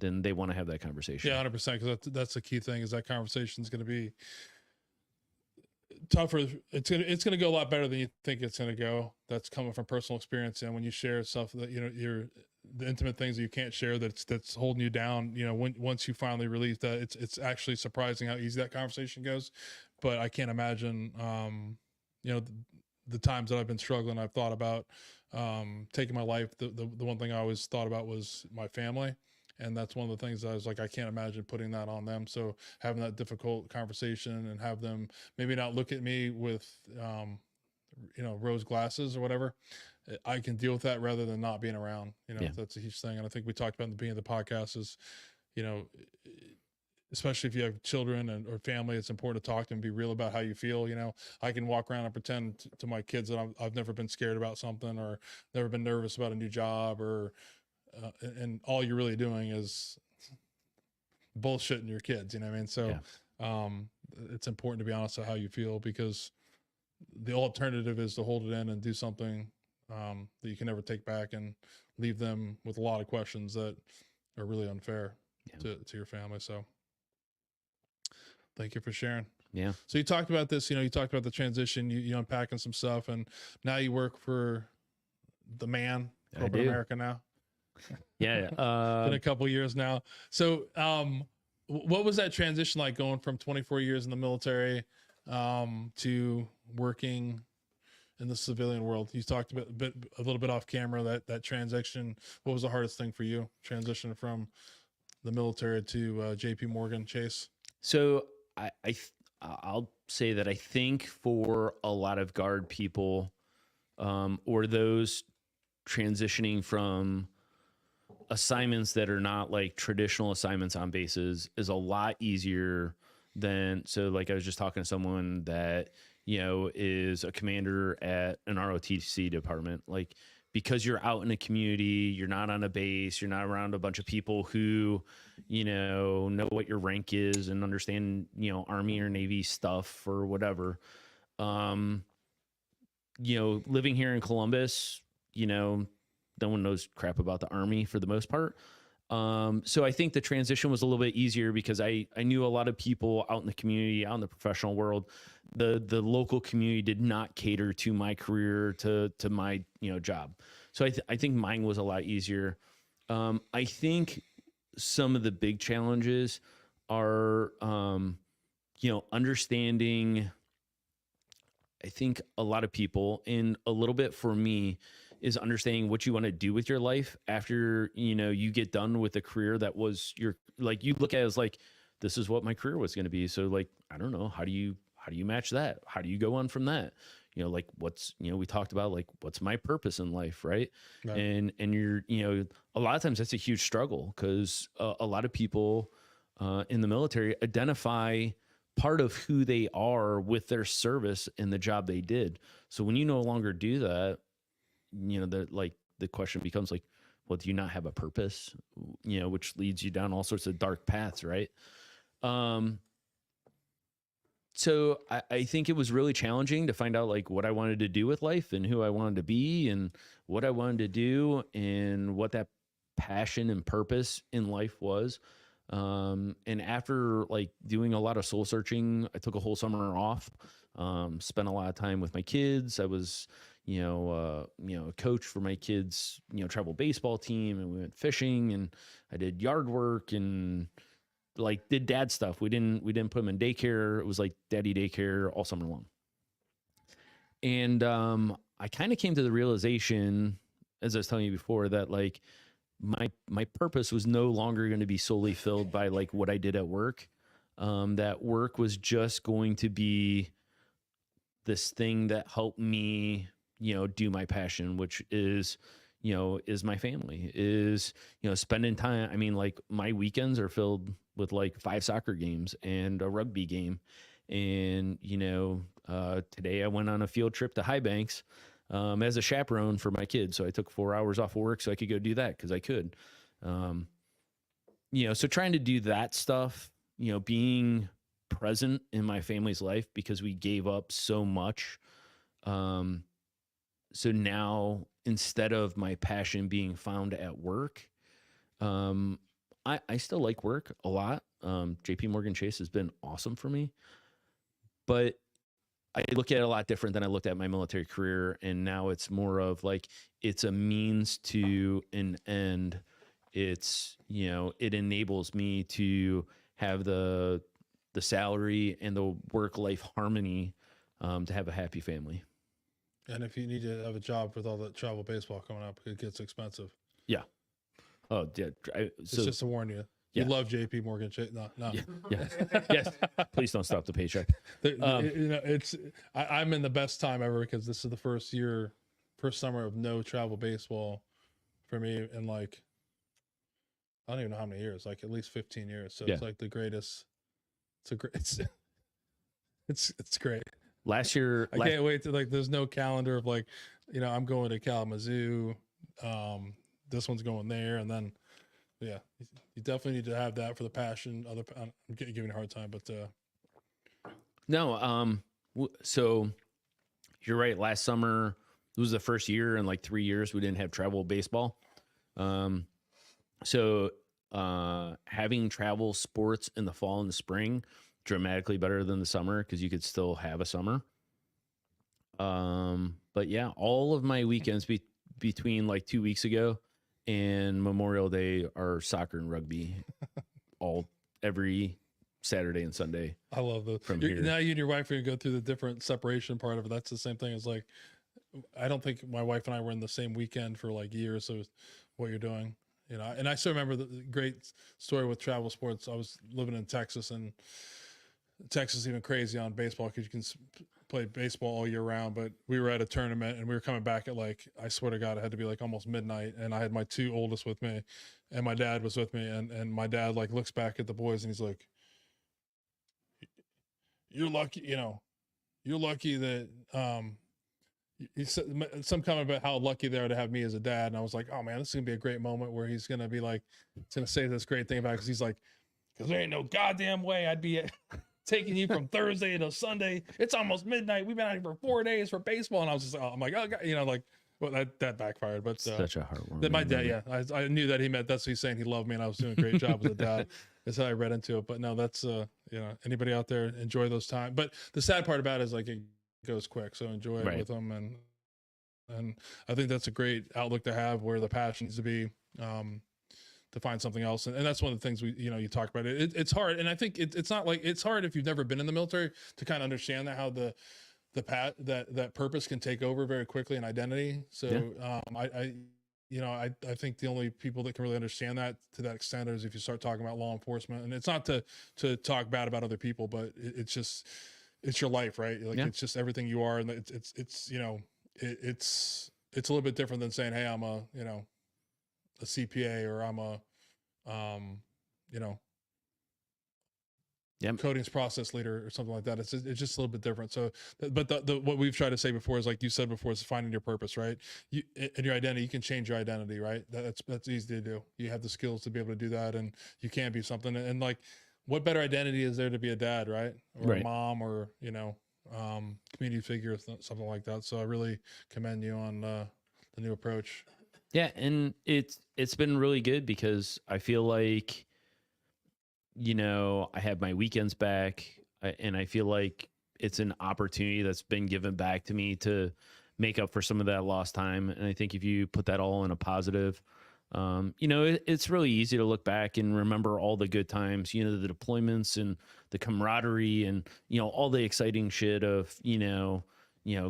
then they want to have that conversation. Yeah, 100%. Because that's the key thing, is that conversation is going to be tougher. It's going to go a lot better than you think it's going to go. That's coming from personal experience. And when you share stuff that, the intimate things that you can't share, that's holding you down, once you finally release that, it's actually surprising how easy that conversation goes. But I can't imagine, the times that I've been struggling, I've thought about, taking my life. The one thing I always thought about was my family. And that's one of the things I was like, I can't imagine putting that on them. So having that difficult conversation and have them maybe not look at me with, rose glasses or whatever, I can deal with that rather than not being around. Yeah. That's a huge thing. And I think we talked about in the beginning of the podcast is, especially if you have children or family, it's important to talk to them, be real about how you feel. I can walk around and pretend to my kids that I've never been scared about something or never been nervous about a new job or, and all you're really doing is bullshitting your kids, you know what I mean? So, yeah. It's important to be honest about how you feel, because the alternative is to hold it in and do something, that you can never take back and leave them with a lot of questions that are really unfair to your family. So thank you for sharing. Yeah. So you talked about this, you talked about the transition, you unpacking some stuff, and now you work for the man, corporate America now. Yeah. Been a couple years now. So, what was that transition like, going from 24 years in the military, to working in the civilian world. You talked a little bit off camera, that transition. What was the hardest thing for you, transition from the military to JP Morgan Chase? So I'll say that I think for a lot of guard people, or those transitioning from assignments that are not like traditional assignments on bases, is a lot easier than, so like I was just talking to someone that, you know, is a commander at an ROTC department. Like, because you're out in the community, you're not on a base, you're not around a bunch of people who, you know what your rank is and understand, you know, Army or Navy stuff or whatever. You know, living here in Columbus, you know, no one knows crap about the Army for the most part. So I think the transition was a little bit easier because I knew a lot of people out in the community, out in the professional world. The local community did not cater to my career, to my, you know, job. So I think mine was a lot easier. I think some of the big challenges are, you know, understanding. I think a lot of people, and a little bit for me, is understanding what you want to do with your life after, you know, you get done with a career that was your, like, you look at it as like, this is what my career was going to be. So like, I don't know, how do you match that? How do you go on from that? You know, like, what's, you know, we talked about like, what's my purpose in life, right? And you're, you know, a lot of times that's a huge struggle because a lot of people in the military identify part of who they are with their service and the job they did. So when you no longer do that, you know, the question becomes like, well, do you not have a purpose? You know, which leads you down all sorts of dark paths, right? So I think it was really challenging to find out like what I wanted to do with life and who I wanted to be and what I wanted to do and what that passion and purpose in life was. And after like doing a lot of soul searching, I took a whole summer off, spent a lot of time with my kids. I was, you know, a coach for my kids, you know, travel baseball team, and we went fishing, and I did yard work and like did dad stuff. We didn't put them in daycare. It was like daddy daycare all summer long. And, I kind of came to the realization, as I was telling you before, that like, my purpose was no longer going to be solely filled by like what I did at work. That work was just going to be this thing that helped me, you know, do my passion, which is, you know, is my family, is, you know, spending time. I mean, like my weekends are filled with like 5 soccer games and a rugby game. And, you know, today I went on a field trip to High Banks, as a chaperone for my kids. So I took 4 hours off of work so I could go do that because I could. You know, so trying to do that stuff, you know, being present in my family's life because we gave up so much. So now instead of my passion being found at work, I still like work a lot. JP Morgan Chase has been awesome for me, but I look at it a lot different than I looked at my military career. And now it's more of like, it's a means to an end. It's, you know, it enables me to have the salary and the work-life harmony, to have a happy family. And if you need to have a job with all the travel baseball coming up, it gets expensive. Yeah. Oh, yeah. It's just to warn you. Yeah. You love JP Morgan Chase. No. Yeah. Yes. Yes. Please don't stop the paycheck. You know, I'm in the best time ever because this is the first summer of no travel baseball for me in like, I don't even know how many years, like at least 15 years. So It's like the greatest. It's great. Last year, I can't wait to like, there's no calendar of like, you know, I'm going to Kalamazoo. This one's going there. And then, yeah, you definitely need to have that for the passion. I'm giving you a hard time, but no. So you're right. Last summer, it was the first year in like 3 years we didn't have travel baseball. So having travel sports in the fall and the spring, dramatically better than the summer because you could still have a summer. But yeah, all of my weekends between like 2 weeks ago and Memorial Day are soccer and rugby, every Saturday and Sunday. I love those. From here. Now you and your wife are gonna go through the different separation part of it. That's the same thing as like I don't think my wife and I were in the same weekend for like years. So what you're doing, and I still remember the great story with travel sports. I was living in Texas, and Texas is even crazy on baseball because you can play baseball all year round. But we were at a tournament and we were coming back at like, I swear to God, it had to be like almost midnight. And I had my two oldest with me and my dad was with me. And my dad like looks back at the boys and he's like, you're lucky, you're lucky that, he said some comment about how lucky they are to have me as a dad. And I was like, oh man, this is gonna be a great moment where he's going to be like, he's going to say this great thing about it. Cause he's like, cause there ain't no goddamn way I'd be taking you from Thursday to Sunday. It's almost midnight. We've been out here for 4 days for baseball. And I was just, I'm like, oh God, like, well, that backfired. But such a heartwarming. That my dad, yeah, I knew that he meant that's what he's saying. He loved me and I was doing a great job as a dad. That's how I read into it. But no, that's anybody out there, enjoy those times. But the sad part about it is like it goes quick. So enjoy it with them, and I think that's a great outlook to have where the passion needs to be. To find something else. And that's one of the things you talk about it. It's hard. And I think it's not like, it's hard if you've never been in the military to kind of understand how that purpose can take over very quickly in identity. So I think the only people that can really understand that to that extent is if you start talking about law enforcement. And it's not to talk bad about other people, but it's your life, right? Like it's just everything you are. And it's a little bit different than saying, hey, I'm a CPA or I'm a, coatings process leader or something like that. It's just a little bit different. So, but what we've tried to say before is like you said before, is finding your purpose, right? And your identity, you can change your identity, right? That's easy to do. You have the skills to be able to do that, and you can be something. And like, what better identity is there to be a dad, right? Or a mom, or community figure, something like that. So I really commend you on the new approach. Yeah, and it's been really good because I feel like, I have my weekends back, and I feel like it's an opportunity that's been given back to me to make up for some of that lost time. And I think if you put that all in a positive, it's really easy to look back and remember all the good times, the deployments and the camaraderie and, all the exciting shit of,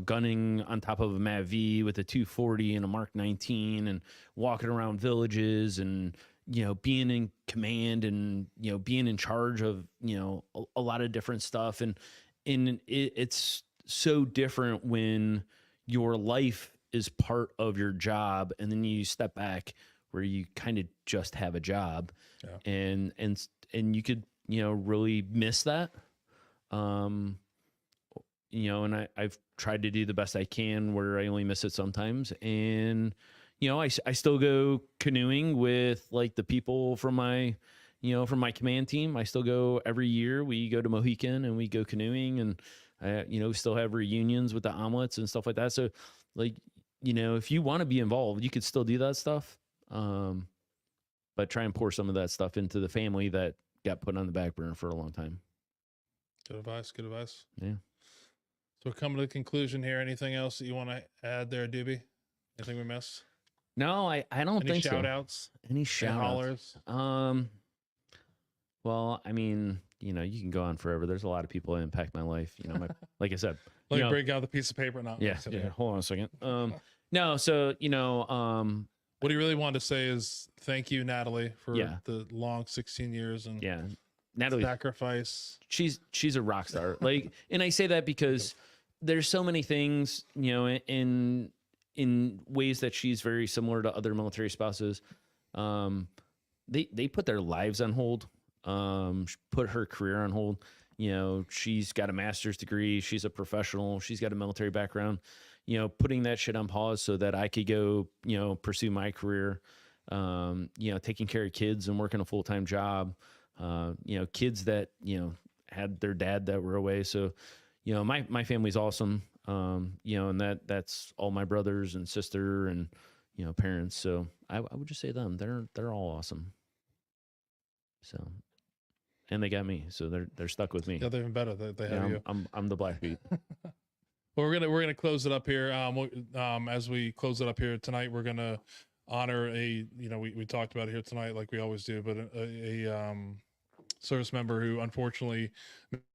gunning on top of a MAV with a 240 and a Mark 19 and walking around villages and, being in command and, being in charge of, a lot of different stuff. And it's so different when your life is part of your job and then you step back where you kind of just have a job and you could, really miss that. And I've tried to do the best I can where I only miss it sometimes. And, I still go canoeing with like the people from my command team. I still go every year. We go to Mohican and we go canoeing, and, still have reunions with the omelets and stuff like that. So like, if you want to be involved, you could still do that stuff. But try and pour some of that stuff into the family that got put on the back burner for a long time. Good advice. Yeah. So we're coming to the conclusion here. Anything else that you want to add there, Doobie? Anything we missed? No, I don't think so. Any shout outs? Well, I mean, you can go on forever. There's a lot of people that impact my life. Like I said, let me break out the piece of paper now. Yeah. Hold on a second. No, so, what he really wanted to say is thank you, Natalie, for the long 16 years and Natalie sacrifice. She's a rock star. Like, and I say that because there's so many things, in ways that she's very similar to other military spouses. They put their lives on hold, put her career on hold. She's got a master's degree. She's a professional. She's got a military background, putting that shit on pause so that I could go, pursue my career, taking care of kids and working a full-time job, kids that, had their dad that were away. So, my family's awesome. And that's all my brothers and sister and, parents. So I would just say them, they're all awesome. So, and they got me, so they're stuck with me. Yeah, they're even better. They have you. I'm the Blackbeard. Well, we're gonna close it up here. As we close it up here tonight, we're gonna honor we talked about it here tonight, like we always do, but service member who unfortunately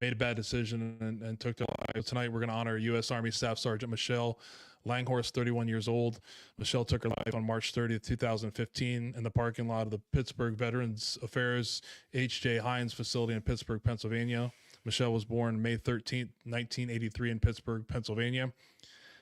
made a bad decision and took their life. Tonight, we're going to honor U.S. Army Staff Sergeant Michelle Langhorst, 31 years old. Michelle took her life on March 30th, 2015 in the parking lot of the Pittsburgh Veterans Affairs H.J. Heinz facility in Pittsburgh, Pennsylvania. Michelle was born May 13th, 1983 in Pittsburgh, Pennsylvania.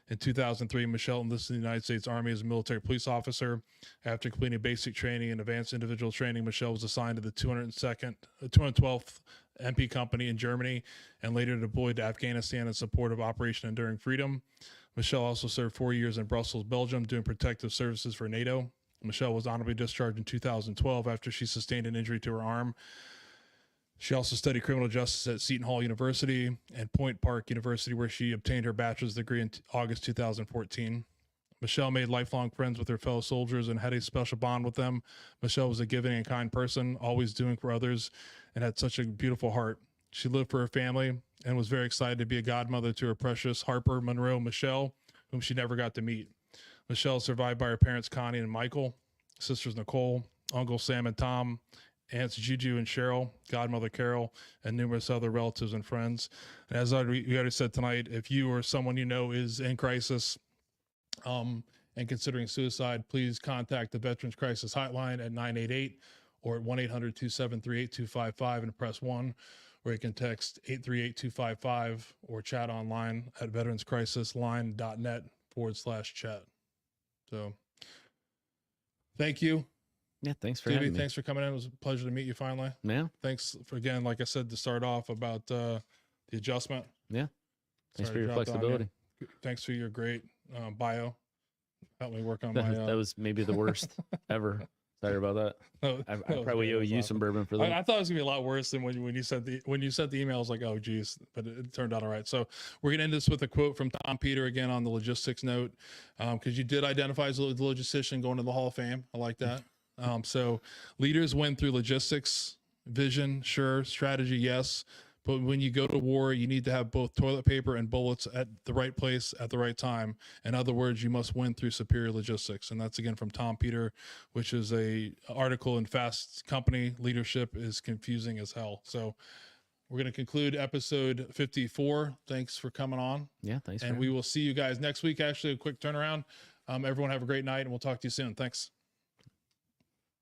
In 2003, Michelle enlisted in the United States Army as a military police officer. After completing basic training and advanced individual training, Michelle was assigned to the 212th MP Company in Germany and later deployed to Afghanistan in support of Operation Enduring Freedom. Michelle also served 4 years in Brussels, Belgium, doing protective services for NATO. Michelle was honorably discharged in 2012 after she sustained an injury to her arm. She also studied criminal justice at Seton Hall University and Point Park University, where she obtained her bachelor's degree in August 2014. Michelle made lifelong friends with her fellow soldiers and had a special bond with them. Michelle was a giving and kind person, always doing for others, and had such a beautiful heart. She lived for her family and was very excited to be a godmother to her precious Harper Monroe Michelle, whom she never got to meet. Michelle is survived by her parents, Connie and Michael, sisters Nicole, Uncle Sam and Tom, aunts Juju and Cheryl, godmother Carol, and numerous other relatives and friends. And as we already said tonight, if you or someone you know is in crisis and considering suicide, please contact the Veterans Crisis Hotline at 988 or at 1-800-273-8255 and press 1, or you can text 838-255 or chat online at veteranscrisisline.net/chat. So thank you. Yeah, thanks for Stevie, having me. thanks for coming in. It was a pleasure to meet you finally. Yeah, Thanks for, again, like I said, to start off about the adjustment. yeah. Thanks Sorry for to your drop down flexibility. here. Thanks for your great bio. Helped me work on That, my. that was maybe the worst ever. Sorry about that. I probably owe you some bourbon for that. I thought it was gonna be a lot worse than when you sent the email. I was like, oh geez, but it turned out all right. So we're gonna end this with a quote from Tom Peter again on the logistics note, because you did identify as a logistician going to the Hall of Fame. I like that. So leaders win through logistics, vision, sure, strategy, yes. But when you go to war, you need to have both toilet paper and bullets at the right place at the right time. In other words, you must win through superior logistics. And that's again from Tom Peter, which is a article in Fast Company. Leadership is confusing as hell. So we're going to conclude episode 54. Thanks for coming on. Yeah, thanks. And we will see you guys next week. Actually, a quick turnaround. Everyone have a great night, and we'll talk to you soon. Thanks.